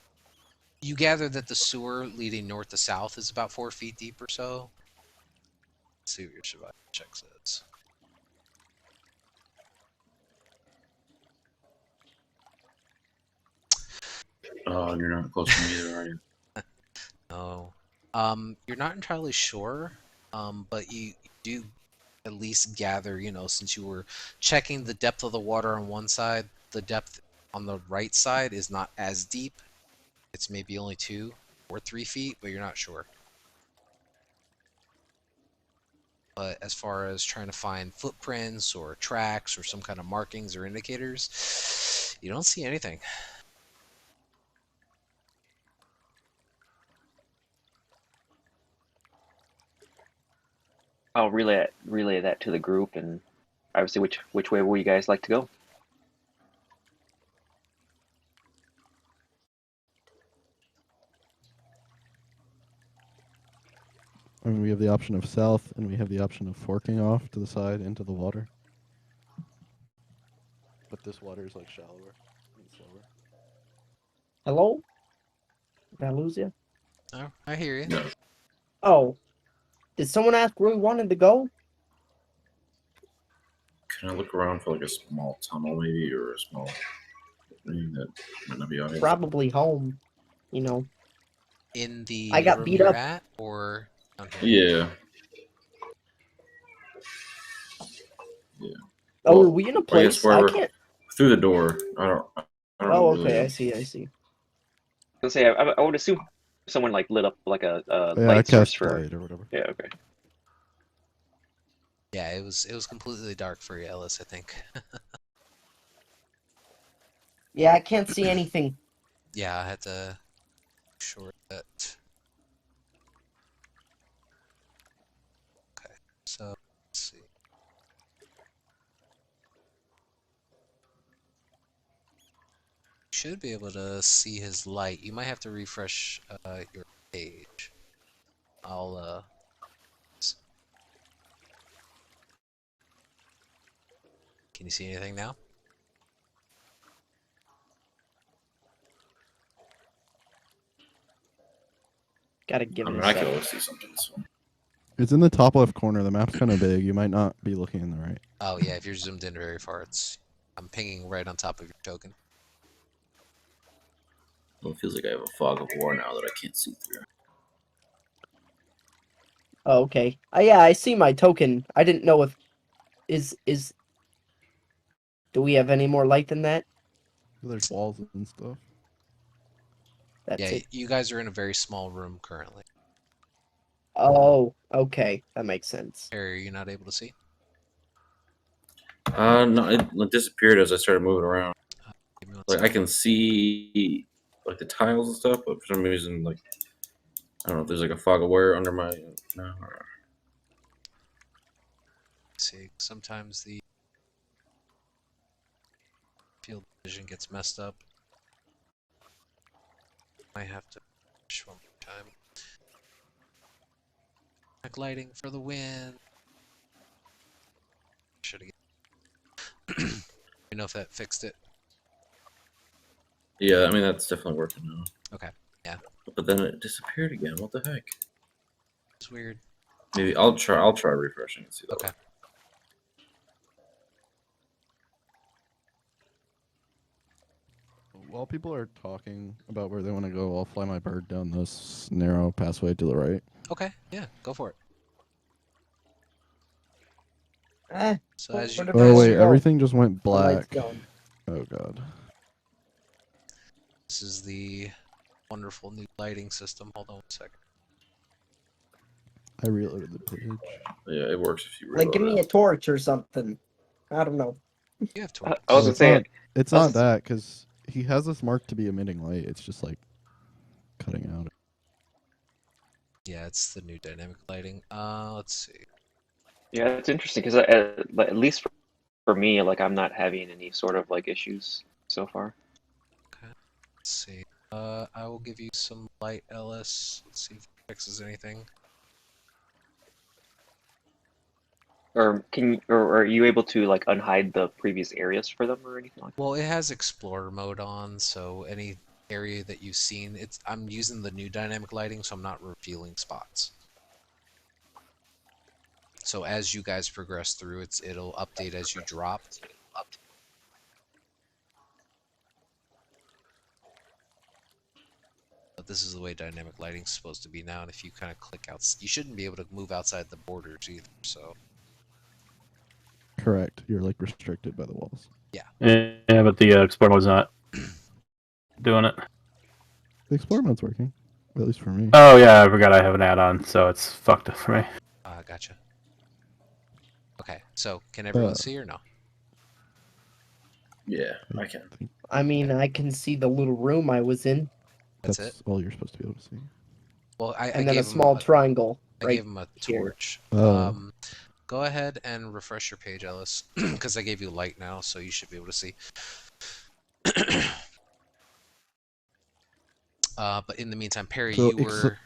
You gather that the sewer leading north to south is about 4 feet deep or so. Let's see what your survival check says. Oh, you're not close to me either, are you? No. You're not entirely sure, but you do at least gather, since you were checking the depth of the water on one side, the depth on the right side is not as deep. It's maybe only 2 or 3 feet, but you're not sure. But as far as trying to find footprints or tracks or some kind of markings or indicators, you don't see anything. I'll relay that to the group, and obviously which way will you guys like to go? I mean, we have the option of south, and we have the option of forking off to the side into the water. But this water is like shallower and slower. Hello? Did I lose you? Oh, I hear you. No. Oh. Did someone ask where we wanted to go? Can I look around for like a small tunnel maybe, or a small thing that might not be obvious? Probably home. You know. In the I got room beat you're up. at, or down here? Yeah. Oh, Well, are we in a I guess place? I wherever can't. through the door. I don't Oh, know really. okay. I see. Let's say I would assume someone like lit up like a Yeah, I light source cast for. light or whatever. Yeah. Okay. Yeah, it was completely dark for you, Ellis, I think. Yeah, I can't see anything. Yeah, I had to short that. Okay, so let's see. You should be able to see his light. You might have to refresh your page. I'll Can you see anything now? Gotta give I it mean, a I can second. always see something. So. It's in the top left corner. The map's kind of big. You might not be looking in the right. Oh yeah, if you're zoomed in very far, I'm pinging right on top of your token. Well, it feels like I have a fog of war now that I can't see through. Oh, okay. Yeah, I see my token. I didn't know if is. Do we have any more light than that? There's walls and stuff. That's Yeah, it. you guys are in a very small room currently. Oh, okay. That makes sense. Harry, are you not able to see? No, it disappeared as I started moving around. Give me one Like I second. can see like the tiles and stuff, but for some reason, like I don't know if there's like a fog of war under my. No. See, sometimes the field vision gets messed up. I have to finish one more time. Backlighting for the win. Should have. You know if that fixed it? Yeah, I mean that's definitely working now. Okay, yeah. But then it disappeared again. What the heck? It's weird. Maybe I'll try refreshing and see that. Okay. While people are talking about where they want to go, I'll fly my bird down this narrow passway to the right. Okay, yeah, go for it. So as you Where Oh guys wait, go? everything just went The light's black. gone. Oh god. This is the wonderful new lighting system. Hold on one second. I reloaded the page. Yeah, it works if you Like, give me a torch or something. I don't know. You have torches. I was Well, gonna it's say not. It's I was not gonna that because he has this marked to be emitting light. It's just like cutting out. Yeah, it's the new dynamic lighting. Let's see. yeah, it's interesting because at least for me, like I'm not having any sort of like issues so far. Okay. Let's see. I will give you some light, Ellis. Let's see if it fixes anything. Or or are you able to like unhide the previous areas for them or anything like that? Well, it has Explorer mode on, so any area that you've seen, I'm using the new dynamic lighting, so I'm not revealing spots. So as you guys progress through, it'll update as you drop. But this is the way dynamic lighting's supposed to be now, and if you kind of click out, you shouldn't be able to move outside the borders either. So Correct. You're like restricted by the walls. Yeah, but the Explorer mode's not doing it. The Explorer mode's working, at least for me. Oh yeah, I forgot I have an add-on, so it's fucked up for me. gotcha. Okay, so can everyone Uh, see or no? Yeah, I can. think I mean, I can see the little room I was in, That's it. all you're supposed to be able to see. Well, I and then a gave him small triangle I right gave him a here. torch. Oh. Go ahead and refresh your page, Ellis, because I gave you light now, so you should be able to see. But in the meantime, Perry, So you were.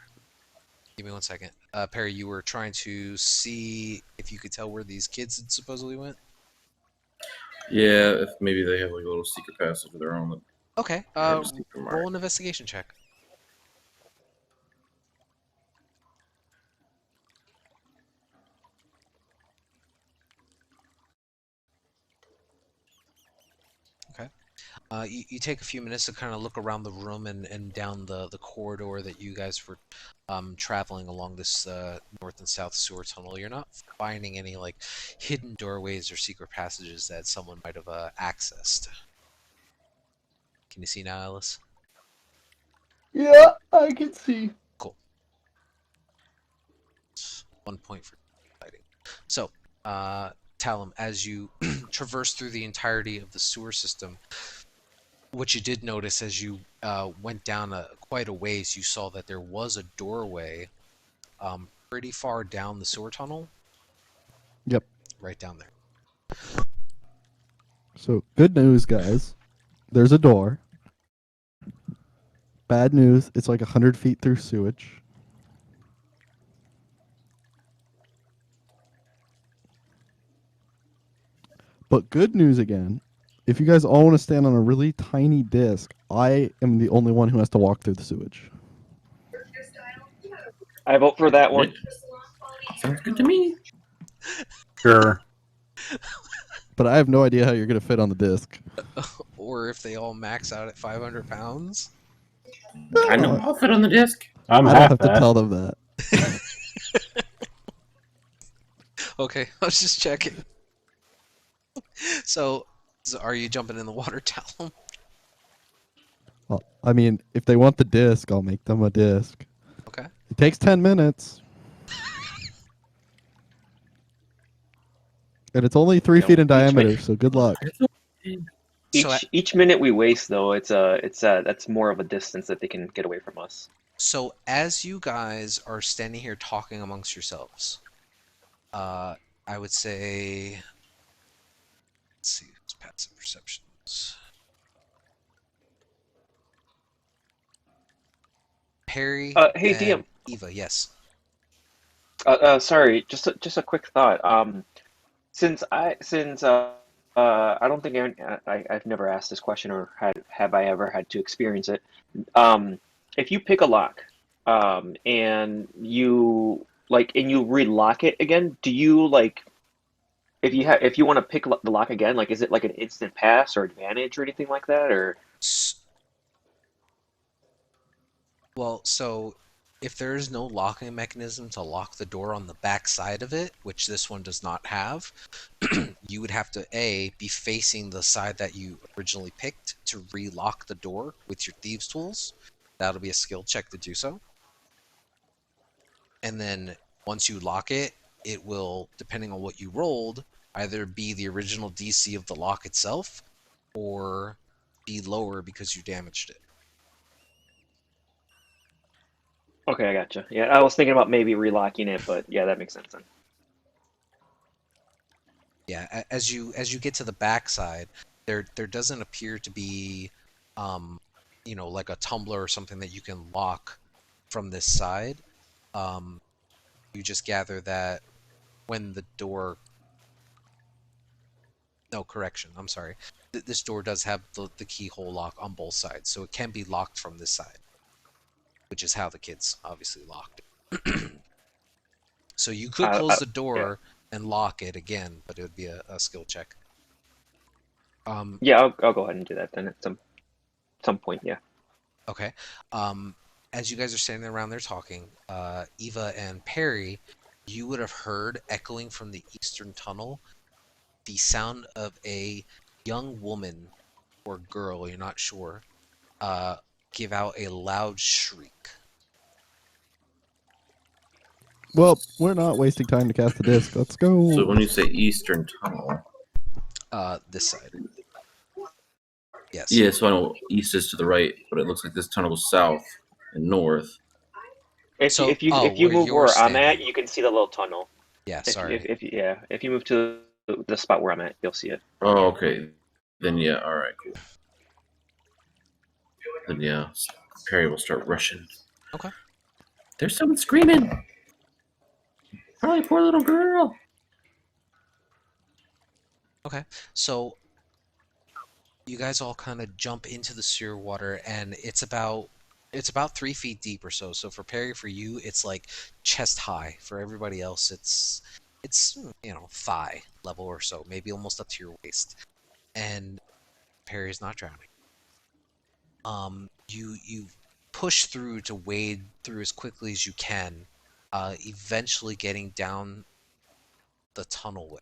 Give me 1 second. Perry, you were trying to see if you could tell where these kids had supposedly went. Yeah, if maybe they have like a little secret passage of their own. That Okay. I have to see from Roll an investigation check. Okay. You take a few minutes to kind of look around the room and down the corridor that you guys were traveling along this north and south sewer tunnel. You're not finding any like hidden doorways or secret passages that someone might have accessed. Can you see now, Alice? Yeah, I can see. Cool. 1 point for fighting. So, Talum, as you traverse through the entirety of the sewer system, what you did notice as you went down quite a ways, you saw that there was a doorway pretty far down the sewer tunnel. Yep. Right down there. So good news, guys. There's a door. Bad news. It's like 100 feet through sewage. But good news again. If you guys all want to stand on a really tiny disc, I am the only one who has to walk through the sewage. I vote for that one. Sounds good to me. Sure. But I have no idea how you're going to fit on the disc. Or if they all max out at 500 pounds. I know I'll fit on the disc. I'm I don't half have that. to tell them that. Okay, I was just checking. So are you jumping in the water, Talum? Well, I mean, if they want the disc, I'll make them a disc. Okay. It takes 10 minutes. And it's only 3 feet in diameter, so good luck. Each minute we waste though, that's more of a distance that they can get away from us. So as you guys are standing here talking amongst yourselves, I would say, let's see, who's passive perceptions. Perry Hey, and DM. Eva, yes. Sorry, just a quick thought. Since I don't think I've never asked this question or have I ever had to experience it. If you pick a lock, and you relock it again, do you like if you want to pick the lock again, like is it like an instant pass or advantage or anything like that, or? Well, so if there is no locking mechanism to lock the door on the back side of it, which this one does not have, you would have to be facing the side that you originally picked to relock the door with your thieves tools. That'll be a skill check to do so. And then once you lock it, it will, depending on what you rolled, either be the original DC of the lock itself, or be lower because you damaged it. Okay, I gotcha. Yeah, I was thinking about maybe relocking it, but yeah, that makes sense then. Yeah, as you get to the backside, there doesn't appear to be, like a tumbler or something that you can lock from this side. You just gather that when the door. No, correction. I'm sorry. This door does have the keyhole lock on both sides, so it can be locked from this side, which is how the kids obviously locked it. So you could close the door and lock it again, but it would be a skill check. Yeah, I'll go ahead and do that then at some point. Yeah. Okay. As you guys are standing around there talking, Eva and Perry, you would have heard echoing from the eastern tunnel the sound of a young woman or girl, you're not sure, give out a loud shriek. Well, we're not wasting time to cast the disc. Let's go. So when you say eastern tunnel, This side. Yes. yeah, so I know east is to the right, but it looks like this tunnel goes south and north. If you move where I'm at, you can see the little tunnel. Yeah, sorry. If you move to the spot where I'm at, you'll see it. Oh, okay. Then yeah, all right, cool. Then yeah, Perry will start rushing. Okay. There's someone screaming. Probably a poor little girl. Okay, so you guys all kind of jump into the sewer water, and it's about 3 feet deep or so. So for Perry, for you, it's like chest high. For everybody else, it's thigh level or so, maybe almost up to your waist. And Perry's not drowning. You push through to wade through as quickly as you can, eventually getting down the tunnel way.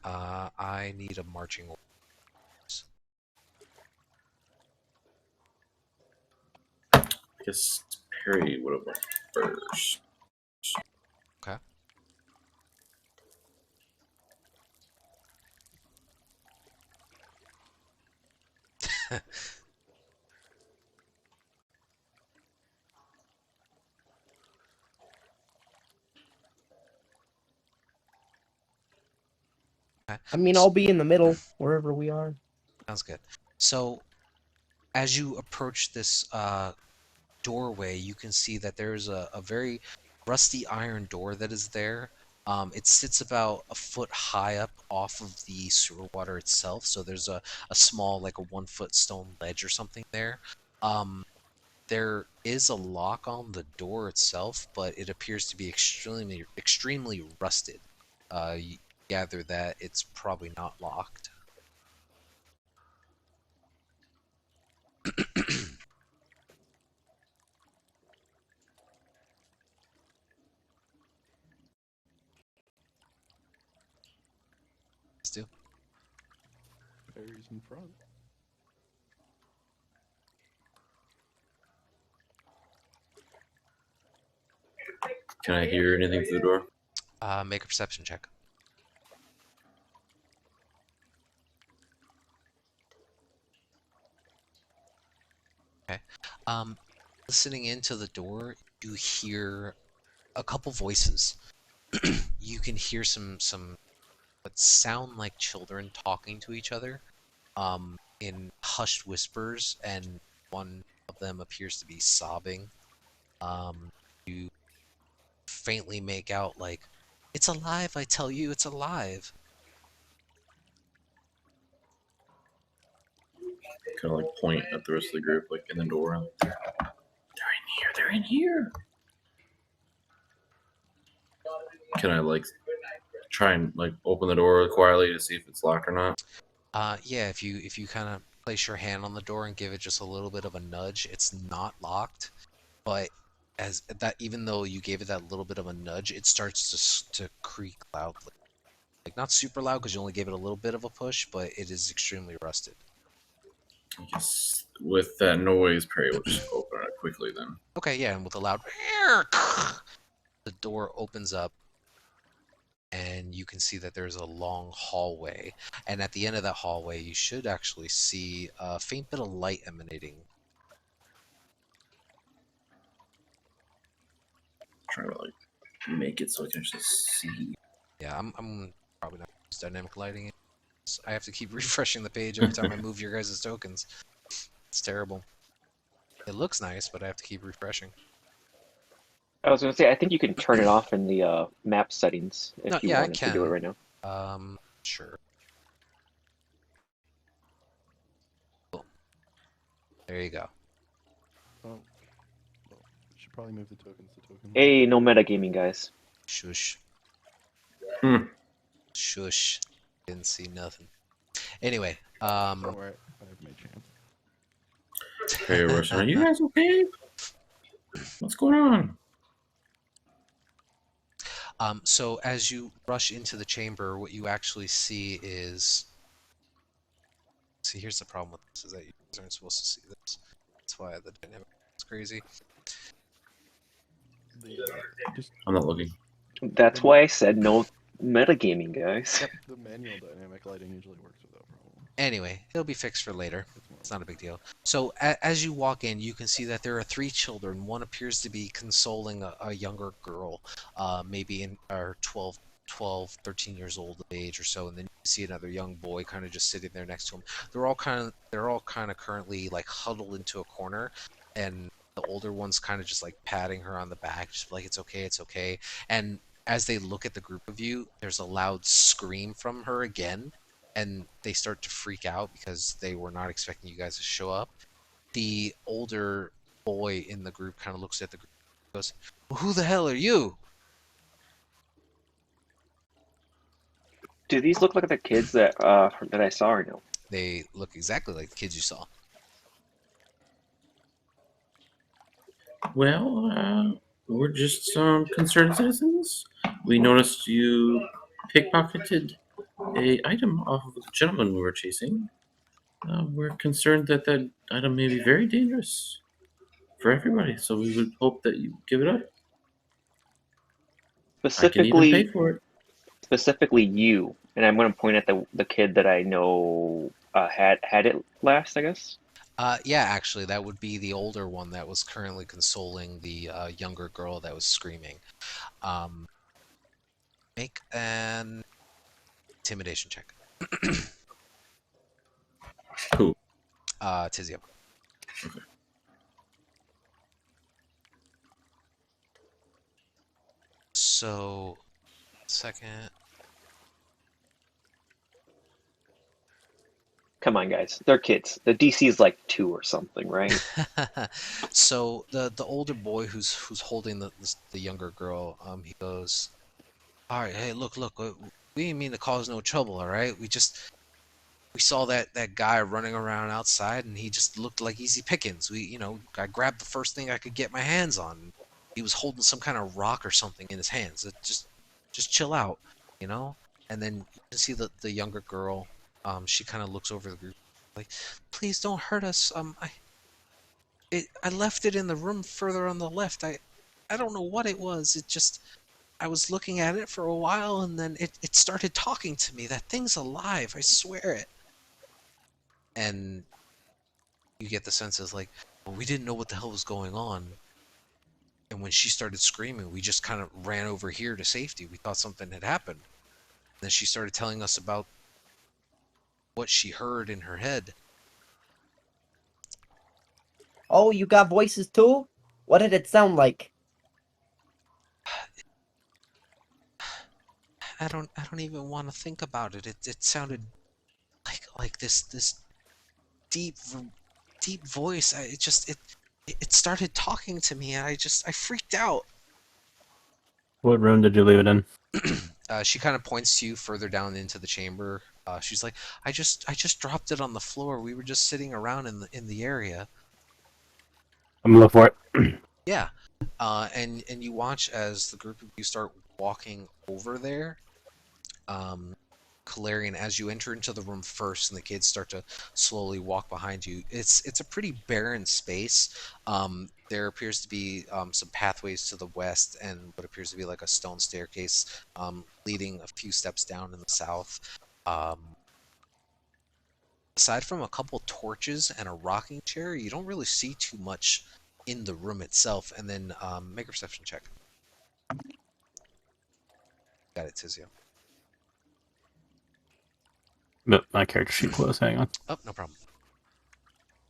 I need a marching order. I guess Perry would have went first. Okay. I mean, I'll be in the middle, wherever we are. Sounds good. So, as you approach this doorway, you can see that there's a very rusty iron door that is there. It sits about a foot high up off of the sewer water itself, so there's a small, like a 1-foot stone ledge or something there. There is a lock on the door itself, but it appears to be extremely rusted. You gather that it's probably not locked. Let's do. Perry's in front. Can I hear anything through the door? Make a perception check. Okay. Listening into the door, you hear a couple voices. You can hear some what sound like children talking to each other, in hushed whispers, and one of them appears to be sobbing. You faintly make out, like, "It's alive, I tell you, it's alive." Kind of like point at the rest of the group, like in the door. Like, they're in here. They're in here. Can I like try and like open the door quietly to see if it's locked or not? Yeah, if you kind of place your hand on the door and give it just a little bit of a nudge, it's not locked, but as that, even though you gave it that little bit of a nudge, it starts to creak loudly. Like, not super loud because you only gave it a little bit of a push, but it is extremely rusted. I guess with that noise, Perry will just open it quickly then. Okay, yeah, and with a loud the door opens up, and you can see that there's a long hallway. And at the end of that hallway, you should actually see a faint bit of light emanating. Trying to like make it so I can actually see. Yeah, I'm probably not use dynamic lighting. I have to keep refreshing the page every time I move your guys' tokens. It's terrible. It looks nice, but I have to keep refreshing. I was going to say, I think you can turn it off in the map settings if No, you yeah, I wanted to do it can. right now. Sure. Cool. There you go. Oh, well, should probably move the tokens to token. Hey, no metagaming, guys. Shush. Hmm. Shush. Didn't see nothing. Anyway, Don't worry, I have made chance. Hey, Russian, are you guys okay? What's going on? So as you rush into the chamber, what you actually see is... See, here's the problem with this, is that you guys aren't supposed to see this. That's why the dynamic is crazy. Just I'm not looking. That's why I said no metagaming, guys. the manual dynamic lighting usually works without problem. Anyway, it'll be fixed for later. It's more It's not a big deal. So as you walk in, you can see that there are 3 children. One appears to be consoling a younger girl, maybe in 12, 13 years old of age or so, and then you see another young boy kind of just sitting there next to him. They're all kind of currently like huddled into a corner, and the older one's kind of just like patting her on the back, just like, it's okay, it's okay. And as they look at the group of you, there's a loud scream from her again, and they start to freak out because they were not expecting you guys to show up. The older boy in the group kind of looks at the group and goes, well, who the hell are you? Do these look like the kids that that I saw or no? They look exactly like the kids you saw. Well, we're just some concerned citizens. We noticed you pickpocketed a item off of the gentleman we were chasing. We're concerned that that item may be very dangerous for everybody, so we would hope that you give it up. I can even pay for it. Specifically you, and I'm going to point at the kid that I know had it last, I guess. Yeah, actually, that would be the older one that was currently consoling the younger girl that was screaming. Make an intimidation check. Who? Tizia. Okay. So, second. Come on, guys, they're kids. The DC is like 2 or something, right? So the older boy who's holding the younger girl, he goes, all right, hey, look, we didn't mean to cause no trouble, all right? We saw that guy running around outside, and he just looked like easy pickings. I grabbed the first thing I could get my hands on. He was holding some kind of rock or something in his hands. Just chill out, you know? And then you can see the younger girl, she kind of looks over the group like, please don't hurt us. I left it in the room further on the left. I don't know what it was. I was looking at it for a while, and then it started talking to me. That thing's alive, I swear it. And you get the sense as like, well, we didn't know what the hell was going on. And when she started screaming, we just kind of ran over here to safety. We thought something had happened. And then she started telling us about what she heard in her head. Oh, you got voices too? What did it sound like? I don't even want to think about it. It sounded like this deep voice. It started talking to me, and I freaked out. What room did you leave it in? She kind of points to you further down into the chamber. She's like, I just dropped it on the floor. We were just sitting around in the area. I'm gonna look for it. Yeah. And you watch as the group of you start walking over there. Calarian, as you enter into the room first and the kids start to slowly walk behind you, it's a pretty barren space. There appears to be some pathways to the west and what appears to be like a stone staircase leading a few steps down in the south. Aside from a couple torches and a rocking chair, you don't really see too much in the room itself. And then make a perception check. Got it, Tizio. But my character sheet closed. Hang on. Oh, no problem.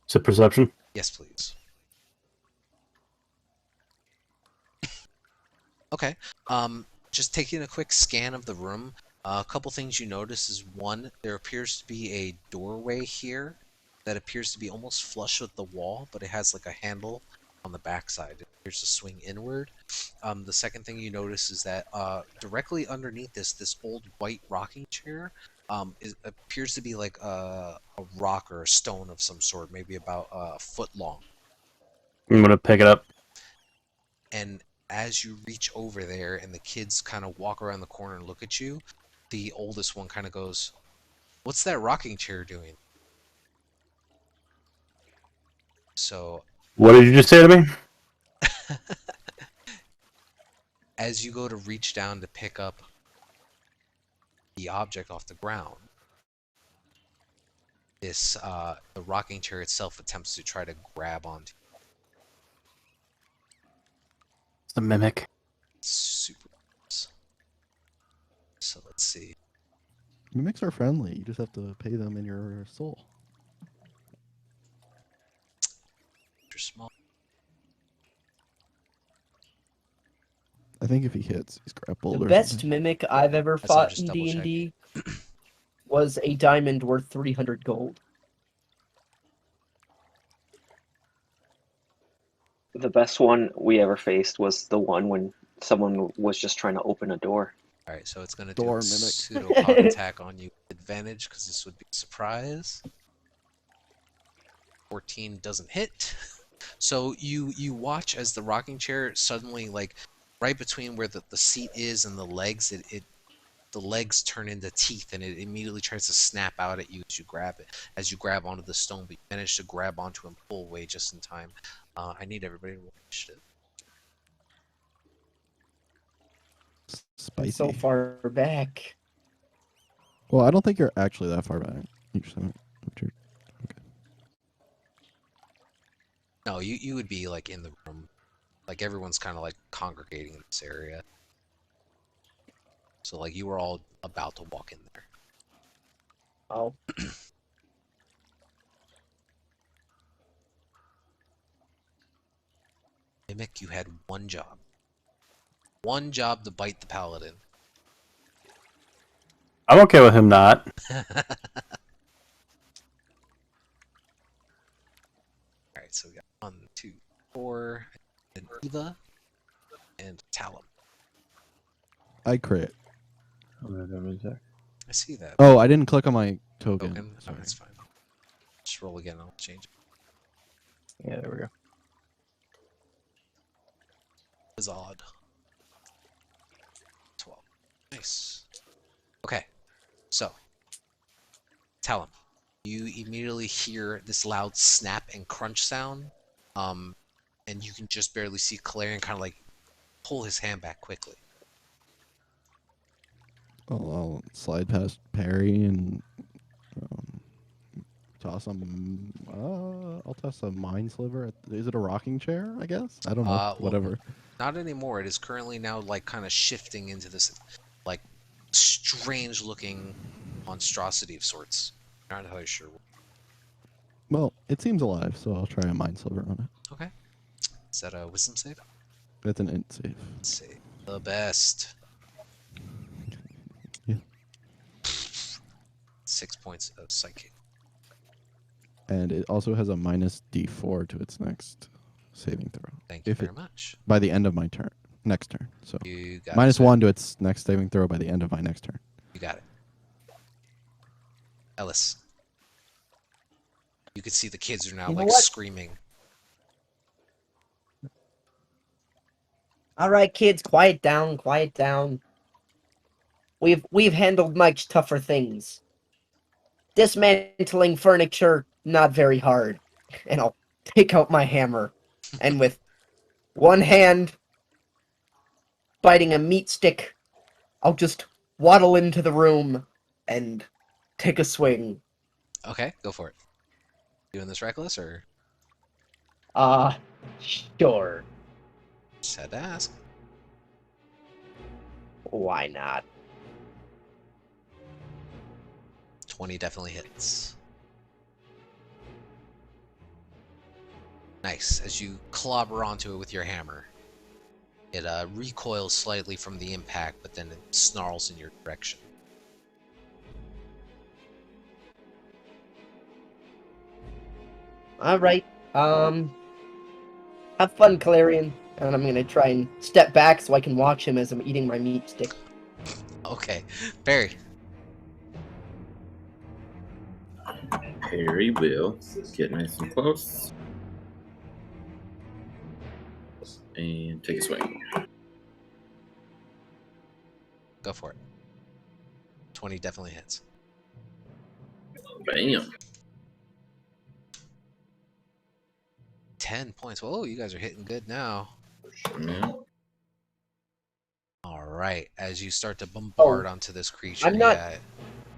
Is it perception? Yes, please. Okay. Just taking a quick scan of the room. A couple things you notice is one, there appears to be a doorway here that appears to be almost flush with the wall, but it has like a handle on the backside. It appears to swing inward. The second thing you notice is that directly underneath this old white rocking chair appears to be like a rock or a stone of some sort, maybe about a foot long. I'm gonna pick it up. And as you reach over there and the kids kind of walk around the corner and look at you, the oldest one kind of goes, "What's that rocking chair doing?" So What did you just say to me? as you go to reach down to pick up the object off the ground, this the rocking chair itself attempts to try to grab onto you. It's the mimic. Super. So let's see. Mimics are friendly. You just have to pay them in your soul. You're small. I think if he hits, he's grappled The or best something. mimic I've ever That's what I'm fought just in D&D double-checking. was a diamond worth 300 gold. The best one we ever faced was the one when someone was just trying to open a door. All right, so it's gonna do Door a mimic. pseudopod attack on you. Advantage because this would be a surprise. 14 doesn't hit. So you watch as the rocking chair suddenly, like right between where the seat is and the legs, the legs turn into teeth and it immediately tries to snap out at you as you grab it, as you grab onto the stone, but you manage to grab onto and pull away just in time. I need everybody to roll initiative. Spicy. So far back. Well, I don't think you're actually that far back. You just haven't moved your- No, you would be like in the room. Like everyone's kind of like congregating in this area. So like you were all about to walk in there. Oh. Mimic, you had one job. One job to bite the paladin. I'm okay with him not. Alright, so we got 1, 2, 4, and Eva, and Talum. I crit. I see that. Oh, I didn't click on my token. Token? Oh, Sorry. that's fine. Just roll again, I'll change it. Yeah, there we go. It's odd. 12. Nice. Okay, so Talum, you immediately hear this loud snap and crunch sound, and you can just barely see Calarian kind of like pull his hand back quickly. I'll slide past Perry and toss some. I'll toss a mind sliver. Is it a rocking chair? I guess. I don't know. Well, Whatever. Not anymore. It is currently now like kind of shifting into this like strange looking monstrosity of sorts. Not entirely sure. Well, it seems alive, so I'll try a mind sliver on it. Okay. Is that a wisdom save? It's an int save. Let's see. The best. Yeah. 6 points of psychic. And it also has a minus D4 to its next saving throw. Thank you If very it- much. By the end of my turn. Next turn. So You got minus it. 1 to its next saving throw by the end of my next turn. You got it. Ellis. You can see the kids are now You know like what? screaming. All right, kids, quiet down, quiet down. We've handled much tougher things. Dismantling furniture, not very hard. And I'll take out my hammer, and with one hand biting a meat stick, I'll just waddle into the room and take a swing. Okay, go for it. Doing this reckless or Uh, sure. just had to ask? Why not? 20 definitely hits. Nice. As you clobber onto it with your hammer, it recoils slightly from the impact, but then it snarls in your direction. Alright, have fun, Calarian. And I'm gonna try and step back so I can watch him as I'm eating my meat stick. Okay, Barry. Perry will get nice and close and take a swing. Go for it. 20 definitely hits. Bam. 10 points. Whoa, you guys are hitting good now. Yeah. All right. As you start to bombard onto this creature, I'm not- yeah.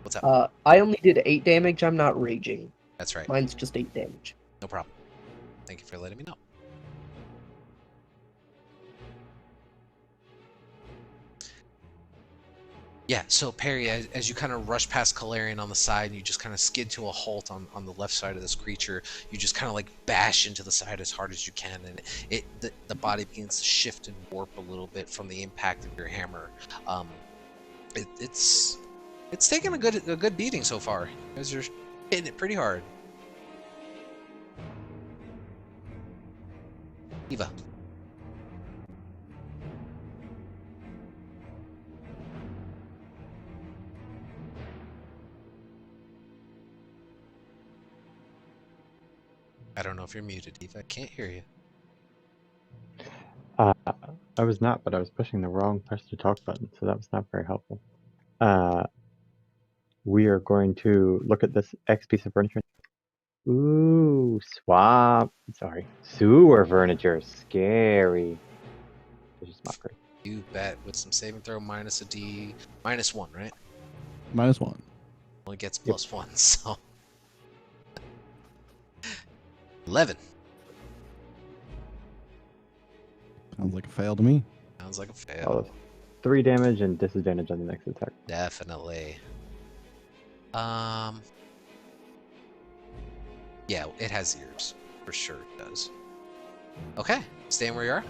What's up? I only did 8 damage, I'm not raging. That's right. Mine's just 8 damage. No problem. Thank you for letting me know. Yeah, so Perry, as you kind of rush past Calarian on the side, and you just kind of skid to a halt on the left side of this creature, you just kind of like bash into the side as hard as you can, and the body begins to shift and warp a little bit from the impact of your hammer. It's taken a good beating so far. You guys are hitting it pretty hard. Eva. I don't know if you're muted, Eva. I can't hear you. I was not, but I was pushing the wrong press to talk button, so that was not very helpful. We are going to look at this X piece of furniture. Ooh, sewer furniture, scary. It's just not great. You bet. With some saving throw minus a D, -1, right? -1. Only gets +1, so 11. Sounds like a fail to me. Sounds like a Oh, fail. that's 3 damage and disadvantage on the next attack. Definitely. Yeah, it has ears. For sure it does. Okay, staying where you are.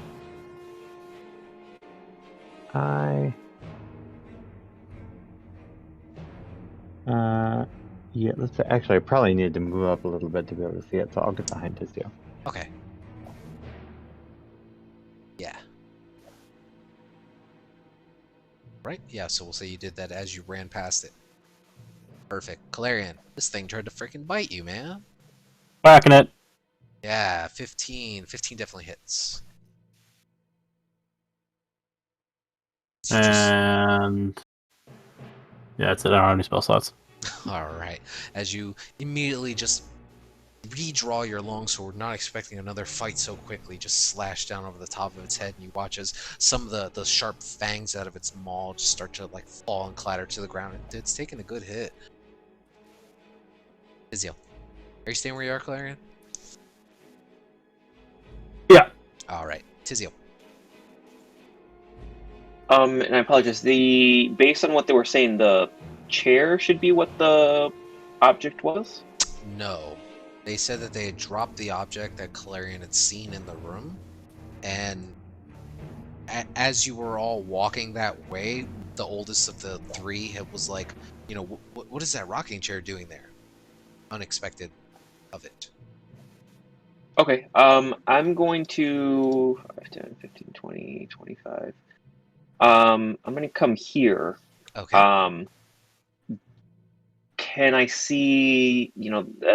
Yeah, actually, I probably need to move up a little bit to be able to see it, so I'll get behind Tizio. Okay. Yeah. Right? Yeah, so we'll say you did that as you ran past it. Perfect. Calarian, this thing tried to freaking bite you, man. Whacking it. Yeah, 15. 15 definitely hits. You just- And yeah, that's it. I don't have any spell slots. Alright. As you immediately just redraw your longsword, not expecting another fight so quickly, just slash down over the top of its head, and you watch as some of the sharp fangs out of its maw just start to like fall and clatter to the ground. It's taking a good hit. Izio, are you staying where you are, Calarian? Yeah. Alright, Tizio. And I apologize. Based on what they were saying, the chair should be what the object was? No. They said that they had dropped the object that Calarian had seen in the room, and as you were all walking that way, the oldest of the three was like, you know, what is that rocking chair doing there? Unexpected of it. Okay, I'm going to 5, 10, 15, 20, 25. I'm going to come here. Okay. Can I see,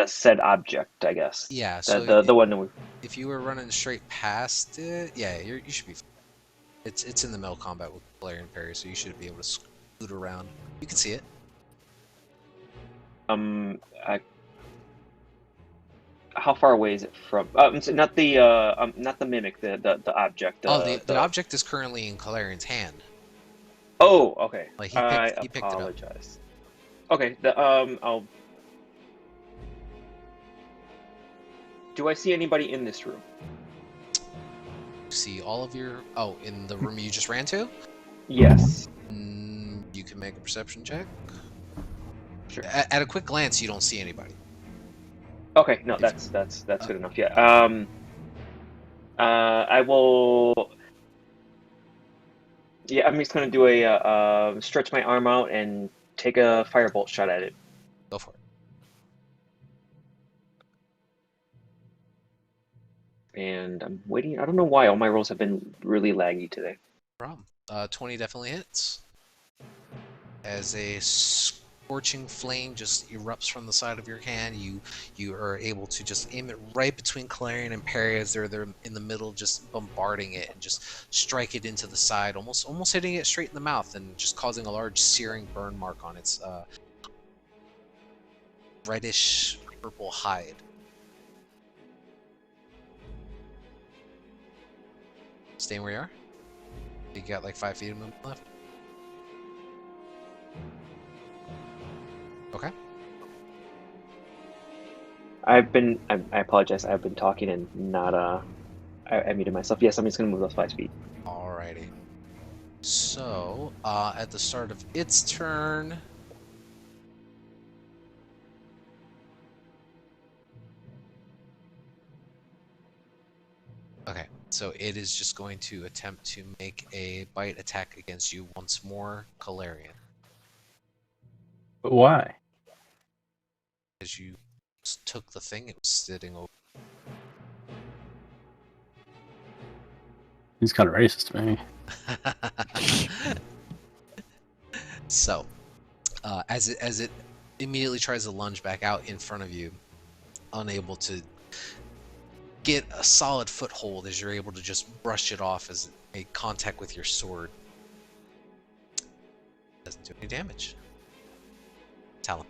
said object, I guess? Yeah, so The one that we... if you were running straight past it, yeah, you should be fine. It's in the melee combat with Calarian parry, so you should be able to loot around. You can see it. How far away is it from? So not the mimic, the object. The object is currently in Calarian's hand. Oh, okay. Like I he picked it up. apologize. Okay. I'll. Do I see anybody in this room? See all of your. Oh, in the room you just ran to. Yes. You can make a perception check. Sure. At a quick glance, you don't see anybody. Okay. No, that's good enough. Yeah. I will. Yeah, I'm just gonna do a stretch my arm out and take a firebolt shot at it. Go for it. And I'm waiting. I don't know why all my rolls have been really laggy today. No problem. 20 definitely hits. As a scorching flame just erupts from the side of your hand, you are able to just aim it right between Calarian and Perry as they're in the middle, just bombarding it and just strike it into the side, almost hitting it straight in the mouth and just causing a large searing burn mark on its reddish purple hide. Staying where you are. You got like 5 feet of movement left. Okay. I apologize. I've been talking and not I muted myself. Yes, I'm just gonna move those 5 feet. Alrighty. So, at the start of its turn, okay, so it is just going to attempt to make a bite attack against you once more, Calarian. But why? As you took the thing, it was sitting over. He's kind of racist to me. So, as it immediately tries to lunge back out in front of you, unable to get a solid foothold as you're able to just brush it off as it made contact with your sword. Doesn't do any damage. Talon.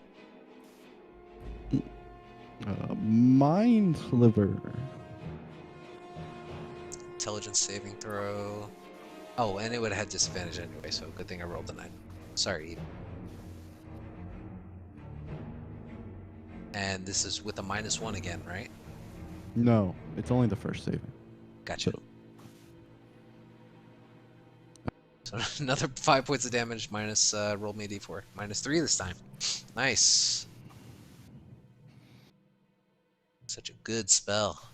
Mind Sliver. Intelligence saving throw. Oh, and it would have had disadvantage anyway, so good thing I rolled a 9. Sorry, Eden. And this is with a -1 again, right? No, it's only the first saving. Gotcha. So another 5 points of damage minus roll me a d4. -3 this time. Nice. Such a good spell.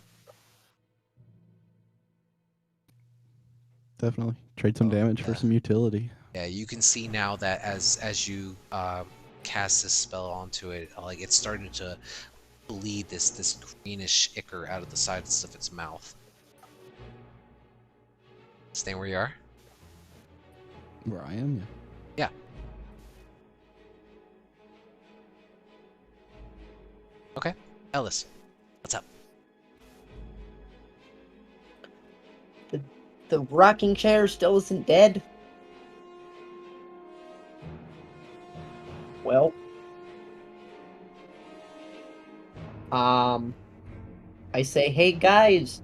Definitely trade some damage for some utility. Yeah, you can see now that as you cast this spell onto it, like it's starting to bleed this greenish ichor out of the sides of its mouth. Staying where you are. Where I am, yeah. Yeah. Okay, Ellis, what's up? The rocking chair still isn't dead. Well, I say, hey guys,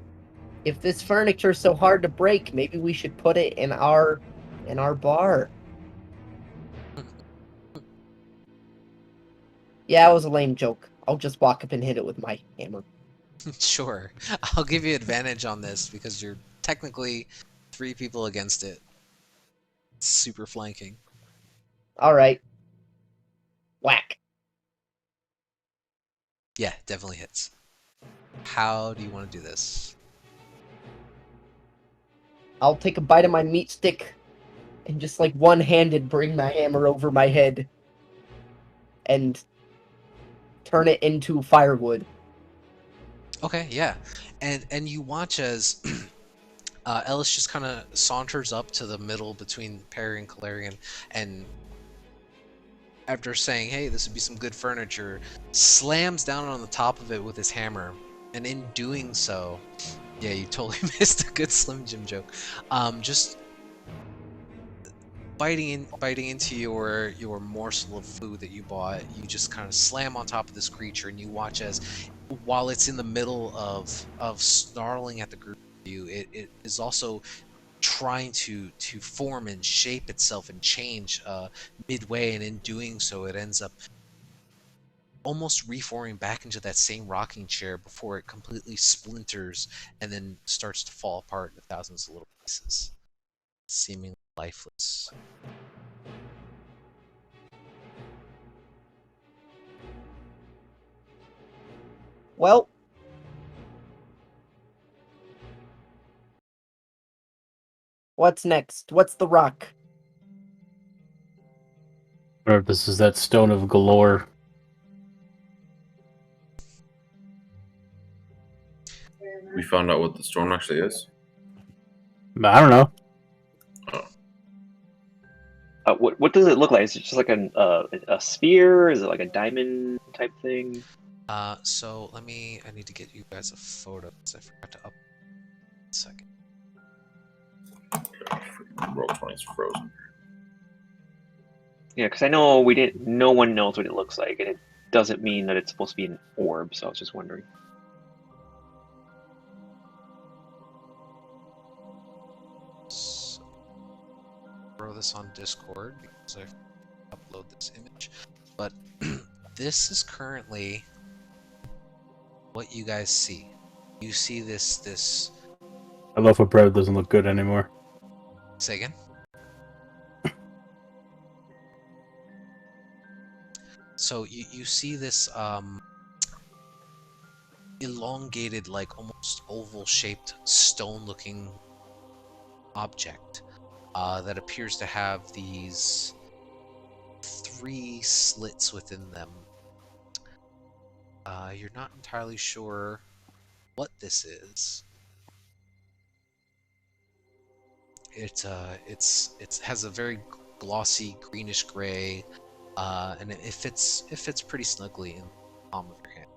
if this furniture's so hard to break, maybe we should put it in our bar. Yeah, it was a lame joke. I'll just walk up and hit it with my hammer. Sure, I'll give you advantage on this because you're technically 3 people against it. Super flanking. All right. Whack. Yeah, definitely hits. How do you want to do this? I'll take a bite of my meat stick and just like one-handed bring my hammer over my head and turn it into firewood. Okay, yeah. And you watch as Ellis just kind of saunters up to the middle between Perry and Calarian, and after saying, hey, this would be some good furniture, slams down on the top of it with his hammer, and in doing so, yeah, you totally missed a good Slim Jim joke. Just biting into your morsel of food that you bought, you just kind of slam on top of this creature, and you watch as, while it's in the middle of snarling at the group of you, it is also trying to form and shape itself and change midway, and in doing so, it ends up almost reforming back into that same rocking chair before it completely splinters and then starts to fall apart into thousands of little pieces, seemingly lifeless. Well, what's next? What's the rock? Or this is that Stone of Golorr. We found out what the storm actually is. I don't know. What does it look like? Is it just like a sphere? Is it like a diamond type thing? So I need to get you guys a photo because I forgot to up. 1 second. Roll 20's frozen. Yeah, because I know no one knows what it looks like, and it doesn't mean that it's supposed to be an orb. So I was just wondering. So, throw this on Discord because I upload this image, but this is currently what you guys see. You see this. I love when bread doesn't look good anymore. Say again. So you see this elongated, like almost oval-shaped stone-looking object that appears to have these 3 slits within them. You're not entirely sure what this is. It has a very glossy greenish gray, and it fits pretty snugly in the palm of your hand.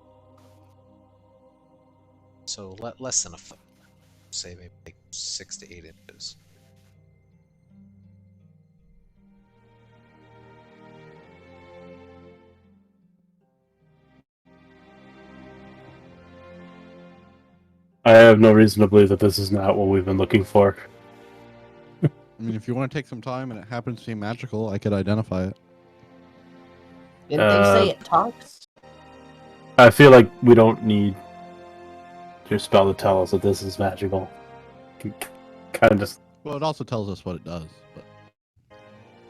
So less than a foot, say maybe like 6 to 8 inches. I have no reason to believe that this is not what we've been looking for. I mean, if you want to take some time and it happens to be magical, I could identify it. Didn't they say it talks? I feel like we don't need your spell to tell us that this is magical. Kind of just. Well, it also tells us what it does. But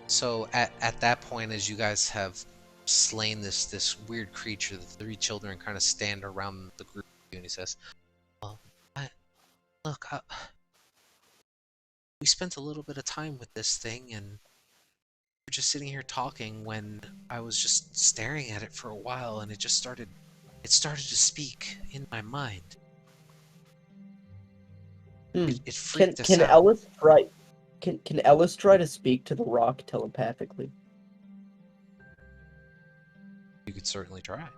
So at that point, as you guys have slain this weird creature, the 3 children kind of stand around the group, and he says, "Well, we spent a little bit of time with this thing, and we're just sitting here talking when I was just staring at it for a while, and it started to speak in my mind. It freaked us Can out." Ellis try? Can Ellis try to speak to the rock telepathically? You could certainly try.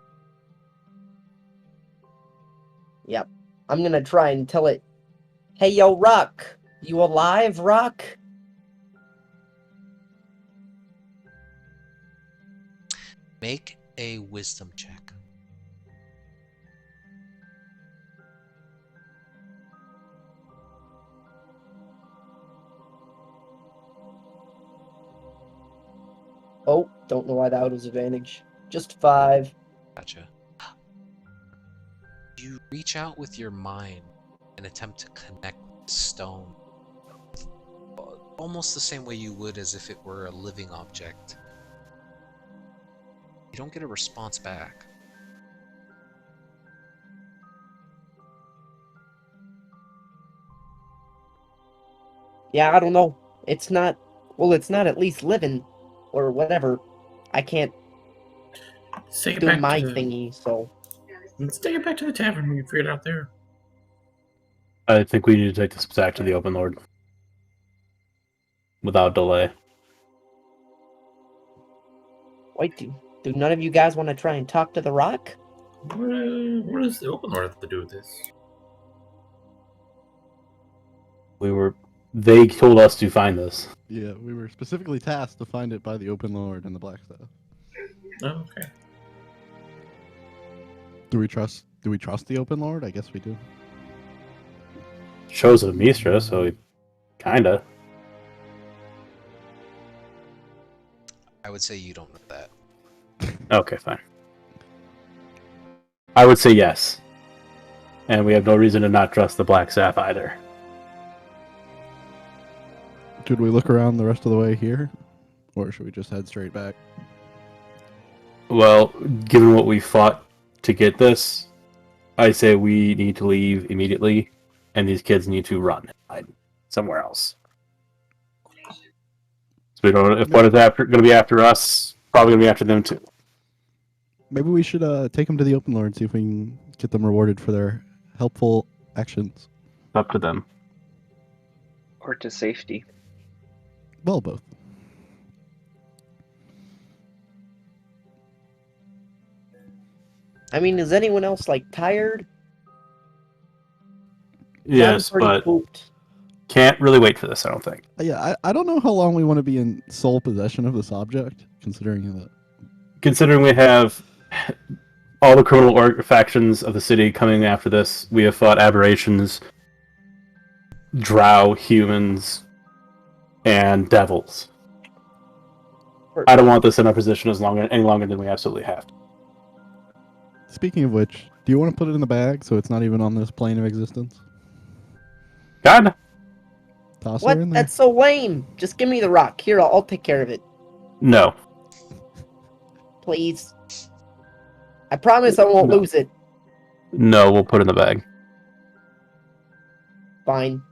Yep. I'm gonna try and tell it, "Hey, yo, rock, you alive, rock?" Make a wisdom check. Oh, don't know why that was advantage. Just 5. Gotcha. You reach out with your mind and attempt to connect with the stone, almost the same way you would as if it were a living object. You don't get a response back. Yeah, I don't know. It's not. Well, it's not at least living, or whatever. I can't Let's take it do back my to the, thingy, so. Let's take it back to the tavern. We can figure it out there. I think we need to take this back to the Open Lord. Without delay. Wait, do none of you guys want to try and talk to the rock? What does the Open Lord have to do with this? We were They told us to find this. Yeah, we were specifically tasked to find it by the Open Lord and the Black Staff. Oh, okay. Do we trust the Open Lord? I guess we do. Shows of Mistra, so kinda. I would say you don't know that. Okay, fine. I would say yes. And we have no reason to not trust the Black Staff either. Should we look around the rest of the way here? Or should we just head straight back? Well, given what we fought to get this, I say we need to leave immediately, and these kids need to run hide somewhere else. So we don't. If what is going to be after us, probably going to be after them too. Maybe we should take them to the Open Lord and see if we can get them rewarded for their helpful actions. Up to them. Or to safety. Well, both. I mean, is anyone else like tired? Yes, I'm pretty but pooped. can't really wait for this. I don't think. Yeah, I don't know how long we want to be in sole possession of this object, considering that. Considering we have all the criminal factions of the city coming after this, we have fought aberrations, drow, humans, and devils. I don't want this in our position any longer than we absolutely have to. Speaking of which, do you want to put it in the bag so it's not even on this plane of existence? God, Toss her What? in there. That's so lame. Just give me the rock. Here, I'll take care of it. no. Please. I promise I won't No. lose it. No, we'll put it in the bag. Fine.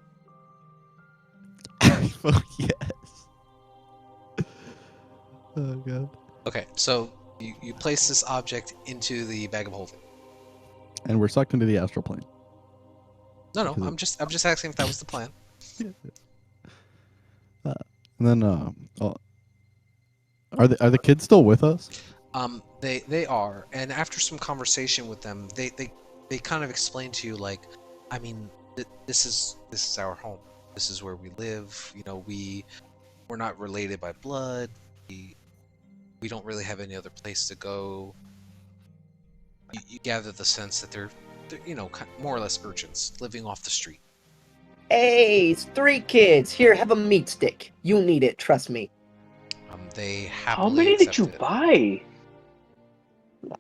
Oh, yes. Oh, God. Okay, so you place this object into the bag of holding. And we're sucked into the astral plane. No, Because I'm just asking if that was the plan. And then, are the kids still with us? They are, and after some conversation with them, they kind of explain to you, like, I mean, this is our home. This is where we live. You know, we're not related by blood. We don't really have any other place to go. You gather the sense that they're you know, more or less urchins living off the street. Hey, it's 3 kids. Here, have a meat stick. You need it, trust me. They How happily many did accept you it. buy?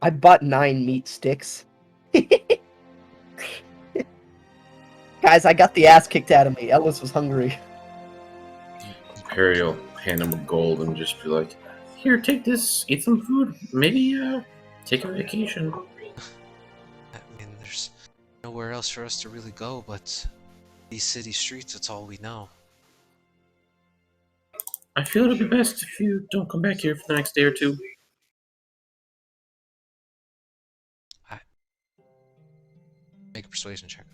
I bought 9 meat sticks. Guys, I got the ass kicked out of me. Ellis was hungry. Harry will hand him a gold and just be like, "Here, take this. Eat some food. Maybe take a vacation." I mean, there's nowhere else for us to really go but these city streets. It's all we know. I feel it'll be best if you don't come back here for the next day or two. Make a persuasion check.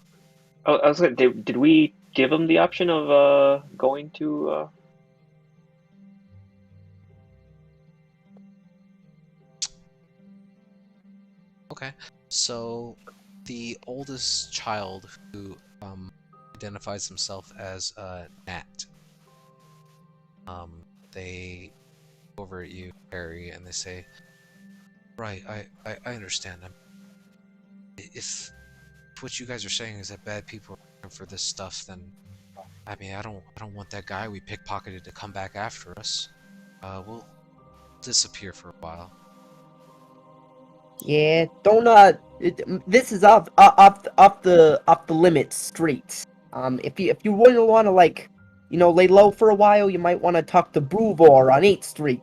Oh, I was gonna. Did we give him the option of going to? Okay, so the oldest child, who identifies himself as Nat, they go over at you, Harry, and they say, "Right, I understand. If what you guys are saying is that bad people are looking for this stuff, then I mean, I don't want that guy we pickpocketed to come back after us. We'll disappear for a while." Yeah, don't this is off the limit streets. If you wouldn't want to, like, you know, lay low for a while, you might want to talk to Bruvor on 8th Street.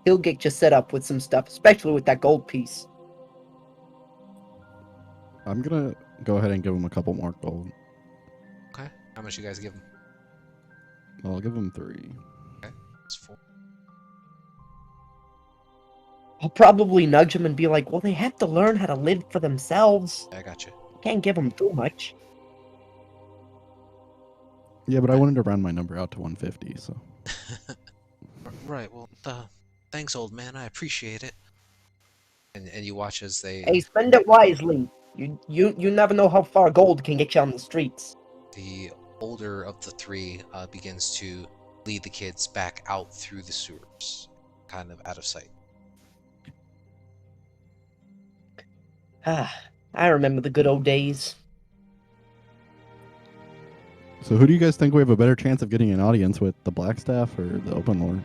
He'll get you set up with some stuff, especially with that gold piece. I'm gonna go ahead and give him a couple more gold. Okay, how much you guys give him? I'll give him 3. Okay, that's 4. I'll probably nudge him and be like, well, they have to learn how to live for themselves. I got you. Can't give them too much. Yeah, but I wanted to round my number out to 150, so. Right. Well, thanks, old man. I appreciate it. And you watch as they Hey, spend it wisely. You never know how far gold can get you on the streets. the older of the three begins to lead the kids back out through the sewers, kind of out of sight. Ah, I remember the good old days. So who do you guys think we have a better chance of getting an audience with, the Blackstaff or the Open Lord?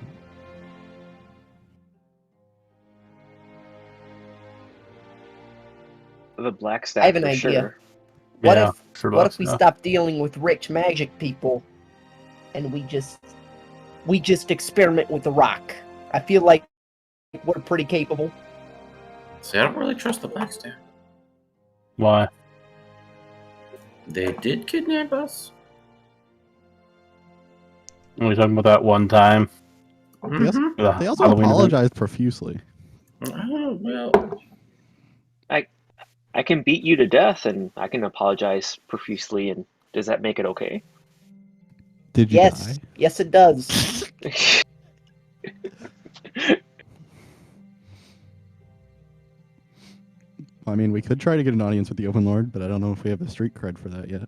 The black I staff have an for idea. sure. What Yeah, if sure what looks if we enough. stop dealing with rich magic people and we just experiment with the rock? I feel like we're pretty capable. See, I don't really trust the Blackstaff. Why? They did kidnap us. Are we talking about that one time? They also, Mm-hmm. The they also Halloween event? apologized profusely. Oh, well. I can beat you to death, and I can apologize profusely. And does that make it okay? Did you Yes, yes, it does. I mean, we could try to get an audience with the Open Lord, but I don't know if we have the street cred for that yet.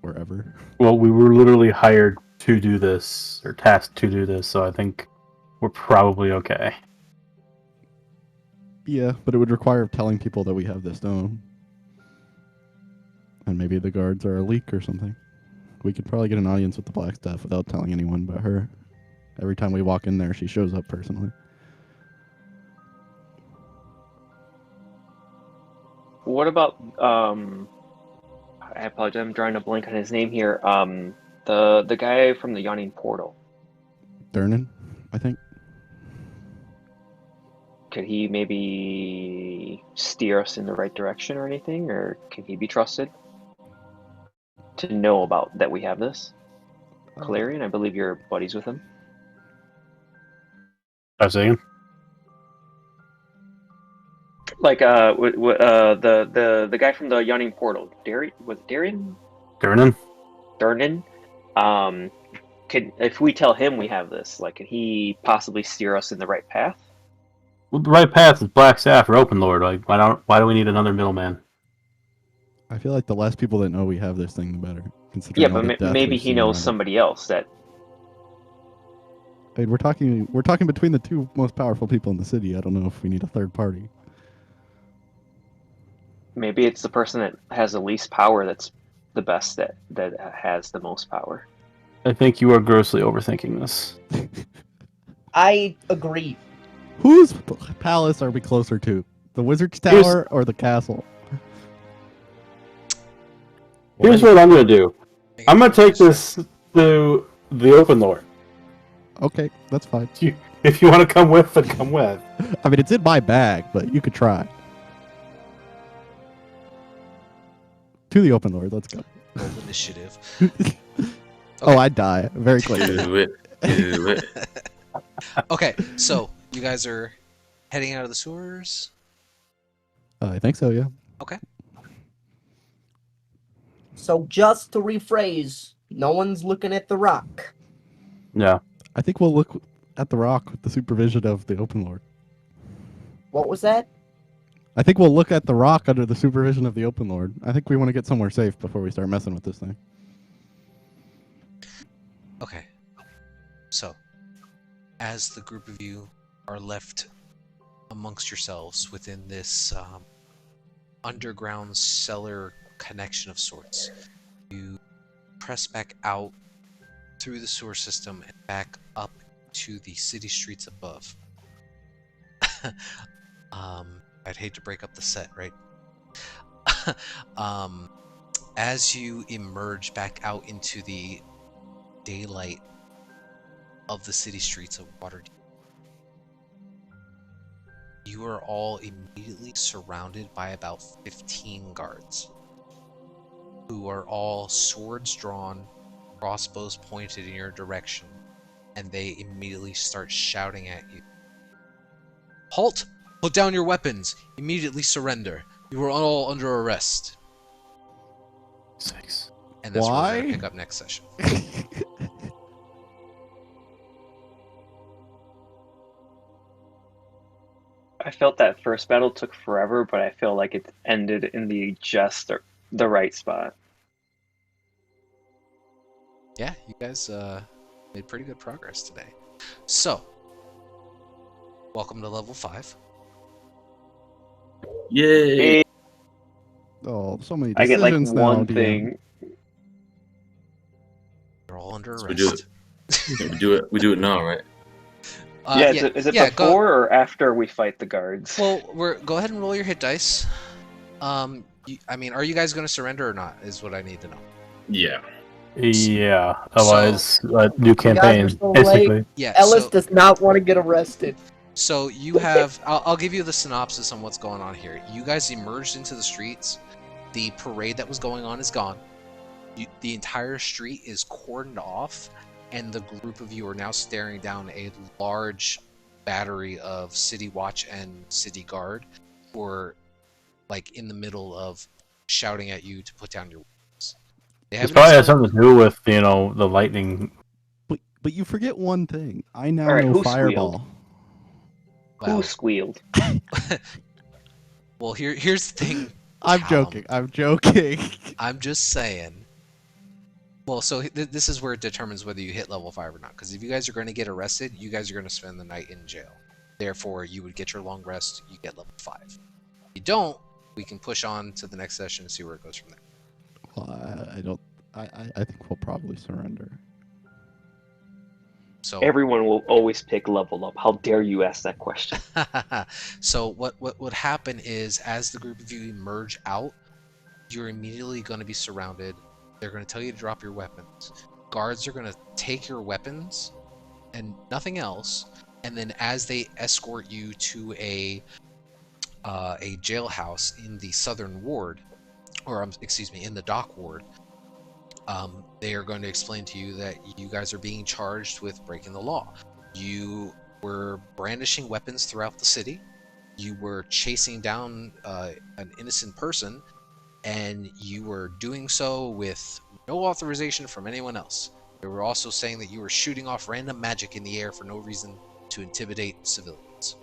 Or ever. Well, we were literally hired to do this, or tasked to do this, so I think we're probably okay. Yeah, but it would require telling people that we have the stone. And maybe the guards are a leak or something. We could probably get an audience with the Blackstaff without telling anyone but her. Every time we walk in there, she shows up personally. What about I apologize, I'm drawing a blank on his name here. The guy from the Yawning Portal. Durnan, I think. Could he maybe steer us in the right direction or anything, or can he be trusted to know about that we have this? Calarian, I believe you're buddies with him. I was saying? Like the guy from the Yawning Portal, Darian? Durnan? Durnan. If we tell him we have this, like, can he possibly steer us in the right path? Well, the right path is Blackstaff or Open Lord. Like, why do we need another middleman? I feel like the less people that know we have this thing, the better. Considering Yeah, all but the death maybe we've he seen knows around it. somebody else that. I mean, we're talking between the two most powerful people in the city. I don't know if we need a third party. Maybe it's the person that has the least power that's the best that has the most power. I think you are grossly overthinking this. I agree. Whose palace are we closer to? The wizard's Here's- tower or the castle? Here's what I'm going to do. I'm going to take this to the Open Lord. Okay, that's fine. If you want to come with, then come with. I mean, it's in my bag, but you could try. To the Open Lord, let's go. Roll initiative. Oh, I die very quickly. Do it. Do it. Okay, so you guys are heading out of the sewers. I think so, yeah. Okay. So just to rephrase, no one's looking at the rock. Yeah. I think we'll look at the rock with the supervision of the Open Lord. What was that? I think we'll look at the rock under the supervision of the Open Lord. I think we want to get somewhere safe before we start messing with this thing. Okay. So, as the group of you are left amongst yourselves within this underground cellar connection of sorts, you press back out through the sewer system and back up to the city streets above. I'd hate to break up the set, right? As you emerge back out into the daylight of the city streets of Waterdeep, you are all immediately surrounded by about 15 guards who are all swords drawn, crossbows pointed in your direction, and they immediately start shouting at you. Halt! Put down your weapons! Immediately surrender! You are all under arrest. 6. And that's where we're Why? going to pick up next session. I felt that first battle took forever, but I feel like it ended in the right spot. Yeah, you guys made pretty good progress today. So, welcome to level 5. Yay! Oh, so many I get like decisions now, one DM. thing. You're all under So we do arrest. it. We do it now, right? Yeah, is it yeah, before or after we fight the guards? Well, go ahead and roll your hit dice. I mean, are you guys going to surrender or not? Is what I need to know. Yeah. Yeah. Otherwise, new You guys are campaign, so basically. late. Yeah. Ellis does not want to get arrested. So you have. I'll give you the synopsis on what's going on here. You guys emerged into the streets. The parade that was going on is gone. The entire street is cordoned off, and the group of you are now staring down a large battery of City Watch and City Guard, who are like in the middle of shouting at you to put down your weapons. They This haven't probably has explained- something to do with the lightning. But you forget one thing. I now All right, know who Fireball. Well, Who squealed? well, here's the thing. I'm Callum. joking. I'm joking. I'm just saying. Well, so this is where it determines whether you hit level 5 or not. Because if you guys are going to get arrested, you guys are going to spend the night in jail. Therefore, you would get your long rest. You get level 5. If you don't, we can push on to the next session and see where it goes from there. Well, I don't. I think we'll probably surrender. So Everyone will always pick level up. How dare you ask that question? so what would happen is, as the group of you emerge out, you're immediately going to be surrounded. They're going to tell you to drop your weapons. Guards are going to take your weapons and nothing else, and then as they escort you to a jailhouse in the southern ward, or excuse me, in the dock ward, they are going to explain to you that you guys are being charged with breaking the law. You were brandishing weapons throughout the city. You were chasing down an innocent person, and you were doing so with no authorization from anyone else. They were also saying that you were shooting off random magic in the air for no reason to intimidate civilians.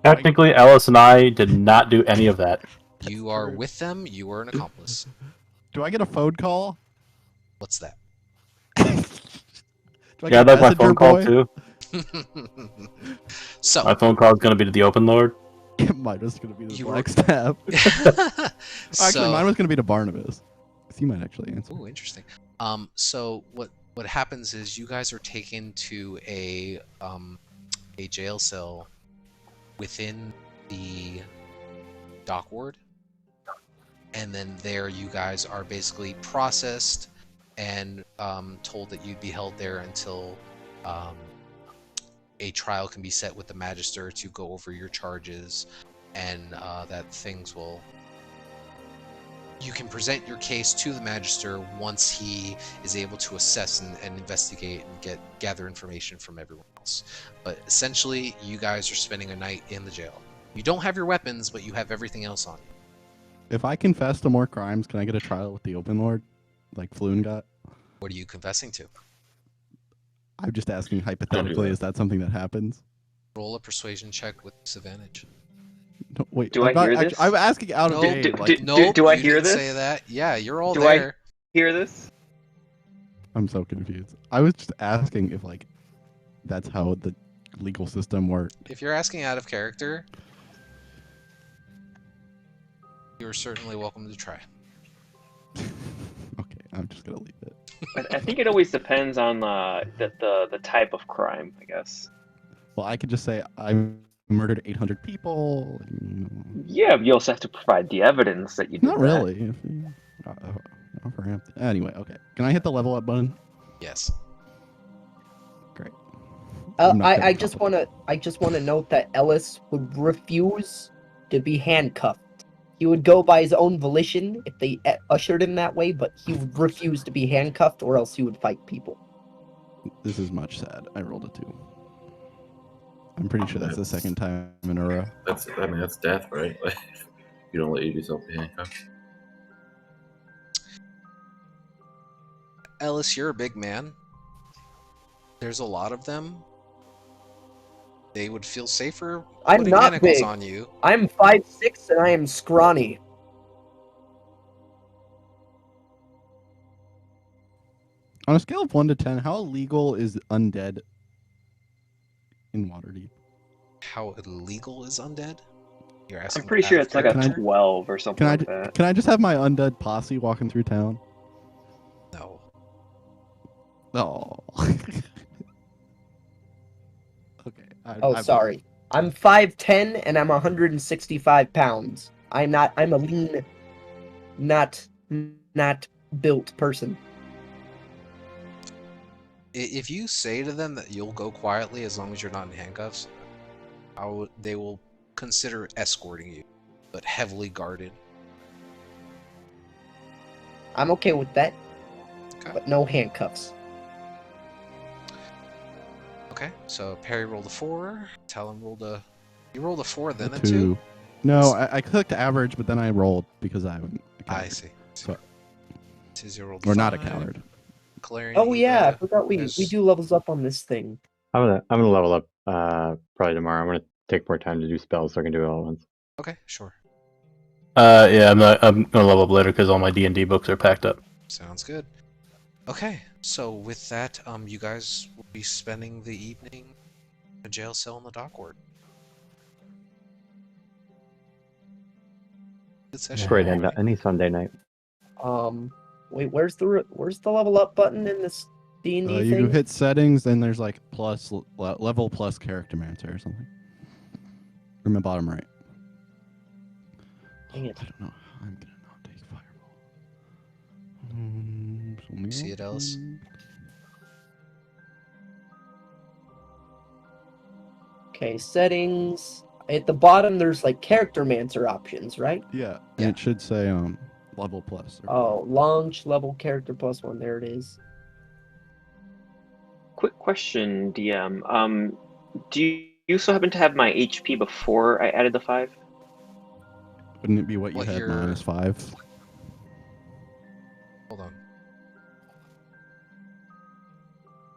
Technically, Ellis and I did not do any of that. You are with them. You are an accomplice. Do I get a phone call? What's that? Do I Yeah, get that's my messenger phone call boy? too. So My phone call is going to be to the Open Lord. Mine was going to be the You Black Stab. so, Actually, mine was going to be to Barnabas. He might actually answer. Ooh, interesting. So what happens is you guys are taken to a jail cell within the dock ward, and then there you guys are basically processed and told that you'd be held there until a trial can be set with the magister to go over your charges, and that things will. You can present your case to the magister once he is able to assess and investigate and gather information from everyone else. But essentially, you guys are spending a night in the jail. You don't have your weapons, but you have everything else on you. If I confess to more crimes, can I get a trial with the Open Lord, like Floon got? What are you confessing to? I'm just asking hypothetically. Is that something that happens? Roll a persuasion check with disadvantage. No, wait. Do I hear this? I'm asking out of Nope. game. Do- Like, do- Nope, I you hear didn't this? say that. Yeah, you're all Do I- there. Hear this? I'm so confused. I was just asking if like that's how the legal system works. If you're asking out of character, you're certainly welcome to try. Okay, I'm just gonna leave it. I think it always depends on the type of crime, I guess. Well, I could just say I murdered 800 people. Yeah, but you also have to provide the evidence that you did Not that. really. Perhaps. Anyway, okay. Can I hit the level up button? Yes. Great. I'm not gonna I just complicate want to note that Ellis would refuse to be handcuffed. He would go by his own volition if they ushered him that way, but he would refuse to be handcuffed, or else he would fight people. This is much sad. I rolled a 2. I'm pretty sure that's the second time in a row. That's death, right? Like, you don't let yourself be handcuffed. Ellis, you're a big man. There's a lot of them. They would feel safer I'm putting not manacles big. on you. I'm 5'6" and I am scrawny. On a scale of 1 to 10, how illegal is undead in Waterdeep? How illegal is undead? You're asking I'm pretty out sure of it's like a character? 12 or something like that. Can I just have my undead posse walking through town? No. Oh. Okay. Oh, sorry. I'm 5'10" and I'm 165 pounds. I'm a lean, not built person. If you say to them that you'll go quietly as long as you're not in handcuffs, they will consider escorting you, but heavily guarded. I'm okay with that, Okay. but no handcuffs. Okay, so Perry rolled a 4. Talon rolled a... You rolled a 4, then a 2? 2. No, I clicked average, but then I rolled because I'm a coward. I see. So, Tizio rolled or 5. not a coward. Clarion, Oh yeah, I Eva, forgot we do levels up on this thing. I'm gonna level up probably tomorrow. I'm gonna take more time to do spells so I can do it all at once. Okay, sure. Yeah, I'm gonna level up later because all my D&D books are packed up. Sounds good. Okay, so with that, you guys will be spending the evening in a jail cell in the dock ward. Good session. Great, everybody. any Sunday night. Wait, where's the level up button in this D&D You thing? hit settings, then there's like plus level plus character mancer or something. From the bottom right. Dang it. I don't know. I'm gonna not take fireball. You see it, Ellis? Okay, settings. At the bottom, there's like character mancer options, right? Yeah, Yeah. and it should say level plus. Oh, launch level character +1. There it is. Quick question, DM. Do you also happen to have my HP before I added the 5? Wouldn't it be what you What had your- -5? Hold on.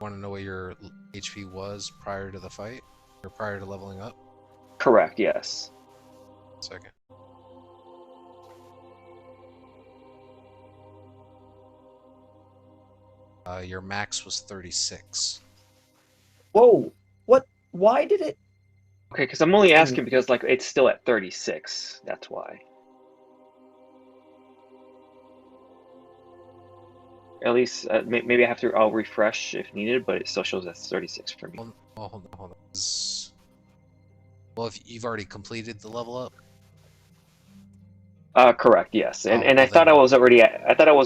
Want to know what your HP was prior to the fight? Or prior to leveling up? Correct, yes. 1 second. Your max was 36. Whoa! What? Why did it? Okay, because I'm only asking because like it's still at 36. That's why. At least maybe I have to. I'll refresh if needed, but it still shows that's 36 for me. Oh, hold on. Well, if you've already completed the level up. Correct, yes. And Oh, and I well thought I then- was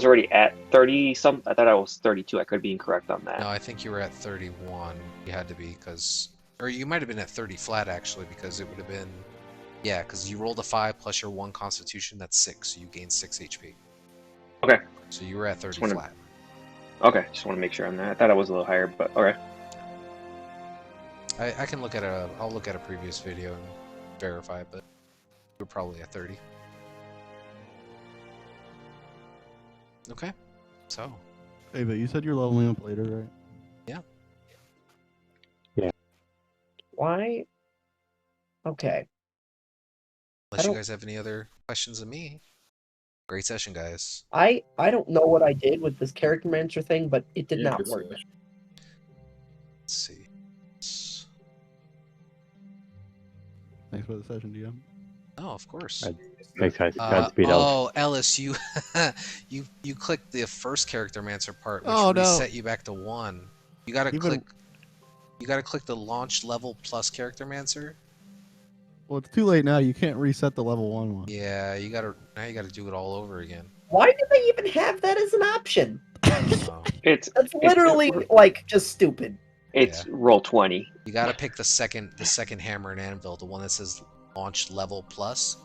already at 30 some. I thought I was 32. I could be incorrect on that. No, I think you were at 31. You had to be because, or you might have been at 30 flat actually, because it would have been, yeah, because you rolled a 5 plus your 1 Constitution. That's 6. So you gained 6 HP. Okay. So you were at 30 wanna- flat. Okay, just want to make sure on that. I thought I was a little higher, but okay. I can look at I'll look at a previous video and verify, but we're probably at 30. Okay, so Hey, but you said you're leveling up later, right? Why? Okay. unless you don't- guys have any other questions of me, great session, guys. I don't know what I did with this character mancer thing, but it did Yeah, not good work. selection. Let's see. Thanks for the session, DM. Oh, of course. Thanks, guys. Godspeed, Elf. Oh, Ellis, you you clicked the first character mancer part, which Oh, no. reset you back to 1. You gotta Even- click. You gotta click the launch level plus character mancer. Well, it's too late now. You can't reset the level 1 one. Yeah, you gotta do it all over again. Why did they even have that as an option? So, It's That's literally like just stupid. it's roll 20. you gotta pick the second hammer and anvil, the one that says launch level plus.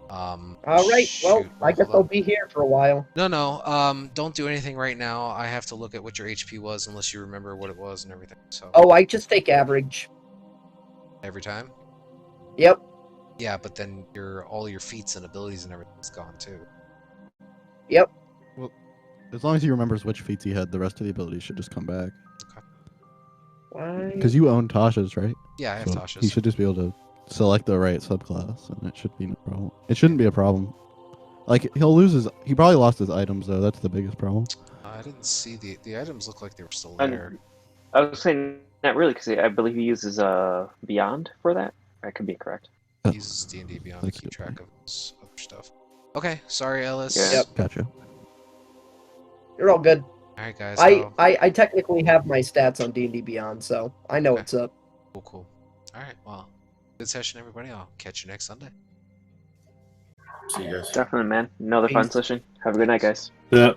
All right. Well, shoot, I guess hold I'll on. be here for a while. No. Don't do anything right now. I have to look at what your HP was, unless you remember what it was and everything. So Oh, I just take average. every time. Yep. Yeah, but then all your feats and abilities and everything's gone too. Yep. As long as he remembers which feats he had, the rest of the abilities should just come back. Why? Because you own Tasha's, right? Yeah, I have So Tasha's. He should just be able to select the right subclass, and it should be no problem. It shouldn't be a problem. Like he'll lose his. He probably lost his items though. That's the biggest problem. I didn't see the items look like they were still And there. I was saying not really because I believe he uses Beyond for that. I could be correct. He uses D&D Beyond to That's keep good. track of his other stuff. Okay, sorry, Ellis. Yeah. Yep. Gotcha. You're all good. All right, guys. I technically have my stats on D&D Beyond, so I know Okay. what's up. Cool. All right, well, good session, everybody. I'll catch you next Sunday. See you guys. Definitely, man. Another fun Peace. session. Have a good night, guys. Yeah.